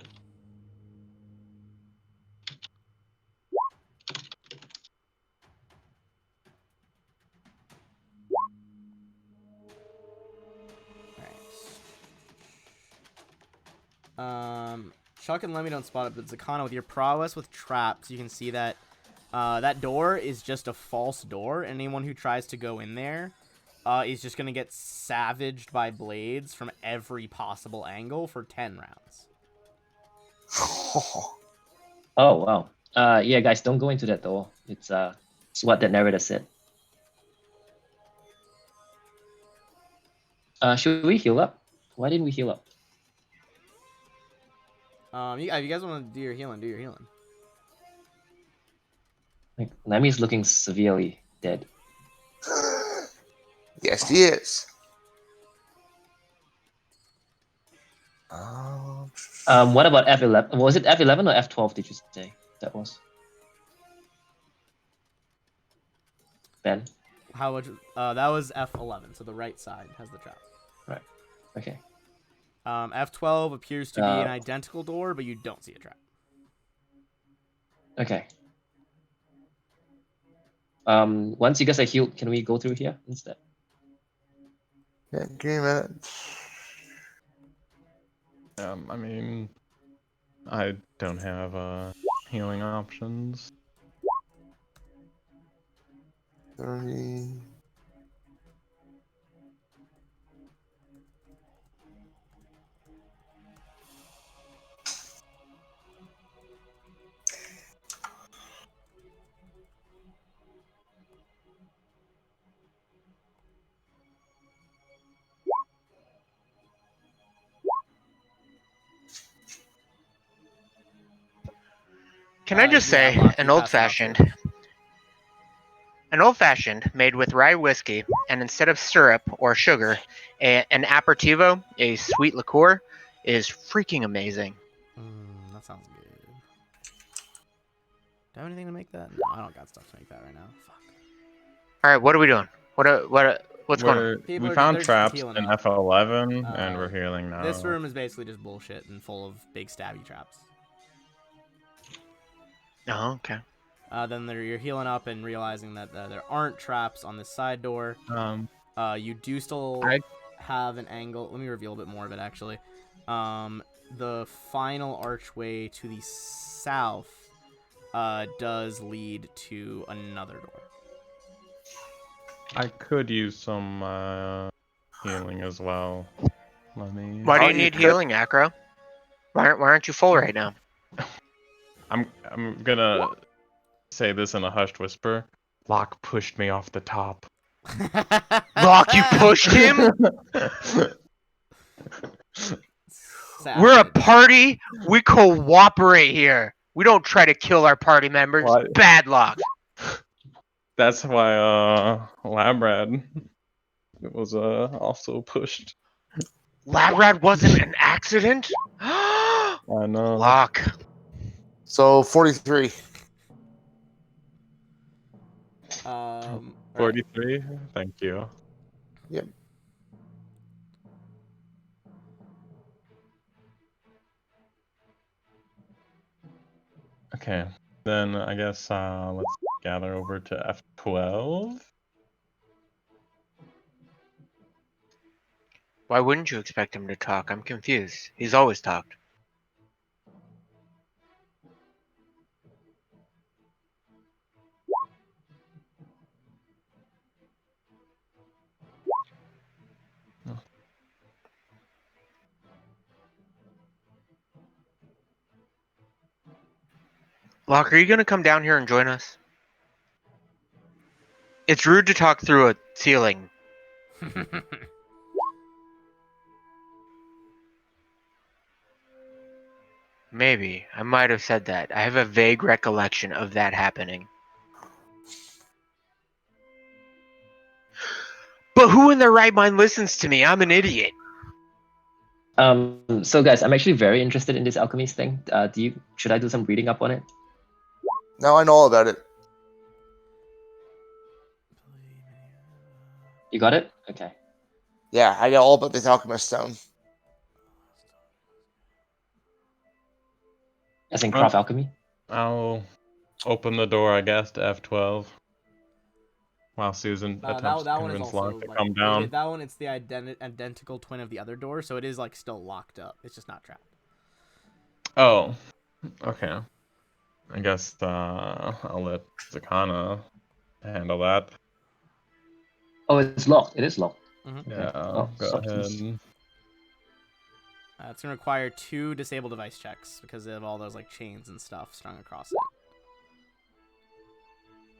Chuck and Lemmy don't spot it, but Zakana, with your prowess with traps, you can see that that door is just a false door. Anyone who tries to go in there is just going to get savaged by blades from every possible angle for 10 rounds. Oh wow. Yeah, guys, don't go into that door. It's what the narrator said. Should we heal up? Why didn't we heal up? If you guys want to do your healing, do your healing. Like Lemmy's looking severely dead. Yes, he is. What about F11? Was it F11 or F12? Did you say that was? Ben. How much? That was F11, so the right side has the trap. Right. Okay. F12 appears to be an identical door, but you don't see a trap. Okay. Once you guys are healed, can we go through here instead? Yeah, give me a minute. I mean, I don't have healing options. 30. Can I just Yeah, say, Locke, an you old passed it out fashioned, too. an old fashioned made with rye whiskey, and instead of syrup or sugar, an aperitivo, a sweet liqueur, is freaking amazing. That sounds good. Do I have anything to make that? No, I don't got stuff to make that right now. Fuck. All right, what are we doing? What's going on? People We are found they're just traps healing in up. F11, and we're healing now. This room is basically just bullshit and full of big stabby traps. Oh, okay. Then you're healing up and realizing that there aren't traps on this side door. You do still have an angle. Let me reveal a bit more of it, actually. The final archway to the south does lead to another door. I could use some healing as well. Let me. Why do Oh, you you need could. healing, Acro? Why aren't you full right now? I'm gonna say this in a hushed whisper. Locke pushed me off the top. Locke, you pushed him? We're a Savage. party. We cooperate here. We don't try to kill our party members. What? Bad Locke. That's why Labrad was also pushed. Labrad wasn't an accident? I know. Locke. So 43. 43. Thank you. Yep. Okay, then I guess let's gather over to F12. Why wouldn't you expect him to talk? I'm confused. He's always talked. Locke, are you going to come down here and join us? It's rude to talk through a ceiling. Maybe. I might have said that. I have a vague recollection of that happening. But who in their right mind listens to me? I'm an idiot. So guys, I'm actually very interested in this alchemy thing. Should I do some reading up on it? Now I know all about it. You got it? Okay. Yeah, I know all about this alchemist stone. As in craft alchemy? I'll open the door, I guess, to F12. While Susan attempts to convince Locke to come down. That one, it's the identical twin of the other door, so it is like still locked up. It's just not trapped. Oh, okay. I guess I'll let Zakana handle that. Oh, it's locked. It is locked. Mm-hmm. Yeah, Oh, go sucks. ahead. It's gonna require 2 disable device checks because of all those like chains and stuff strung across it.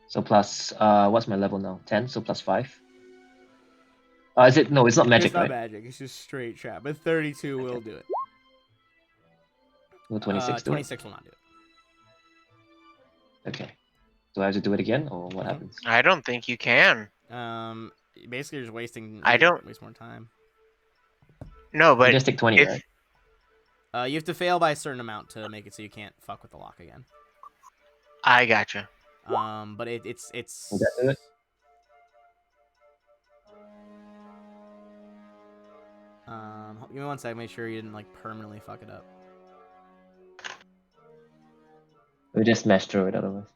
So plus, what's my level now? 10, so plus 5. Is it? No, it's not magic, It's not right? magic. It's just straight trap. But 32 will do it. Will 26 do 26 will not do it. it? Okay. Do I have to do it again, or what happens? I don't think you can. Basically, you're just wasting. I don't- waste more time. No, You but just take 20, if right? You have to fail by a certain amount to make it so you can't fuck with the lock again. I gotcha. But it's Will that do it? give me 1 second. Make sure you didn't like permanently fuck it up. We just smash through it otherwise.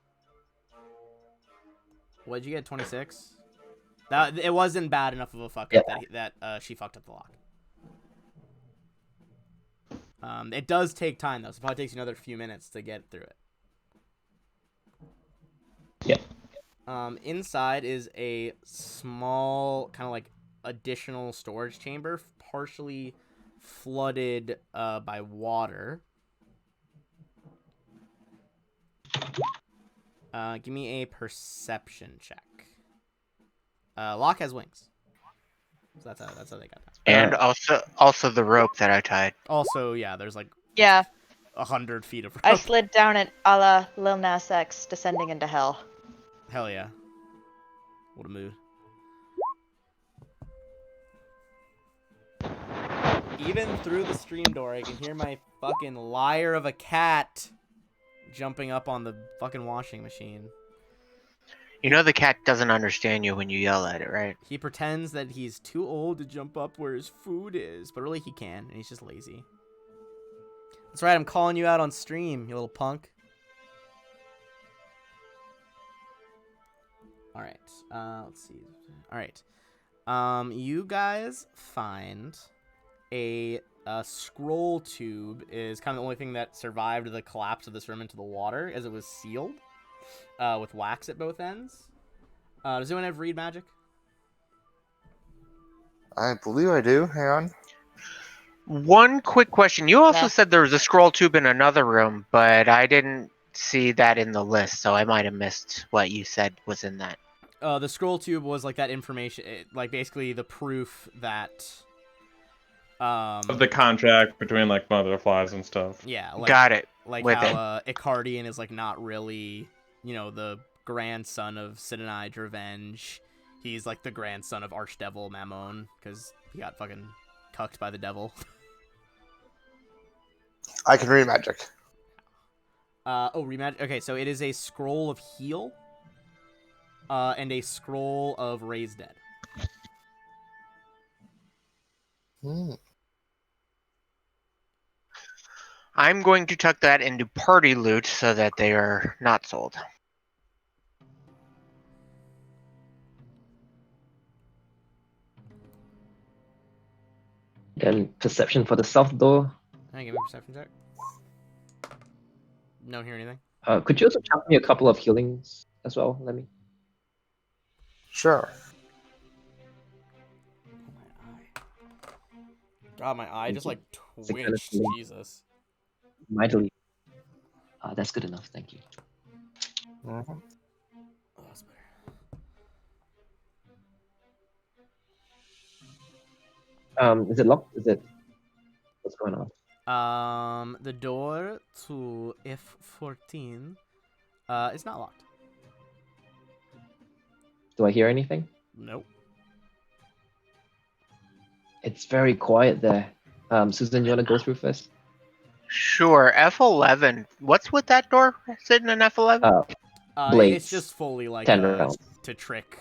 What did you get? 26. That it wasn't bad enough of a fuck Yeah. up that she fucked up the lock. It does take time though, so it probably takes you another few minutes to get through it. Yeah. Inside is a small kind of like additional storage chamber, partially flooded by water. Give me a perception check. Lock has wings, so that's how they got that. And also the rope that I tied. Also, yeah, there's like Yeah, 100 feet of rope. I slid down it a la Lil Nas X descending into hell. Hell yeah. What a mood. Even through the stream door, I can hear my fucking liar of a cat jumping up on the fucking washing machine. You know the cat doesn't understand you when you yell at it, right? He pretends that he's too old to jump up where his food is, but really he can, and he's just lazy. That's right, I'm calling you out on stream, you little punk. Alright, let's see. Alright. You guys find a scroll tube is kind of the only thing that survived the collapse of this room into the water, as it was sealed with wax at both ends. Does anyone have read magic? I believe I do. Hang on. One quick question. You also Nah. said there was a scroll tube in another room, but I didn't see that in the list, so I might have missed what you said was in that. The scroll tube was like that information, like basically the proof that Of the contract between like butterflies and stuff. yeah, like, Got it. like With how Icardian is like not really, the grandson of Sidonide Revenge. He's like the grandson of Archdevil Mammon because he got fucking cucked by the devil. I can read magic. Rematch. Okay, so it is a scroll of heal, and a scroll of raise dead. Hmm. I'm going to tuck that into party loot so that they are not sold. Then perception for the south door. Can I give me a perception check? Don't hear anything. Could you also chunk me a couple of healings as well? Let me. Sure. God, my eye just like Six twitched. minutes. Jesus. Mightily. That's good enough. Thank you. Mhm. Oh, that's better. Is it locked? Is it? What's going on? The door to F14 is not locked. Do I hear anything? Nope. It's very quiet there. Susan, you want to go through first? Sure. F11. What's with that door sitting in F11? Blades. It's just fully like 10 rounds. to trick,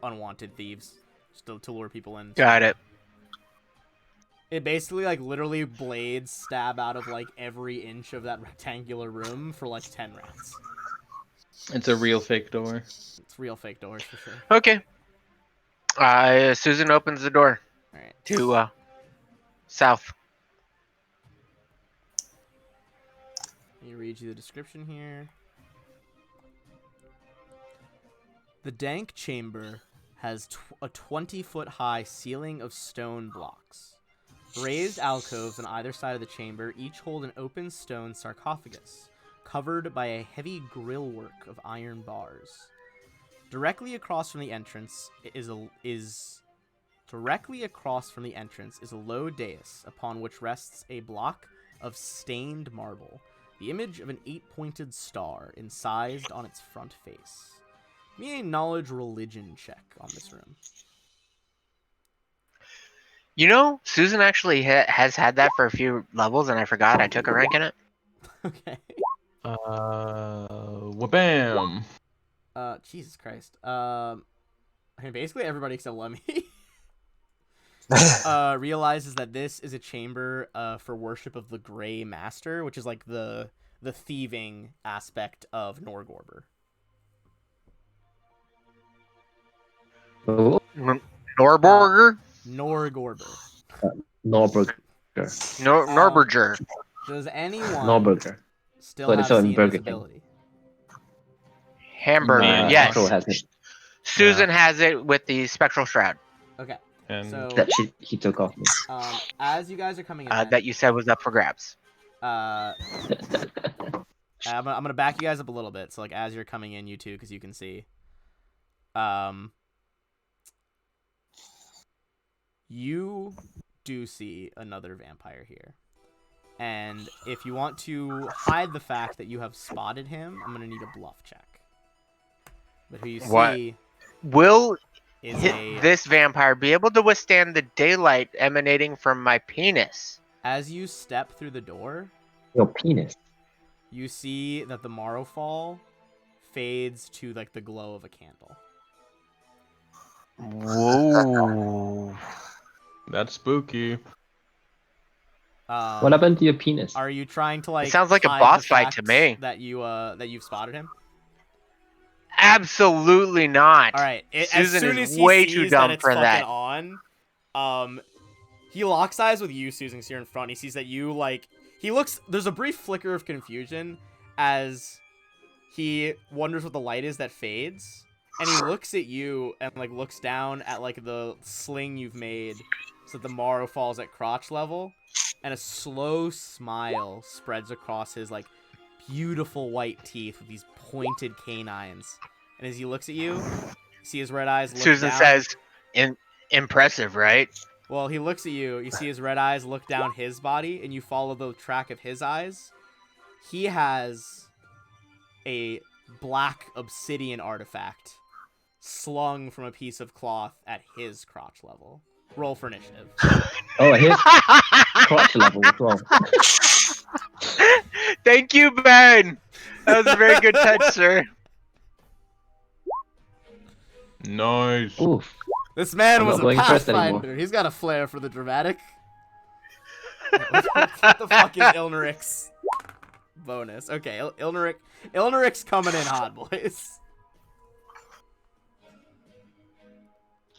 unwanted thieves, just to lure people in. Got it. It basically like literally blades stab out of like every inch of that rectangular room for like 10 rounds. It's a real fake door. It's real fake doors for sure. Okay. Susan opens the door All right. to south. Let me read you the description here. The dank chamber has a 20-foot high ceiling of stone blocks. Raised alcoves on either side of the chamber each hold an open stone sarcophagus, covered by a heavy grillwork of iron bars. Directly across from the entrance is a low dais upon which rests a block of stained marble, the image of an 8-pointed star incised on its front face. Give me a knowledge religion check on this room. You know, Susan actually has had that for a few levels, and I forgot I took a rank in it. Okay. Wabam! Jesus Christ. I mean, basically everybody except Lemmy realizes that this is a chamber for worship of the Grey Master, which is like the thieving aspect of Norgorber. Oh, Norborger? Norgorber. Norberger. Norberger. Does anyone Norberger. still But have it's on see Burger King. invisibility? Hamburger. Me. Yes. Afro has it. Susan has it with the spectral shroud Okay. And So That he took off me. as you guys are coming in, that you said was up for grabs. I'm gonna back you guys up a little bit. So like as you're coming in, you two, because you can see. You do see another vampire here. And if you want to hide the fact that you have spotted him, I'm gonna need a bluff check. But who you What? see Will is this vampire be able to withstand the daylight emanating from my penis? as you step through the door, Your penis. you see that the Morrowfall fades to like the glow of a candle. Whoa. that's spooky. What happened to your penis? Are you trying to like? It sounds like a hide boss the fight to fact me. That you've spotted him. Absolutely not. All right. As Susan soon is as he way sees too that dumb it's for fucking that. on, he locks eyes with you, Susan. 'Cause you're in front. He sees that you like. He looks. There's a brief flicker of confusion as he wonders what the light is that fades, and he looks at you and like looks down at like the sling you've made, so that the Morrow falls at crotch level, and a slow smile spreads across his like beautiful white teeth with these pointed canines. And as he looks at you, see his red eyes look Susan down. says, impressive, right? Well, he looks at you. You see his red eyes look down his body, and you follow the track of his eyes. He has a black obsidian artifact slung from a piece of cloth at his crotch level. Roll for initiative. Oh, his crotch level as well. Thank you, Ben. That was a very good touch, sir. Nice. Oof. This man I'm was not a going first anymore. pathfinder. He's got a flair for the dramatic. What the fuck is Ilneric's bonus? Okay, Ilneric's coming in hot, boys.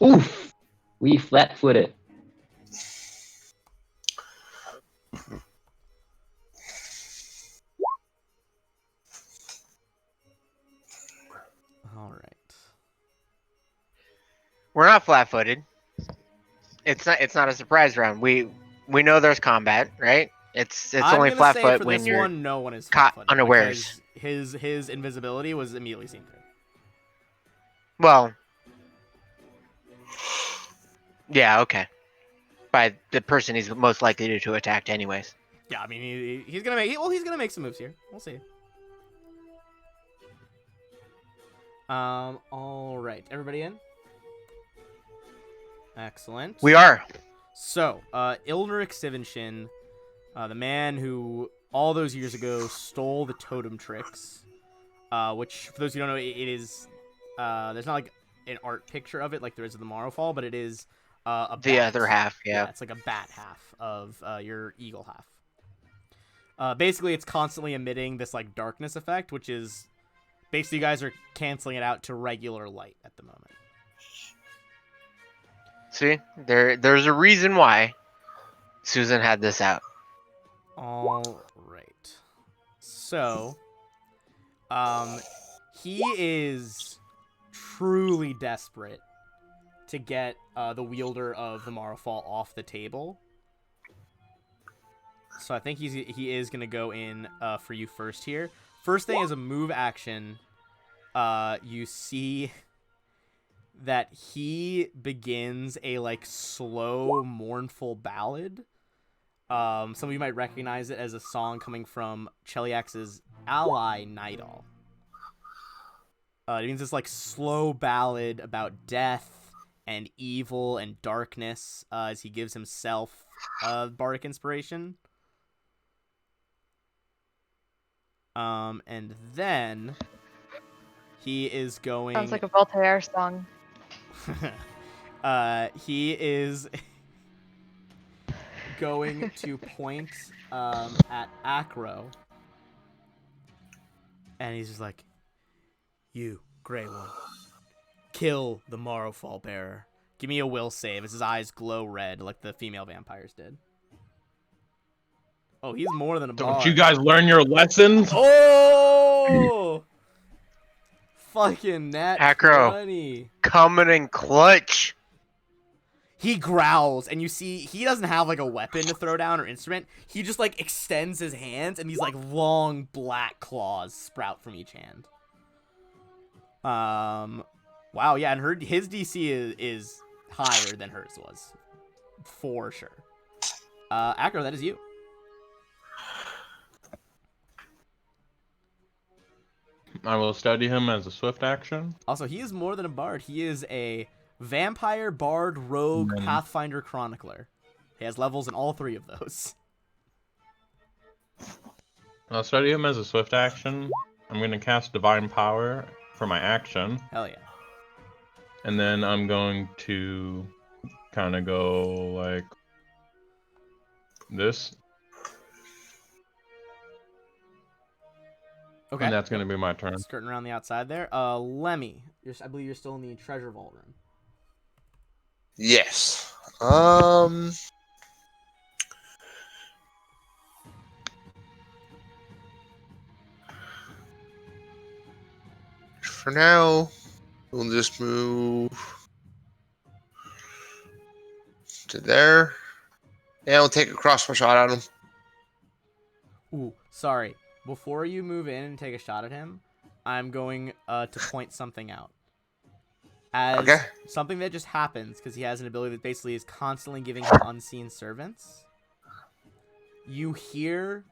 Oof. We flat-footed. All right. We're not flat-footed. It's not a surprise round. We know there's combat, right? It's I'm only gonna say flat-foot for when this you're one, no one is caught flat-footed unawares. because his invisibility was immediately seen through. Well, yeah, okay. By the person he's most likely to attack, anyways. Yeah, I mean he's gonna make some moves here. We'll see. All right, everybody in. Excellent. We are. So, Ilneric Sivenshin, the man who all those years ago stole the totem tricks, which for those who don't know, it is there's not like an art picture of it like there is of the Morrowfall, but it is The bat. other half, yeah. It's like a bat half of your eagle half. Basically, it's constantly emitting this like darkness effect, which is basically you guys are canceling it out to regular light at the moment. See, there's a reason why Susan had this out. All right. So, he is truly desperate to get the wielder of the Morrowfall off the table. So I think he is gonna go in for you first here. First thing is a move action. You see that he begins a like slow, mournful ballad. Some of you might recognize it as a song coming from Cheliax's ally, Nidal. It means this like slow ballad about death and evil and darkness as he gives himself bardic inspiration. And then he is going. Sounds like a Voltaire song. He is going to point at Acro, and he's just like, "You, Grey One, kill the Morrowfall Bearer. Give me a will save." As his eyes glow red like the female vampires did. Oh, he's more than a bard. Don't you guys learn your lessons? Oh! Fucking nat Acro. 20. Coming in clutch. He growls, and you see he doesn't have like a weapon to throw down or instrument. He just like extends his hands, and these like long black claws sprout from each hand. Wow, yeah, and his DC is higher than hers was, for sure. Acro, that is you. I will study him as a swift action. Also, he is more than a bard. He is a vampire, bard, rogue, pathfinder, chronicler. He has levels in all three of those. I'll study him as a swift action. I'm going to cast Divine Power for my action. Hell yeah. And then I'm going to kind of go like this. Okay. And that's going to be my turn. Skirting around the outside there. Lemmy, I believe you're still in the treasure vault room. Yes. For now, we'll just move to there. Yeah, we'll take a crossbow shot at him. Ooh, sorry. Before you move in and take a shot at him, I'm going to point something out. As something that just happens, because he has an ability that basically is constantly giving him unseen servants. You hear...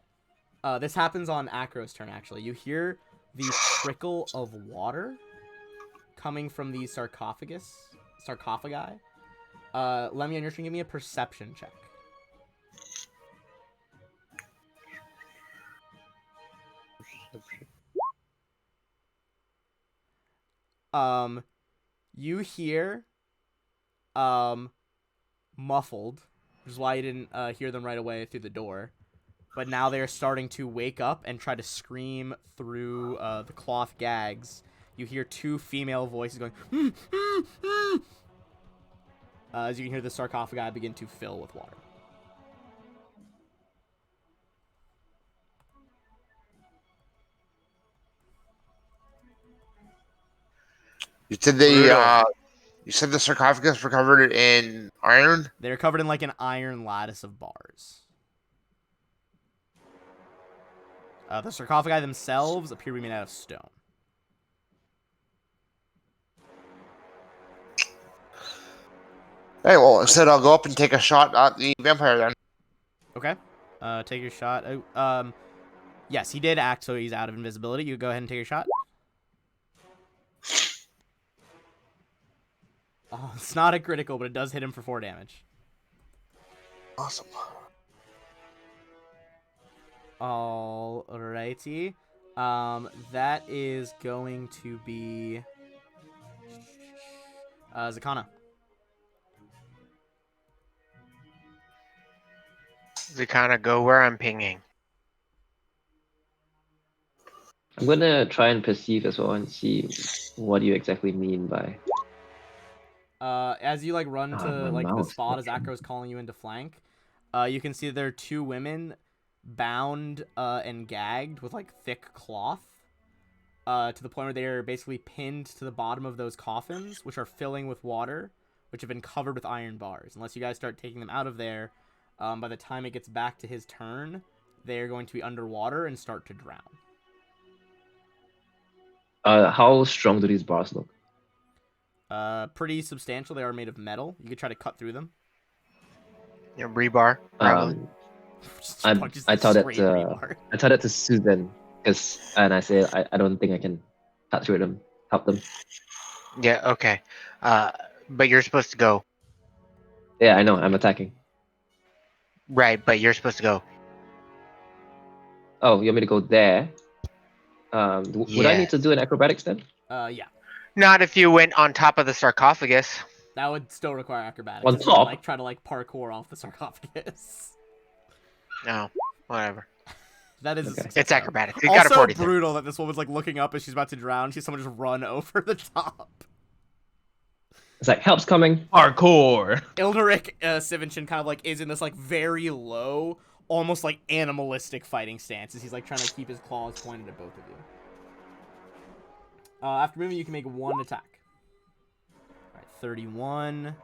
this happens on Acro's turn, actually. You hear the trickle of water coming from the sarcophagi. Lemmy and Nurture, give me a perception check. You hear, muffled, which is why you didn't hear them right away through the door. But now they're starting to wake up and try to scream through the cloth gags. You hear two female voices going, as you can hear the sarcophagi begin to fill with water. You said the sarcophagus were covered in iron? They're covered in like an iron lattice of bars. The sarcophagi themselves appear to be made out of stone. Hey, well, instead I'll go up and take a shot at the vampire then. Okay. Take your shot. Yes, he did act, so he's out of invisibility. You go ahead and take your shot. Oh, it's not a critical, but it does hit him for 4 damage. Awesome. Alrighty. That is going to be Zakana. Zakana, go where I'm pinging. I'm gonna try and perceive as well and see what you exactly mean by. As you like run to like the mouse spot as fucking- Acro's calling you into flank, you can see that there are 2 women bound and gagged with like thick cloth, to the point where they are basically pinned to the bottom of those coffins, which are filling with water, which have been covered with iron bars. Unless you guys start taking them out of there, by the time it gets back to his turn, they are going to be underwater and start to drown. How strong do these bars look? Pretty substantial. They are made of metal. You could try to cut through them. Yeah, rebar. Probably. Just I punches I the thought straight that rebar. I told that to Susan, and I said I don't think I can cut through them, help them. Yeah, okay. But you're supposed to go. Yeah, I know. I'm attacking. Right, but you're supposed to go. Oh, you want me to go there? Would I need to Yes. do an acrobatics then? Yeah. Not if you went on top of the sarcophagus. That would still require acrobatics. On If you were, top? like try to like parkour off the sarcophagus. No, whatever. That is a Okay. success. It's though. acrobatics. You got a Also 43. brutal that this woman's like looking up as she's about to drown. She's someone just run over the top. It's like help's coming. Hardcore. Ilderic Sivinchin kind of like is in this like very low, almost like animalistic fighting stance as he's like trying to keep his claws pointed at both of you. After moving, you can make one attack. All right, 31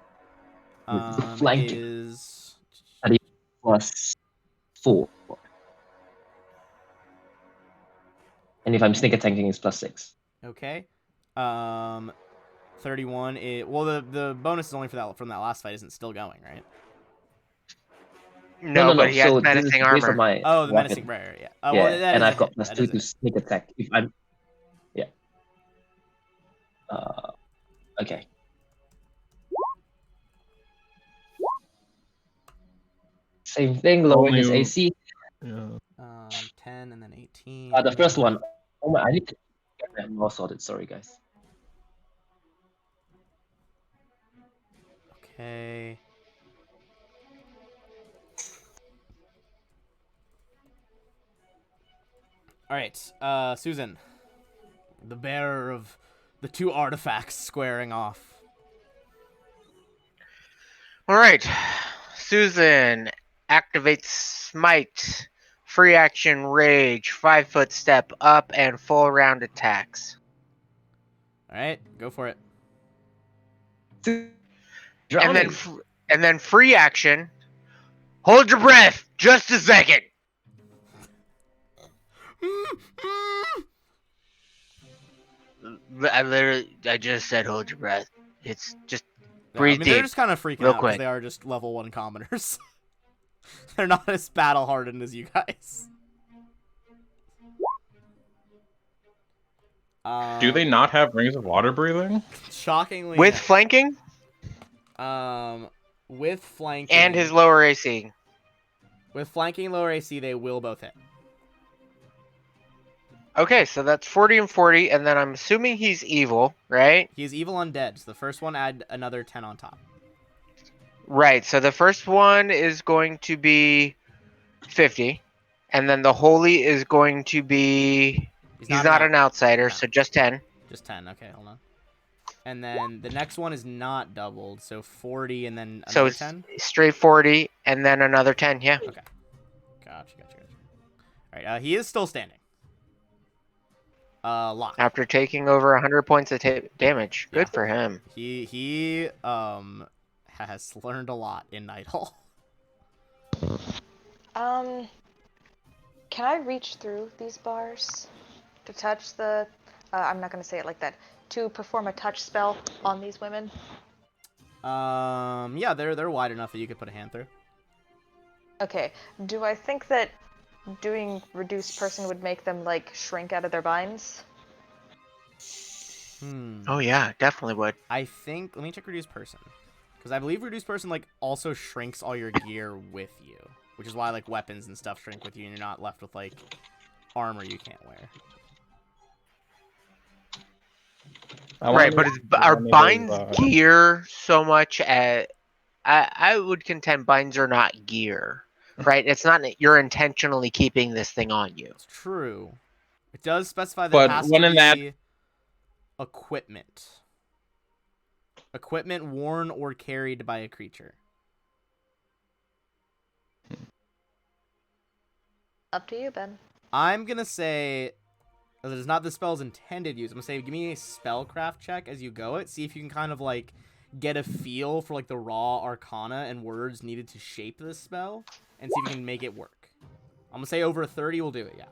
Flanking. is Plus 4. And if I'm sneak attacking, it's plus 6. okay. 31 is well the bonus is only for that from that last fight isn't still going, right? No, but he has So this is menacing based on armor. my Oh, the weapon. menacing rare, yeah. Yeah, Well, that and is a I've got hit. plus That 2 is a to hit. sneak attack. If I'm, yeah. Okay. Same thing, lowering his Only- AC. Yeah. 10 and then 18. The first one. Oh my! I need to get that more sorted. Sorry, guys. Okay. All right, Susan, the bearer of the 2 artifacts squaring off. All right. Susan activates Smite. Free action Rage. 5-foot step up and full round attacks. All right, go for it. Drowning. And then free action. Hold your breath. Just a second. I just said hold your breath. It's just Yeah, breathe I mean, they're deep. just kind of freaking Real out because quick. they are just level 1 commoners. They're not as battle hardened as you guys. Do they not have rings of water breathing? Shockingly, With no. flanking With flanking and his lower AC. with flanking lower AC, they will both hit. Okay, so that's 40 and 40, and then I'm assuming he's evil, right? He is evil undead. So the first one add another 10 on top. Right, so the first one is going to be 50, and then the holy is going to be... He's not an outsider, no. so just 10. Just 10. Okay, hold on. And then the next one is not doubled, so 40 and then So another it's 10? straight 40, and then another 10, yeah. Okay. Gotcha. Alright, he is still standing. Lock. After taking over 100 points of damage. Good Yeah. for him. He has learned a lot in Night Hall. Can I reach through these bars to touch the? I'm not gonna say it like that. To perform a touch spell on these women. Yeah, they're wide enough that you could put a hand through. Okay. Do I think that doing reduced person would make them like shrink out of their binds? Oh yeah, definitely would. I think. Let me check reduced person, because I believe reduced person like also shrinks all your gear with you, which is why like weapons and stuff shrink with you, and you're not left with like armor you can't wear. Right, but are binds gear so much as... I would contend binds are not gear. Right? It's not that you're intentionally keeping this thing on you. It's true. It does specify that But it has when to in be that- equipment. Equipment worn or carried by a creature. Up to you, Ben. I'm gonna say, as it is not the spell's intended use, I'm gonna say give me a spellcraft check as you go it. See if you can kind of like get a feel for like the raw arcana and words needed to shape this spell, and see if you can make it work. I'm gonna say over a 30 will do it, yeah.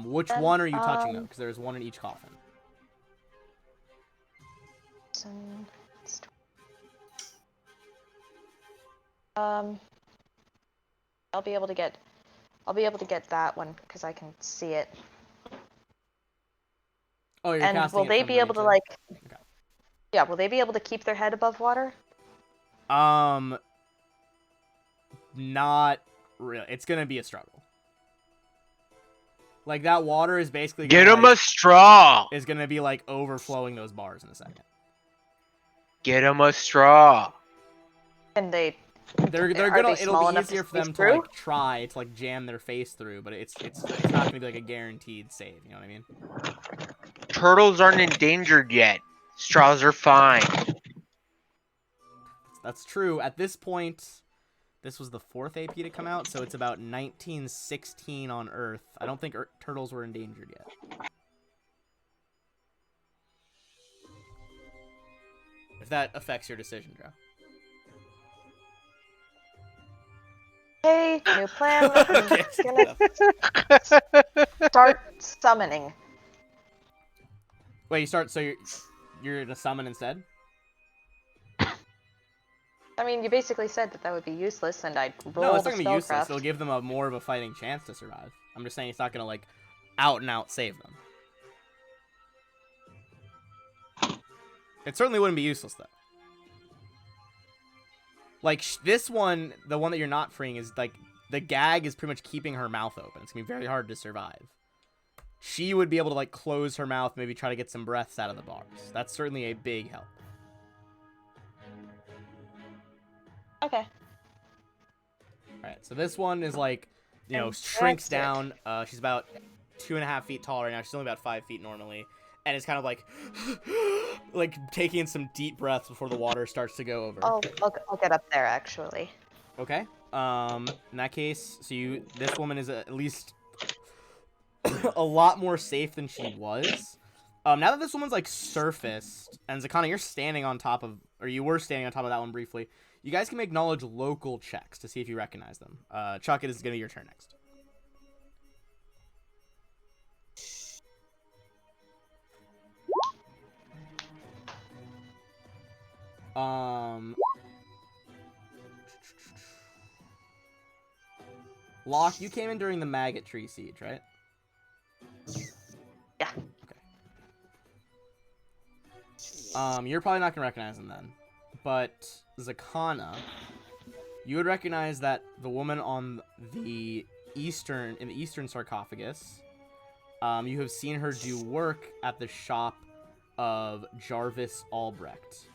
Which Ben, one are you touching though? Because there's one in each coffin. I'll be able to get that one because I can see it. Oh, you're casting it from the And will they be able to get? I'll be able to get that one because I can see it. right like? Okay. Yeah, will they be able to keep their head above water? Not really. It's gonna be a struggle. Like, that water is basically Get gonna, him a straw. is gonna be, like, overflowing those bars in a second. Get him a straw. And they They're are gonna. they It'll small be enough to easier for squeeze them to through? like try to like jam their face through, but it's not gonna be like a guaranteed save. You know what I mean? Turtles aren't endangered yet. Straws are fine. That's true. At this point, this was the 4th AP to come out, so it's about 1916 on Earth. I don't think turtles were endangered yet. If that affects your decision, Joe. Hey, new plan. I'm Okay, gonna start summoning. Wait, you start. So you're gonna summon instead? I mean, you basically said that would be useless, and I'd roll No, it's the not gonna be useless. spellcraft. It'll give them more of a fighting chance to survive. I'm just saying it's not gonna like out and out save them. It certainly wouldn't be useless though. Like this one, the one that you're not freeing is like the gag is pretty much keeping her mouth open. It's gonna be very hard to survive. She would be able to like close her mouth, maybe try to get some breaths out of the bars. That's certainly a big help. Okay. Alright, so this one is like, you know, And shrinks that's it. down. She's about 2.5 feet tall right now. She's only about 5 feet normally. And it's kind of like, like taking in some deep breaths before the water starts to go over. I'll get up there actually. Okay. In that case, so this woman is at least a lot more safe than she was. Now that this woman's like surfaced, and Zakana, you're standing on top of, or you were standing on top of that one briefly. You guys can make knowledge local checks to see if you recognize them. Chuck, it is gonna be your turn next. Locke, you came in during the maggot tree siege, right? Yeah. Okay. You're probably not gonna recognize them then, but Zakana, you would recognize that the woman on the eastern sarcophagus. You have seen her do work at the shop of Jarvis Albrecht,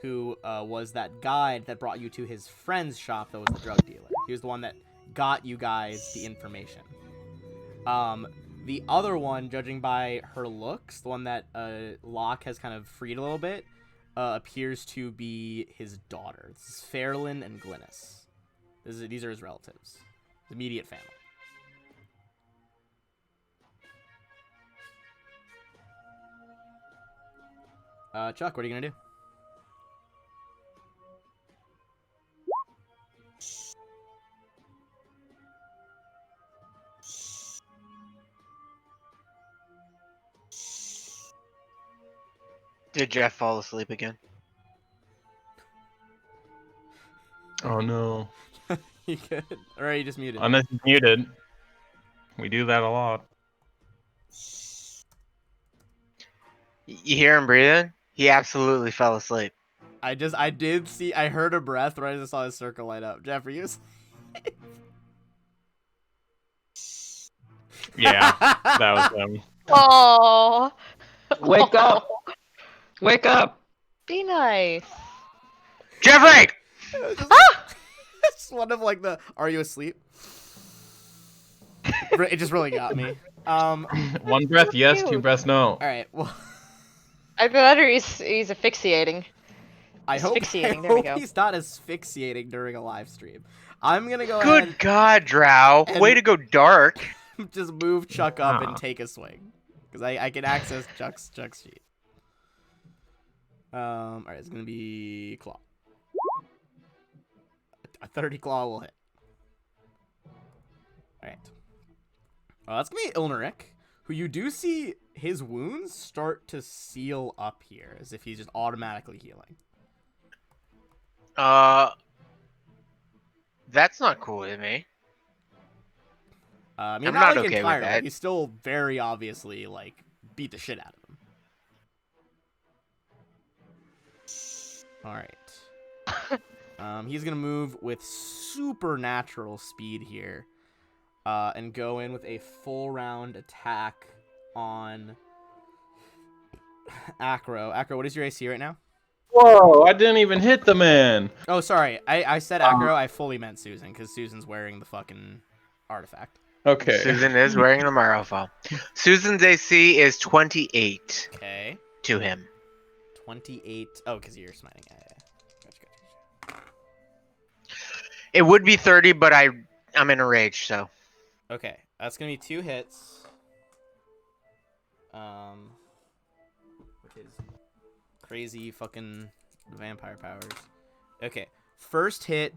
who was that guide that brought you to his friend's shop that was the drug dealer. He was the one that got you guys the information. The other one, judging by her looks, the one that Locke has kind of freed a little bit, appears to be his daughter. This is Fairlyn and Glynis. These are his relatives, his immediate family. Chuck, what are you gonna do? Did Jeff fall asleep again? Oh no. You good? Or are you just muted? Unless he's muted. We do that a lot. You hear him breathing? He absolutely fell asleep. I heard a breath right as I saw his circle light up. Jeff, are you asleep? Yeah, that was him. Oh. Wake up! Wake up! Be nice. Jeffrey! It's one of like the, are you asleep? It just really got me. One breath yes, 2 breaths no. Alright, well, I better he's asphyxiating. I hope Asphyxiating, there we go. he's not asphyxiating during a live stream. I'm gonna go Good ahead God, Drow. And- Way to go dark. and just move Chuck up and Ah. take a swing. Because I can access Chuck's sheet. Alright, it's gonna be Claw. A 30 Claw will hit. Alright. That's gonna be Ilneric, who you do see his wounds start to seal up here, as if he's just automatically healing. That's not cool with me. I mean, I'm not not like okay with entirely. that. He's still very obviously like beat the shit out of him. All right. He's gonna move with supernatural speed here, and go in with a full round attack on Acro. Acro, what is your AC right now? Whoa! I didn't even hit the man. Oh, sorry. I said Acro. I fully meant Susan, because Susan's wearing the fucking artifact. Okay. Susan is wearing the Marrowfall. Susan's AC is 28 Okay. to him. 28. Oh, because you're smiting. Yeah. Gotcha. It would be 30, but I'm in a rage, so. Okay, that's gonna be 2 hits. With his crazy fucking vampire powers. Okay, first hit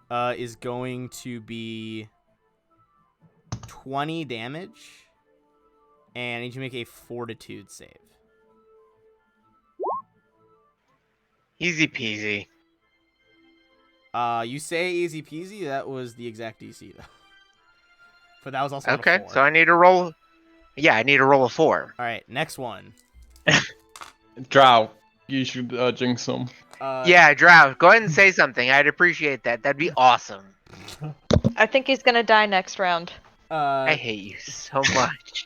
is going to be 20 damage, and I need you to make a Fortitude save. Easy peasy. You say easy peasy. That was the exact DC though. But that was also on a Okay, 4. so I need to roll. Yeah, I need to roll a 4. All right, next one. Drow, you should jinx him. Yeah, Drow, go ahead and say something. I'd appreciate that. That'd be awesome. I think he's gonna die next round. I hate you so much.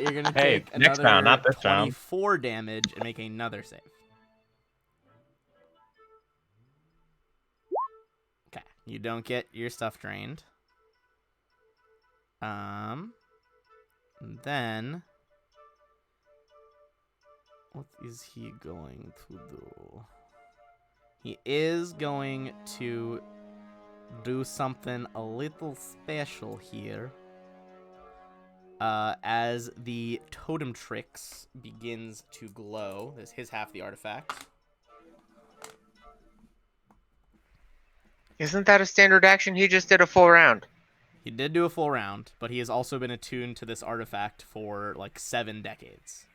You're gonna Hey, take next another round, not this round. 24 damage and make another save. Okay, you don't get your stuff drained. Then what is he going to do? He is going to do something a little special here. As the totem tricks begins to glow. This is his half the artifact. Isn't that a standard action? He just did a full round. He did do a full round, but he has also been attuned to this artifact for like 7 decades.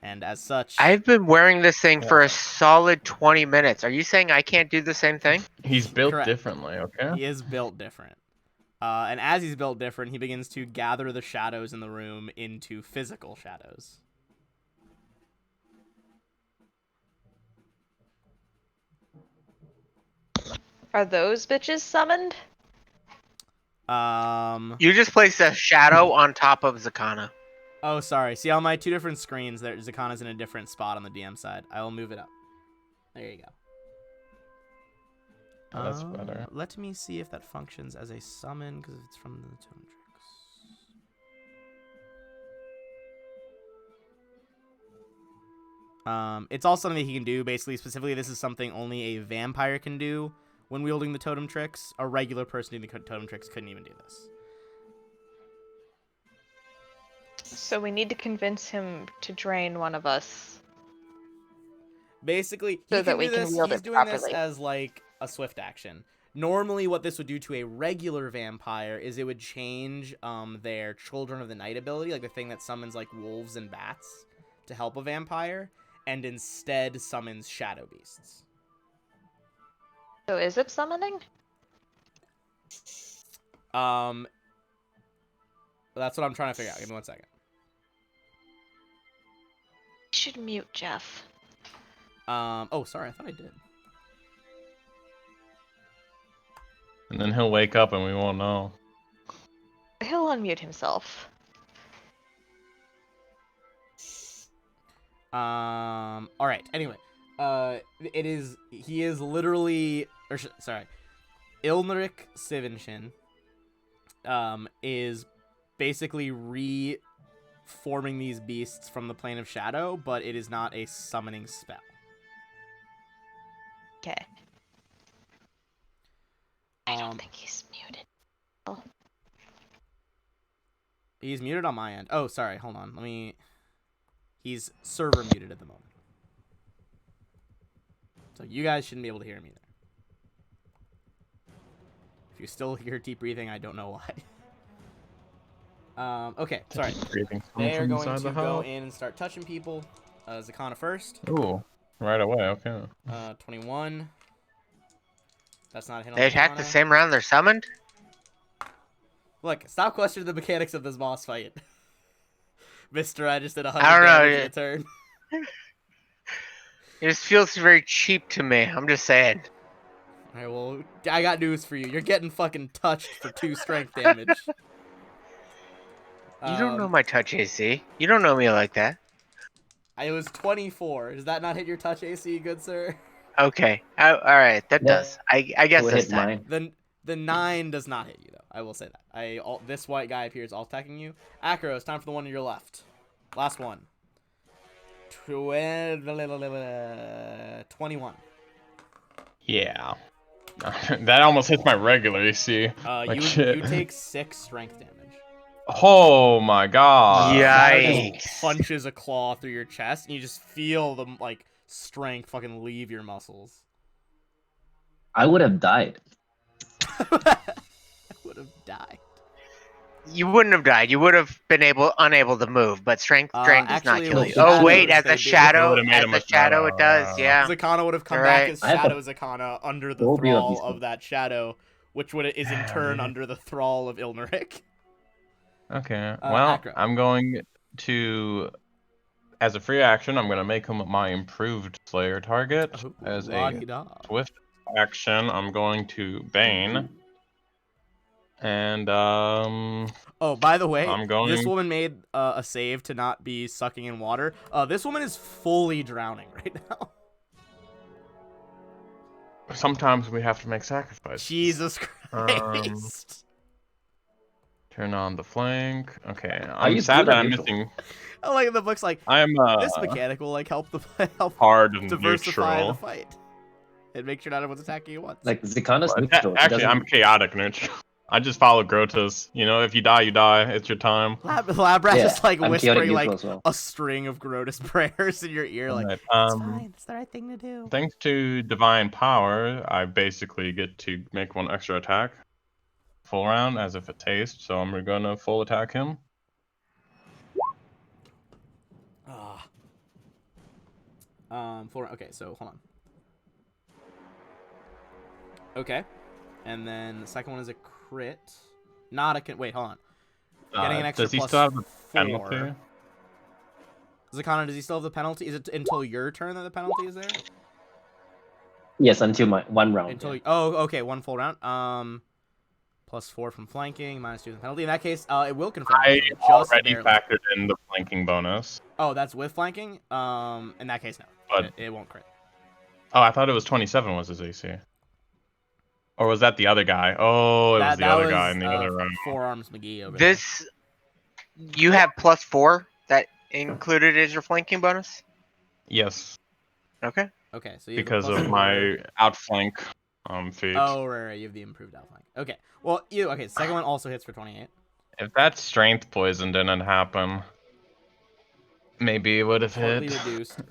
And as such, I've been wearing this thing for a solid 20 minutes. Are you saying I can't do the same thing? He's built Correct. differently, okay? he is built different. And as he's built different, he begins to gather the shadows in the room into physical shadows. Are those bitches summoned? You just placed a shadow on top of Zakana. Oh, sorry. See on my 2 different screens, there Zakana's in a different spot on the DM side. I will move it up. There you go. Oh, that's better. Let me see if that functions as a summon, because it's from the totem tricks. It's also something that he can do. Basically, specifically, this is something only a vampire can do when wielding the totem tricks. A regular person doing the totem tricks couldn't even do this. So we need to convince him to drain one of us. Basically, So he that can we do can this. wield He's it doing this properly. as like a swift action. Normally, what this would do to a regular vampire is it would change their Children of the Night ability, like the thing that summons like wolves and bats to help a vampire, and instead summons shadow beasts. So is it summoning? That's what I'm trying to figure out. Give me 1 second. You should mute Jeff. Oh, sorry. I thought I did. And then he'll wake up and we won't know. He'll unmute himself. All right. Anyway, he is literally, sorry, Ilneric Sivenshin, is basically reforming these beasts from the plane of shadow, but it is not a summoning spell. Okay. I don't think he's muted. Oh. He's muted on my end. Oh, sorry. Hold on. He's server muted at the moment. So you guys shouldn't be able to hear him either. If you still hear deep breathing, I don't know why. Okay, sorry. Breathing They are from going inside to the go house. in and start touching people. Zakana first. Ooh, right away, okay. 21. That's not a hit on They attack the Zakana. same round they're summoned? Look, stop questioning the mechanics of this boss fight. Mister, I just did 100 I don't know, damage in yeah. a turn. It just feels very cheap to me. I'm just saying. Alright, well, I got news for you. You're getting fucking touched for 2 strength damage. You don't know my touch AC. You don't know me like that. It was 24. Does that not hit your touch AC, good sir? Okay. All right. That That does. I guess will this hit time. mine. The 9 does not hit you, though. I will say that. This white guy appears alt attacking you. Acro, it's time for the one to your left. Last one. 21. Yeah. That almost hits my regular AC. Like You shit. take 6 strength damage. Oh my god. Shadow just Yikes. punches a claw through your chest, and you just feel the strength fucking leave your muscles. I would have died. I would have died. You wouldn't have died. You would have been unable to move, but strength drain does not Actually, kill with you. shadows, Oh wait, as they a do. shadow, It would've made as him a a shadow, shadow, it does. Yeah. Zakana would have come Alright. back as I have Shadow Zakana under the All view of thrall these of that shadow, which is in turn under the thrall of Ilneric. Okay. Well, Acro. I'm going to, as a free action, I'm going to make him my improved Slayer target. Oh, As a la-di-da. swift action, I'm going to Bane. And, Oh, by the way, I'm going... this woman made a save to not be sucking in water. This woman is fully drowning right now. Sometimes we have to make sacrifices. Jesus Christ. Turn on the flank. Okay, Are I'm you sad good that or I'm neutral? missing... I like the book's like, I'm, this mechanic will help hard and diversify neutral. the fight. And make sure not everyone's attacking you at once. Like Zakana's But neutral. He actually, I'm doesn't- chaotic neutral. I just follow Grotus. You know, if you die, you die. It's your time. Labrat Yeah, is like I'm chaotic whispering neutral like as well. a string of Grotus prayers in your ear, like, Alright, it's fine, it's the right thing to do. Thanks to Divine Power, I basically get to make one extra attack. Full round, as if it tastes, so I'm gonna full attack him. Okay, so hold on. Okay, and then the second one is a crit. Not a wait, hold on. Getting an extra Does he plus still have the 4. penalty? Zakana, does he still have the penalty? Is it until your turn that the penalty is there? Yes, until my one round. Until yeah. oh, okay, 1 full round. Plus 4 from flanking, minus 2 from penalty. In that case, it will confirm. I just already barely. factored in the flanking bonus. Oh, that's with flanking. In that case, no, But it won't crit. oh, I thought it was 27 was his AC. Or was that the other guy? Oh, it was the other guy in the other round. Forearms McGee over This, you have +4 that included as your flanking bonus. Yes, Okay. there. Okay, so you have the because plus of 4. my outflank feat. Oh, right, you have the improved outflank. Okay, well, the second one also hits for 28. If that strength poison didn't happen, maybe it would have Partly hit. reduced.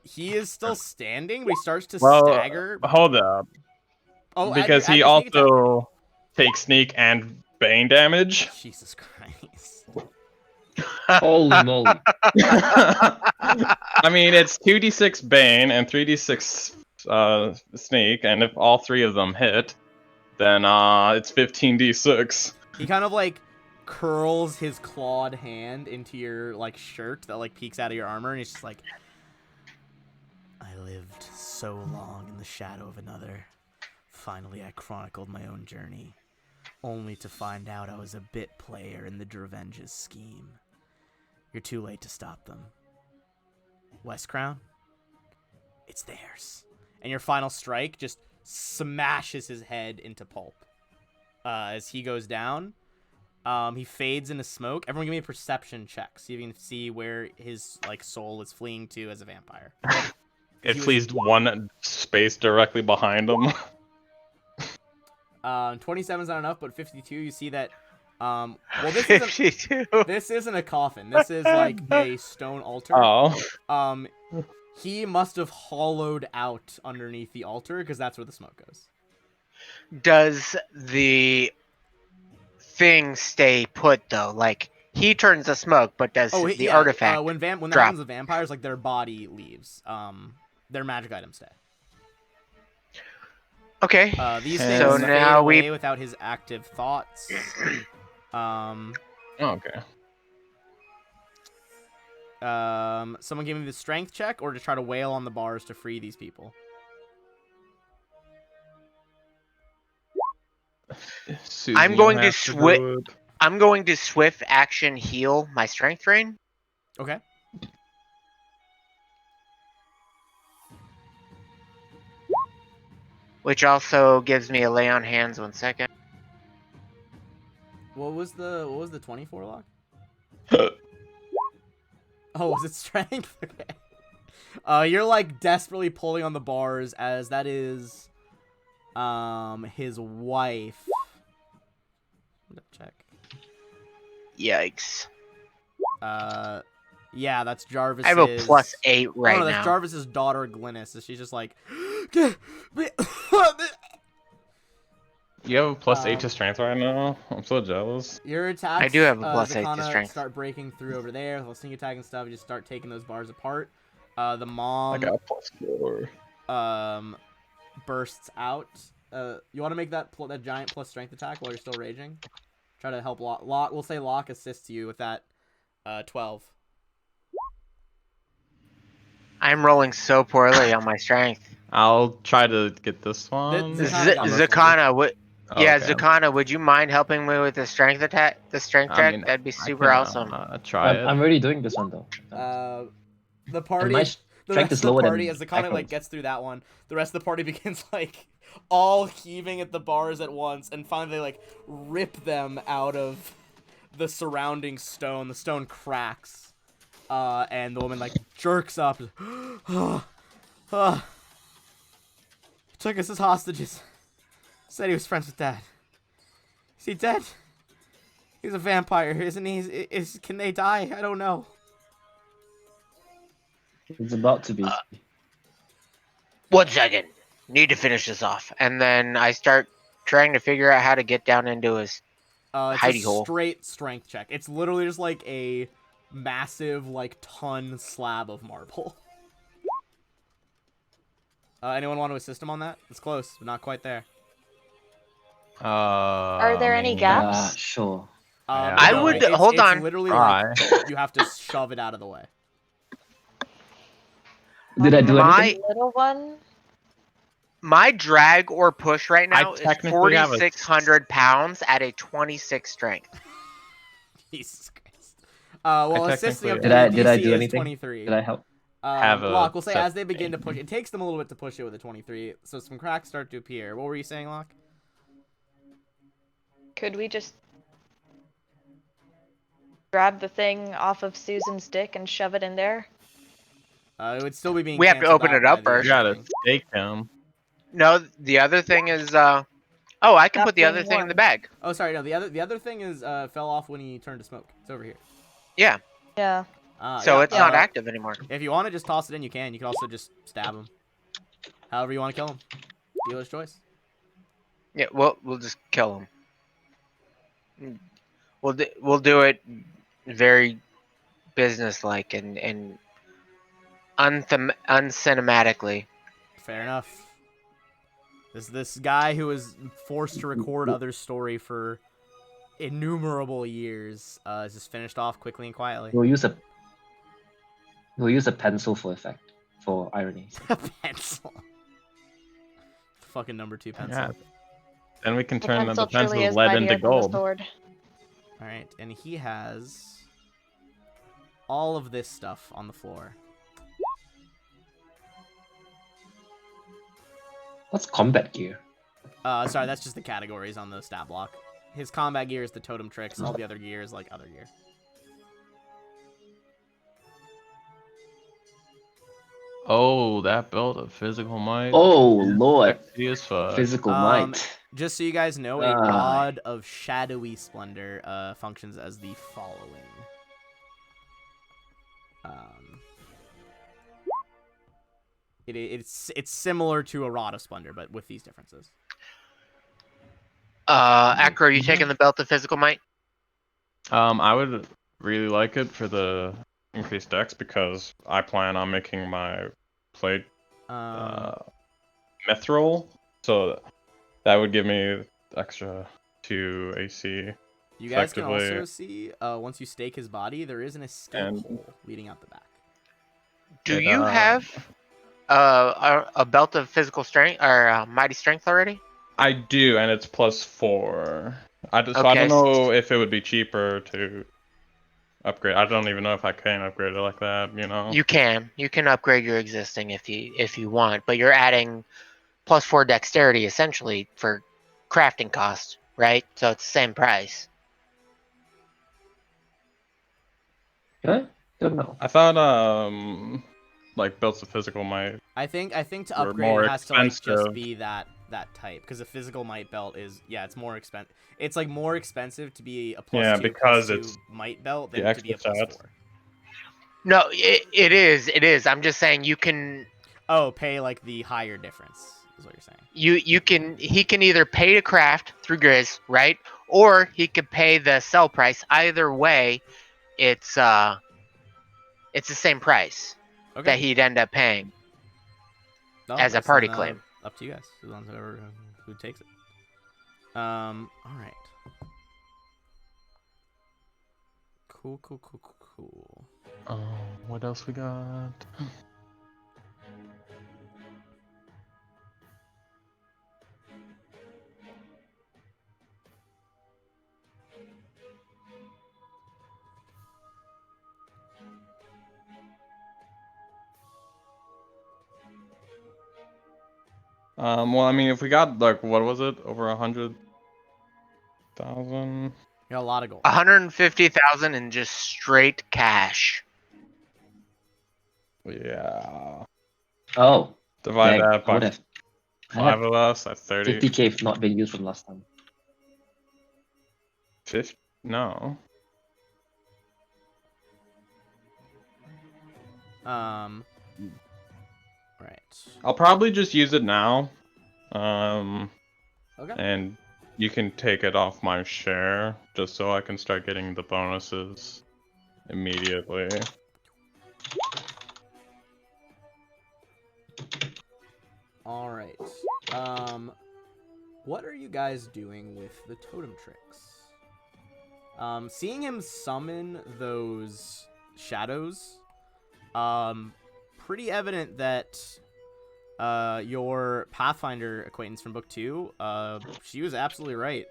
He is still standing, but he starts to Well, stagger. hold up. Oh, Because he sneak attack. also takes sneak and bane damage. Jesus Christ. Holy moly! I mean, it's 2d6 bane and 3d6 sneak, and if all 3 of them hit, then it's 15d6. He kind of curls his clawed hand into your shirt that peeks out of your armor, and he's just like, I lived so long in the shadow of another. Finally, I chronicled my own journey, only to find out I was a bit player in the Dravenge's scheme. You're too late to stop them. West Crown, it's theirs. And your final strike just smashes his head into pulp. As he goes down, he fades into smoke. Everyone give me a perception check. See if you can see where his soul is fleeing to as a vampire. It flees one space directly behind him. 27's not enough, but 52, you see that. Well, this isn't a coffin. This is a stone altar. Oh. He must have hollowed out underneath the altar because that's where the smoke goes. Does the thing stay put though? He turns to smoke, but does the artifact when that drop? happens with vampires, their body leaves. Their magic items stay. Okay. These So things fade now away without his active thoughts. Okay. Someone give me the strength check or to try to wail on the bars to free these people. Susan, I'm you going to have do it. I'm going to swift action heal my strength drain. Okay. Which also gives me a lay on hands 1 second. What was the 24 lock? Oh, was it strength? Okay. You're like desperately pulling on the bars as that is his wife. Check. Yikes. Yeah, that's Jarvis's. I have a +8 right oh, no, that's now. Jarvis's daughter Glynis. So she's just like You have a +8 to strength right now? I'm so jealous. Your attacks, I do have a +8 to Zakana strength. start breaking through over there. With sneak attack and stuff, you just start taking those bars apart. The I mom got +4. bursts out. You want to make that giant plus strength attack while you're still raging? Try to help Locke. We'll say Locke assists you with that 12. I'm rolling so poorly on my strength. I'll try to get this one. Zakana got this one. Zakana, would yeah, Okay. Zakana, would you mind helping me with the strength attack, the strength I check? mean, That'd be I super can, awesome. try it. I'm already doing this one though. The And party, my the strength rest is of the lower party, than as Zakana like Echo's. gets through that one, the rest of the party begins like all heaving at the bars at once, and finally they like rip them out of the surrounding stone. The stone cracks, and the woman like jerks up. He took us as hostages. Said he was friends with Dad. Is he dead? He's a vampire, isn't he? Can they die? I don't know. It's about to be. 1 second. Need to finish this off. And then I start trying to figure out how to get down into his It's hidey a hole. straight strength check. It's literally just like a massive, like, ton slab of marble. Anyone want to assist him on that? It's close, but not quite there. Are there any gaps? Sure. I No, would- it's, hold it's on. literally like you have to shove it out of the way. Did I do anything? Little one? My drag or push right now is technically have a- 4,600 pounds at a 26 strength. Jesus Christ. Well, I assisting up to technically- Did I DC do is anything? 23. Did I help? have a Locke, we'll say set as they begin to push, it takes them a little bit to push it with a 23, so some cracks start to appear. What were you saying, Locke? Could we just grab the thing off of Susan's dick and shove it in there? It would still be being. We have to canceled open out it up by the first. You other gotta thing. stake him. No, the other thing is, oh, I can That put the thing other thing in the won. bag. Oh, sorry, no. The other thing is fell off when he turned to smoke. It's over here. Yeah, Yeah. so Yeah, it's not active anymore. If you want to just toss it in, you can. You can also just stab him. However you want to kill him. Dealer's choice. Yeah, we'll just kill him. We'll do it very businesslike and uncinematically. Fair enough. This guy who was forced to record others' story for innumerable years is just finished off quickly and quietly. We'll use a pencil for effect, for irony. A pencil. Fucking number 2 pencil. Yeah. Then we can The turn the pencil truly pencil's is lead mightier into than the gold. sword. Alright, and he has all of this stuff on the floor. What's combat gear? Sorry, that's just the categories on the stat block. His combat gear is the totem tricks, all the other gear is like other gear. Oh, that belt of physical might. Oh is lord, sexy as fuck. physical might. Just so you guys know, a Ah. rod of shadowy splendor functions as the following. It's similar to a rod of splendor, but with these differences. Acro, you taking the belt of physical might? I would really like it for the increased dex because I plan on making my plate mithril, so that would give me extra 2 AC You guys can also Effectively, see, once you stake his body, there is an escape And- hole leading out the back. Do It, you have a belt of physical strength or mighty strength already? I do, and it's +4. So I Okay. don't know if it would be cheaper to upgrade. I don't even know if I can upgrade it like that. You can upgrade your existing if you want, but you're adding +4 dexterity essentially for crafting cost, right? So it's the same price. Huh? Don't know. I thought like belts of physical might I think to were upgrade more it has to like just expensive. be that type, because the physical might belt is it's more expensive. It's like more expensive to be a Yeah, +2 because +2 it's might belt the than to be extra a stats. +4. No, it is. I'm just saying you can Oh, pay like the higher difference is what you're saying. he can either pay to craft through Grizz, right? Or he could pay the sell price. Either way, it's the same price Okay. that he'd end up paying No, as a that's party then, claim. up to you guys. As long as who takes it. All right. Cool. What else we got? Well, I mean, if we got like, what was it, over 100,000? You got a lot of gold. 150,000 in just straight cash. Yeah. Oh, Divide dang, that I by would have. I 5 had of us at 30. 50K if not been used from last time. 50? No. Right. I'll probably just use it now. Okay. And you can take it off my share, just so I can start getting the bonuses immediately. All right. What are you guys doing with the totem tricks? Seeing him summon those shadows, pretty evident that your Pathfinder acquaintance from book 2, she was absolutely right.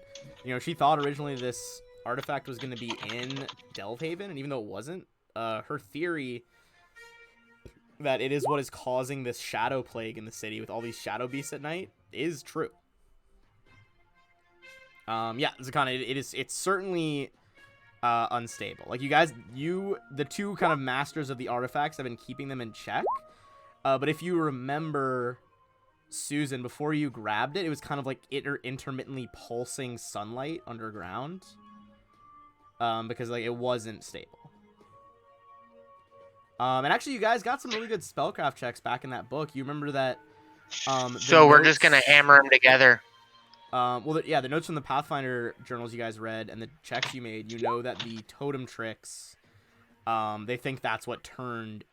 She thought originally this artifact was going to be in Delvehaven, and even though it wasn't, her theory that it is what is causing this shadow plague in the city with all these shadow beasts at night is true. Zakana, it's certainly unstable. Like, you guys, the two kind of masters of the artifacts have been keeping them in check. But if you remember, Susan, before you grabbed it, it was kind of like intermittently pulsing sunlight underground. Because like it wasn't stable. And actually, you guys got some really good spellcraft checks back in that book. You remember that. So we're just gonna hammer them together. The notes from the Pathfinder journals you guys read and the checks you made, you know that the totem tricks, they think that's what turned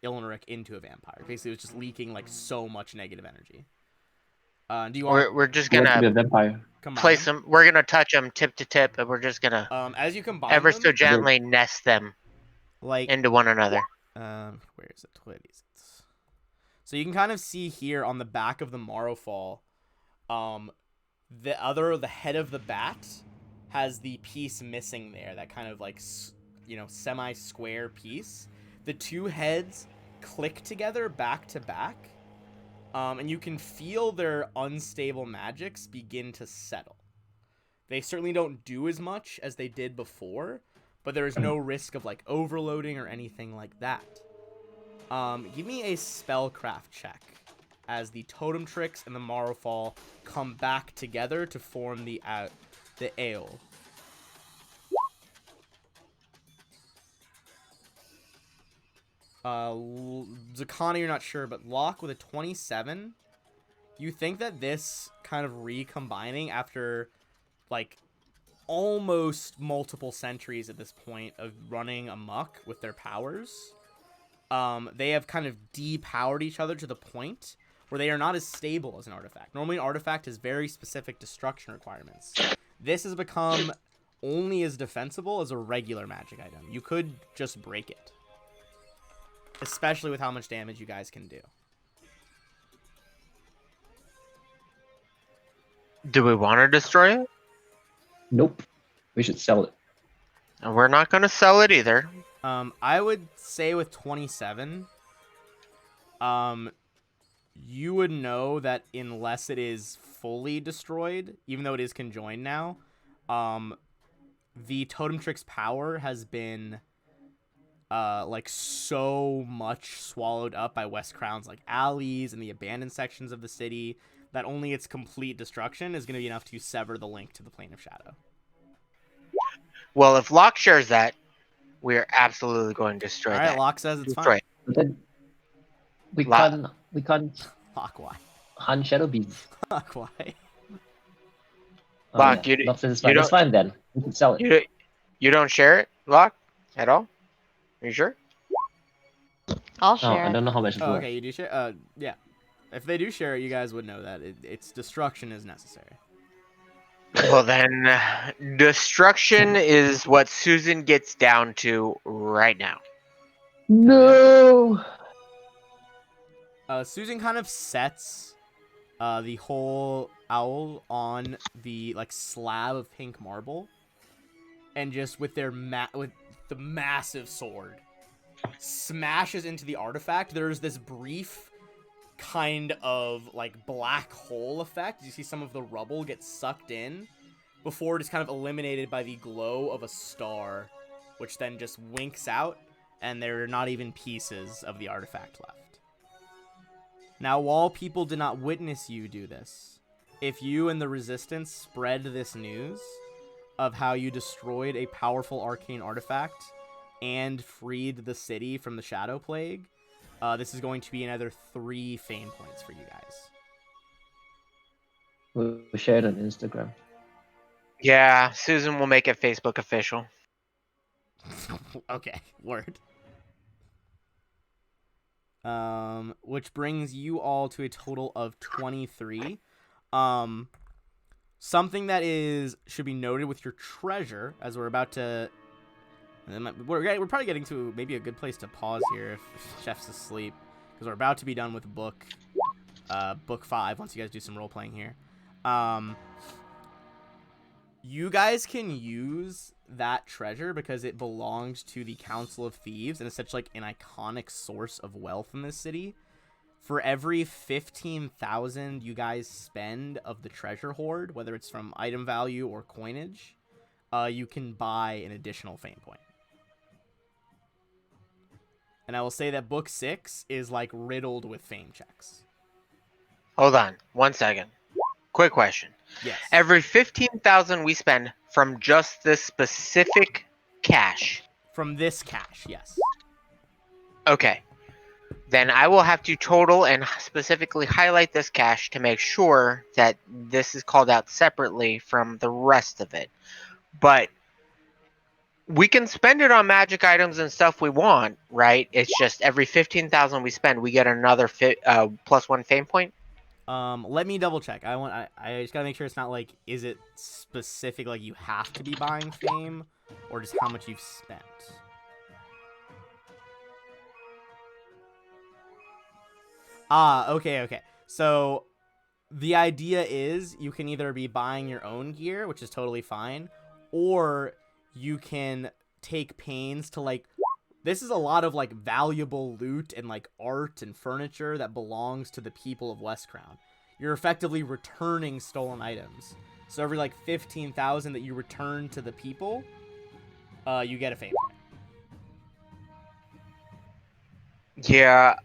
Ilnaric into a vampire. Basically, it was just leaking like so much negative energy. Do you want? We're just You want to be gonna a vampire. place them. We're gonna touch them tip to tip, and we're just gonna As you combine ever them, so gently nest them like into one another. where is it? What is it? So you can kind of see here on the back of the Morrowfall, the head of the bat has the piece missing there, that kind of like semi-square piece. The two heads click together back to back, and you can feel their unstable magics begin to settle. They certainly don't do as much as they did before, but there is no risk of like overloading or anything like that. Give me a spellcraft check as the totem tricks and the Morrowfall come back together to form the ale. Zakana, you're not sure, but Locke with a 27. You think that this kind of recombining after like almost multiple centuries at this point of running amok with their powers, they have kind of depowered each other to the point where they are not as stable as an artifact. Normally, an artifact has very specific destruction requirements. This has become only as defensible as a regular magic item. You could just break it. Especially with how much damage you guys can do. Do we want to destroy it? Nope. We should sell it. And we're not going to sell it either. I would say with 27, you would know that unless it is fully destroyed, even though it is conjoined now, the Totem Trick's power has been like so much swallowed up by West Crown's like alleys and the abandoned sections of the city that only its complete destruction is going to be enough to sever the link to the Plane of Shadow. Well, if Locke shares that, we are absolutely going to destroy All right, that. Locke says it's Destroy fine. it. But then we La- can't Locke, why? hunt shadow beasts. Locke, why? Oh, Locke, yeah. you- Locke says it's you fine. It's don't- fine then. We can sell it. You don't share it, Locke, at all? Are you sure? I'll Oh, share I it. don't know how much it's Oh, worth. okay, you do share? Yeah. If they do share it, you guys would know that its destruction is necessary. Well, then, destruction is what Susan gets down to right now. No. Susan kind of sets the whole owl on the like slab of pink marble, and just with their with the massive sword smashes into the artifact. There's this brief kind of like black hole effect. You see some of the rubble get sucked in before it is kind of eliminated by the glow of a star, which then just winks out, and there are not even pieces of the artifact left. Now, while people did not witness you do this, if you and the Resistance spread this news of how you destroyed a powerful arcane artifact and freed the city from the Shadow Plague, this is going to be another 3 fame points for you guys. We'll share it on Instagram. Yeah, Susan will make it Facebook official. Okay, word. Which brings you all to a total of 23. Something that should be noted with your treasure, as we're about to... We're probably getting to maybe a good place to pause here if Chef's asleep, because we're about to be done with book 5 once you guys do some role-playing here. You guys can use that treasure because it belongs to the Council of Thieves and is such like an iconic source of wealth in this city. For every 15,000 you guys spend of the treasure hoard, whether it's from item value or coinage, you can buy an additional fame point. And I will say that book 6 is like riddled with fame checks. Hold on, 1 second. Quick question. Yes. Every 15,000 we spend from just this specific cache. From this cache, yes. Okay. Then I will have to total and specifically highlight this cache to make sure that this is called out separately from the rest of it. But we can spend it on magic items and stuff we want, right? It's just every 15,000 we spend, we get another +1 fame point. Let me double check. I just gotta make sure it's not like, is it specific, like you have to be buying fame, or just how much you've spent? Okay. So the idea is you can either be buying your own gear, which is totally fine, or you can take pains to like, this is a lot of like valuable loot and like art and furniture that belongs to the people of West Crown. You're effectively returning stolen items. So every like 15,000 that you return to the people, you get a fame point. Yeah,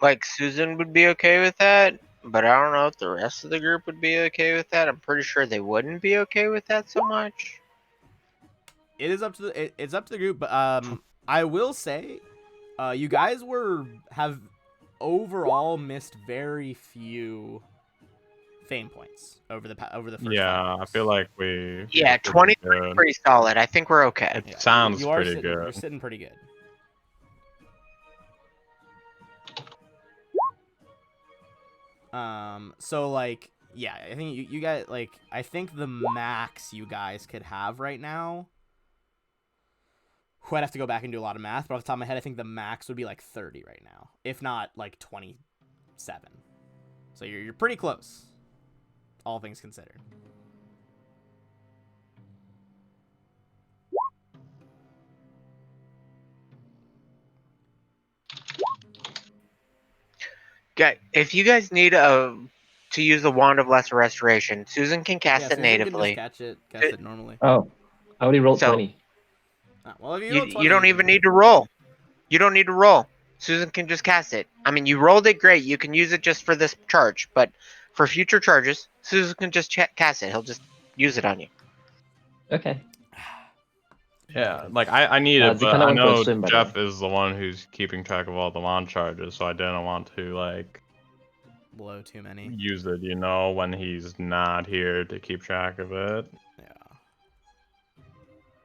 like Susan would be okay with that, but I don't know if the rest of the group would be okay with that. I'm pretty sure they wouldn't be okay with that so much. It's up to the group, but I will say, you guys have overall missed very few fame points over the first 5 Yeah, I months. feel like we. Yeah, we're pretty 23 is good. pretty solid. I think we're okay. It sounds you are pretty sitting, You're good. sitting pretty good. So like Yeah, I think you guys like. I think the max you guys could have right now. I'd have to go back and do a lot of math, but off the top of my head, I think the max would be like 30 right now, if not like 27. So you're pretty close, all things considered. Okay, if you guys need to use the Wand of Lesser Restoration, Susan can cast Yeah, it Susan can just natively. cast it normally. Oh, I already rolled So 20. Well, if you you roll 20, don't even need to roll. You don't need to roll. Susan can just cast it. I mean, you rolled it, great. You can use it just for this charge, but for future charges, Susan can just cast it. He'll just use it on you. Okay. Yeah, like I need it, He but kinda I went for a know swim, by the Jeff way. is the one who's keeping track of all the launch charges, so I didn't want to like blow too many. use it, you know, when he's not here to keep track of it. Yeah.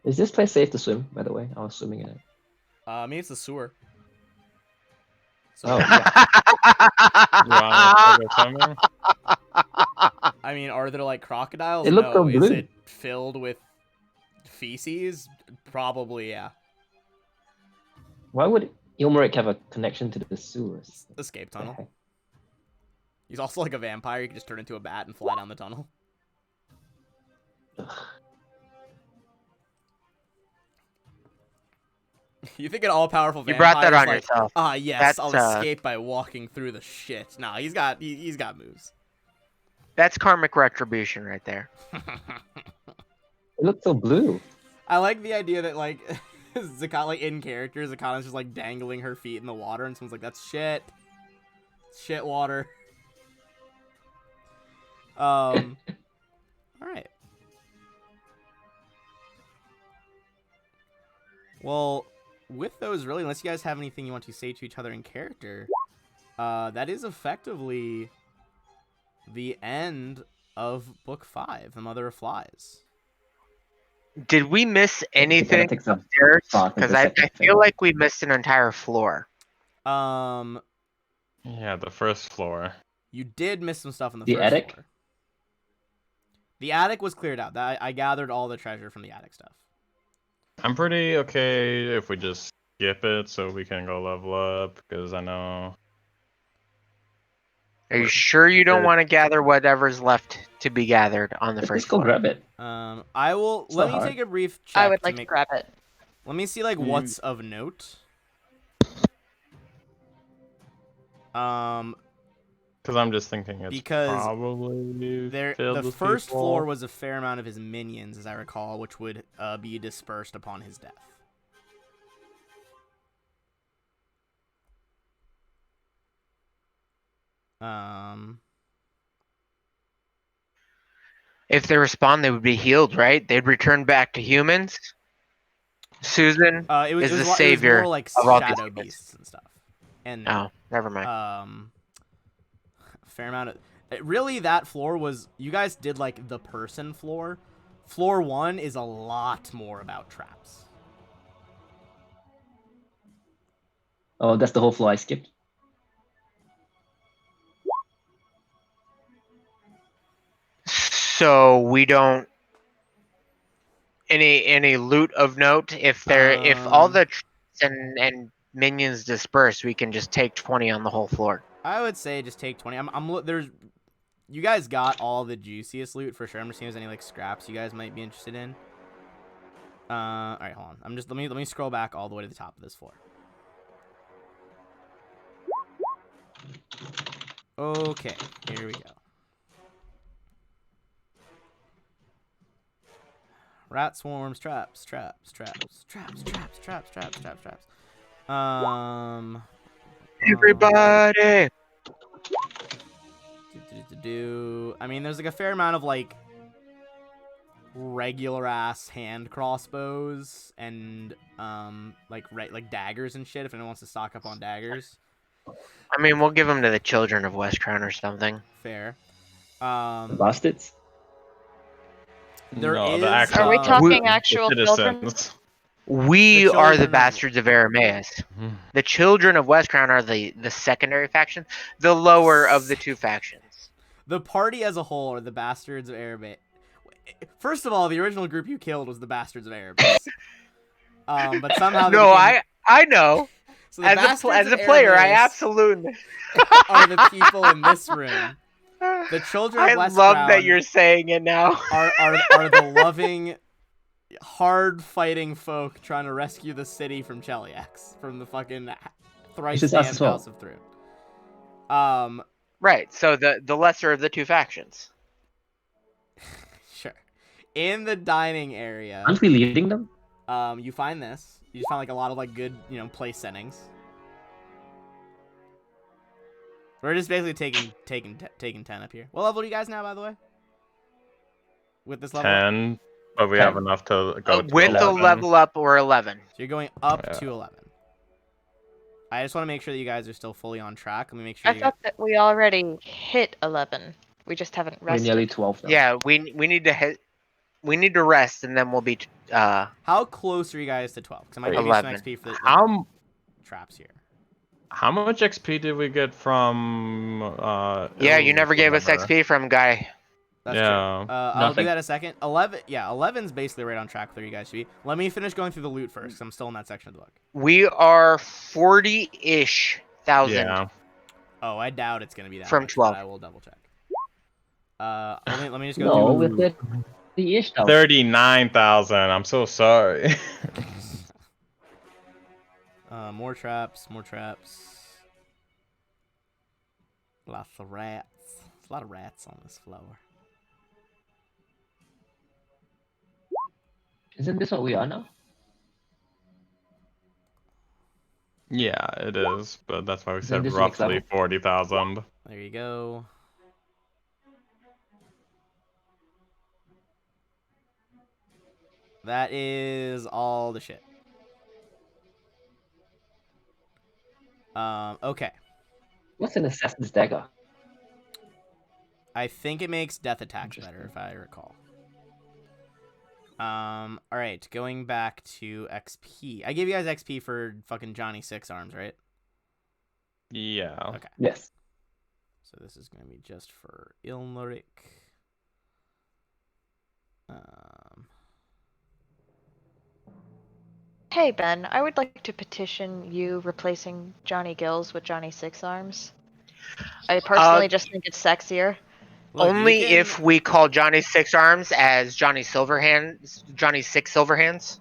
Is this place safe to swim, by the way? I was swimming in it. I mean, it's the sewer. So, Oh, yeah. You want to go swimming? I mean, are there like crocodiles? It looked so No. Is blue. it filled with feces? Probably, yeah. Why would Ilmeric have a connection to the sewers? Escape The tunnel. heck? He's also like a vampire. You can just turn into a bat and fly down the tunnel. Ugh. You think an all-powerful You vampire brought that is on like, yourself. yes, That's, I'll escape by walking through the shit. Nah, he's got moves. That's karmic retribution right there. It looked so blue. I like the idea that like Zakat, like in character, Zakata's just like dangling her feet in the water, and someone's like, "That's shit, shit water." All right. Well, with those, really, unless you guys have anything you want to say to each other in character, that is effectively the end of Book 5, The Mother of Flies. Did we miss anything takes a upstairs? thought of Because the I second feel thing. like we missed an entire floor. Yeah, the first floor. You did miss some stuff in the The first attic? floor. The attic was cleared out. I gathered all the treasure from the attic stuff. I'm pretty okay if we just skip it so we can go level up, because I know. Are you sure you don't want to gather whatever's left to be gathered on the Let's first just go floor? grab it. I will. It's Let not me hard. take a brief check. I would like to make, grab it. Let me see like what's of note. Because I'm just thinking it's Because probably filled the with first people. floor was a fair amount of his minions, as I recall, which would be dispersed upon his death. If they respond, they would be healed, right? They'd return back to humans. Susan is the it was savior more like of all these shadow humans. beasts and stuff. And Oh, never mind. fair amount of really that floor was you guys did like the person floor. Floor 1 is a lot more about traps. Oh, that's the whole floor I skipped. So we don't any loot of note. If all the traps and minions disperse, we can just take 20 on the whole floor. I would say just take 20. There's you guys got all the juiciest loot for sure. I'm just seeing if there's any like scraps you guys might be interested in. All right, hold on. Let me scroll back all the way to the top of this floor. Okay, here we go. Rat swarms, traps. Everybody. I mean, there's like a fair amount of like regular ass hand crossbows and like daggers and shit. If anyone wants to stock up on daggers, I mean, we'll give them to the children of West Crown or something. fair. The bastards? There No, is. the actual- Are we talking actual the children? citizens. We The are the children of- bastards of Aramaeus. The children of West Crown are the secondary faction, the lower of the two factions. The party as a whole are the Bastards of Erebus. First of all, the original group you killed was the Bastards of Erebus. But somehow they No, became... I know. So the As Bastards a of player, I Erebus absolutely. are the people in this room. The children of I West love Brown that you're saying it now. are the loving, hard-fighting folk trying to rescue the city from Cheliax, from the fucking This is us thrice-damned as well. House of Thrune. Right. So the lesser of the two factions. Sure. In the dining area, Aren't we leading them? you find this. You find like a lot of like good, place settings. We're just basically taking 10 up here. What level are you guys now, by the way? With this level? 10, but we 10. have enough to go to With the 11. level up or 11. So you're going up Yeah. to 11. I just want to make sure that you guys are still fully on track. Let me make sure I you thought that we already hit 11. We just haven't We're rested. nearly 12 now. Yeah, we need to hit. We need to rest, and then we'll be. How close are you guys to 12? Because I might give you some 11. XP for the How traps here. much XP did we get from? Yeah, you never gave us remember. XP from Guy. That's Yeah. true. I'll do Nothing. that in a second. 11. Yeah, 11's basically right on track with where you guys should be. Let me finish going through the loot first, because I'm still in that section of the book. We are 40-ish thousand. Yeah. Oh, I doubt it's gonna be that From much, 12. but I will double check. Let me just go No, through. with the ish now. 39,000. I'm so sorry. More traps, more traps. Lots of rats. There's a lot of rats on this floor. Isn't this what we are now? Yeah, it is, but that's why we said this next roughly level? 40,000. There you go. That is all the shit. Okay. What's an assassin's dagger? I think it makes death attacks better, if I recall. Alright, going back to XP. I gave you guys XP for fucking Johnny Six Arms, right? Yeah. Okay. Yes. So this is going to be just for Ilmeric. Hey Ben, I would like to petition you replacing Johnny Gills with Johnny Six Arms. I personally just think it's sexier. Look, Only you can- if we call Johnny Six Arms as Johnny Silverhands, Johnny Six Silverhands.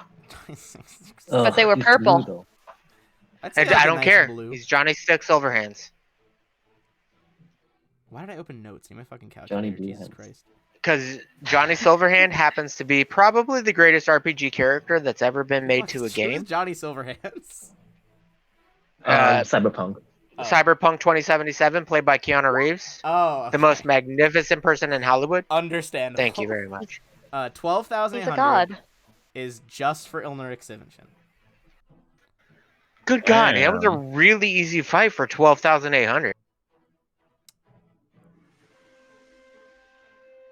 But they were he's purple. blue, though. I'd say I like a don't nice care. blue. He's Johnny Six Silverhands. Why did I open notes? Need my fucking calculator. Johnny Jesus Beehands. Christ. Because Johnny Silverhand happens to be probably the greatest RPG character that's ever been made to a Who's game. Johnny Silverhands? Cyberpunk. Oh. Cyberpunk 2077, played by Keanu Reeves. Oh, okay. The most magnificent person in Hollywood. Understandable. Thank you very much. 12,800 He's a god. is just for Ilnuric Sivention. Good God, that was a Damn. really easy fight for 12,800.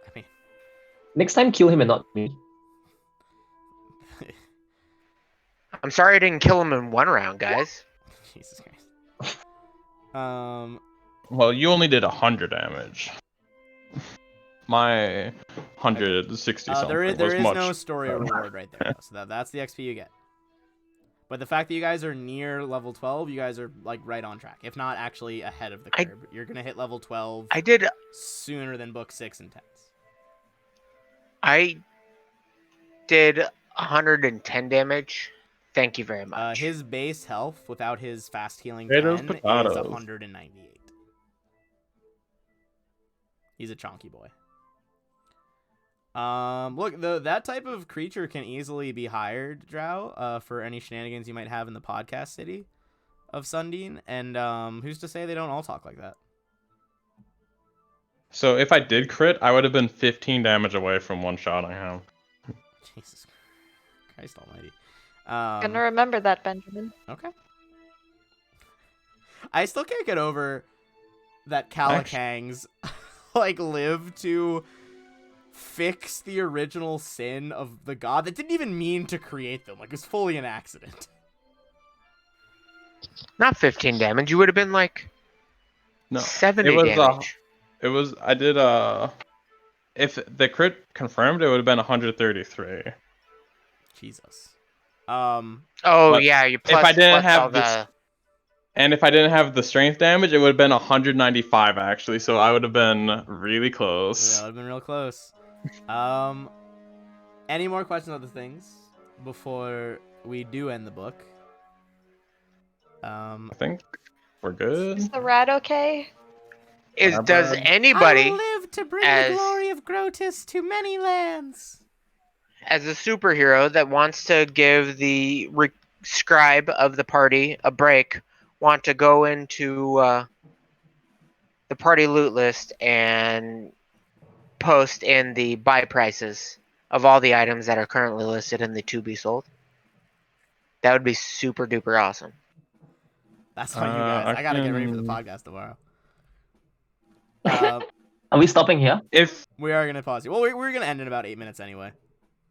I mean, Next time, kill him and not me. I'm sorry I didn't kill him in one round, guys. Jesus Christ. Well, you only did 100 damage. My 160 something there is was much. no story better. reward right there, so that's the XP you get. But the fact that you guys are near level 12, you guys are like right on track. If not actually ahead of the curve. You're gonna hit level 12 I did sooner than book 6 and 10s. I did 110 damage. Thank you very much. His base health without his fast healing Potatoes, 10 is potatoes. 198. He's a chonky boy. Look, that type of creature can easily be hired, Drow, for any shenanigans you might have in the podcast city of Sundine, and who's to say they don't all talk like that? So if I did crit, I would have been 15 damage away from one-shotting him. Jesus Christ almighty. Gonna remember that, Benjamin. Okay. I still can't get over that Calacangs like live to fix the original sin of the god that didn't even mean to create them. Like, it was fully an accident. Not 15 damage. You would have been like No, 70 it was damage. It was. I did. If the crit confirmed, it would have been 133. Jesus. Oh But yeah, you if I didn't plus all have this, the. and if I didn't have the strength damage, it would have been 195 actually. So I would have been really Yeah, close. that would have been real close. Any more questions on the things before we do end the book? I think we're good. Is the rat okay? Does Bad. anybody live to bring as- of Grotus to many lands. as a superhero that wants to give the scribe of the party a break want to go into the party loot list and post in the buy prices of all the items that are currently listed in the to be sold? That would be super duper awesome. That's on you guys. I gotta get ready for the can- podcast tomorrow. Are we stopping here? If We are gonna pause you. Well, we're gonna end in about 8 minutes anyway.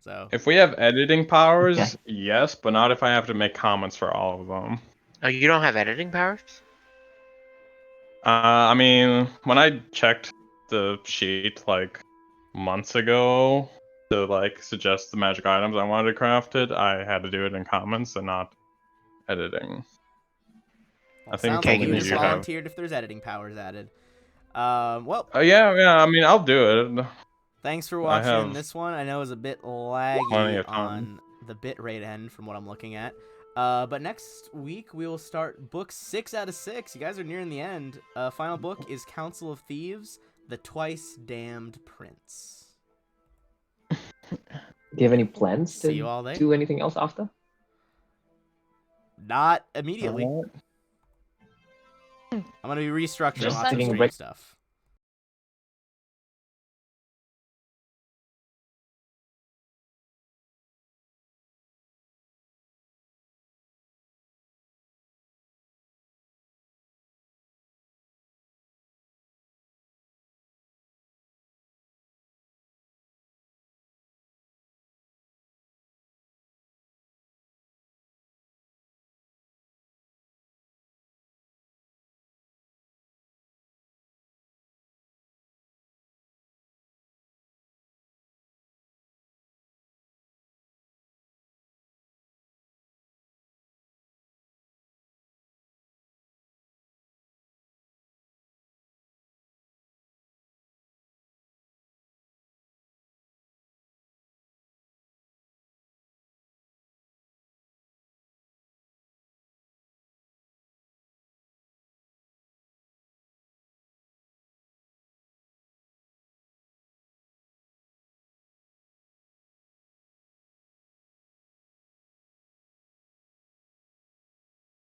So if we have editing powers, Okay. yes, but not if I have to make comments for all of them. Oh, you don't have editing powers? I mean, when I checked the sheet like months ago to like suggest the magic items I wanted crafted, I had to do it in comments and not editing. well, I think sounds like only you you just have- volunteered if there's editing powers added. Well, Yeah. I mean, I'll do it. thanks for I watching have this one. I know it was a bit plenty laggy of time. on the bitrate end from what I'm looking at. But next week we will start book 6 out of 6. You guys are nearing the end. Final book is Council of Thieves, The Twice Damned Prince. Do you have any plans See to you all there. do anything else after? Not immediately. Alright. I'm gonna be restructuring Just lots of taking a stream break. stuff.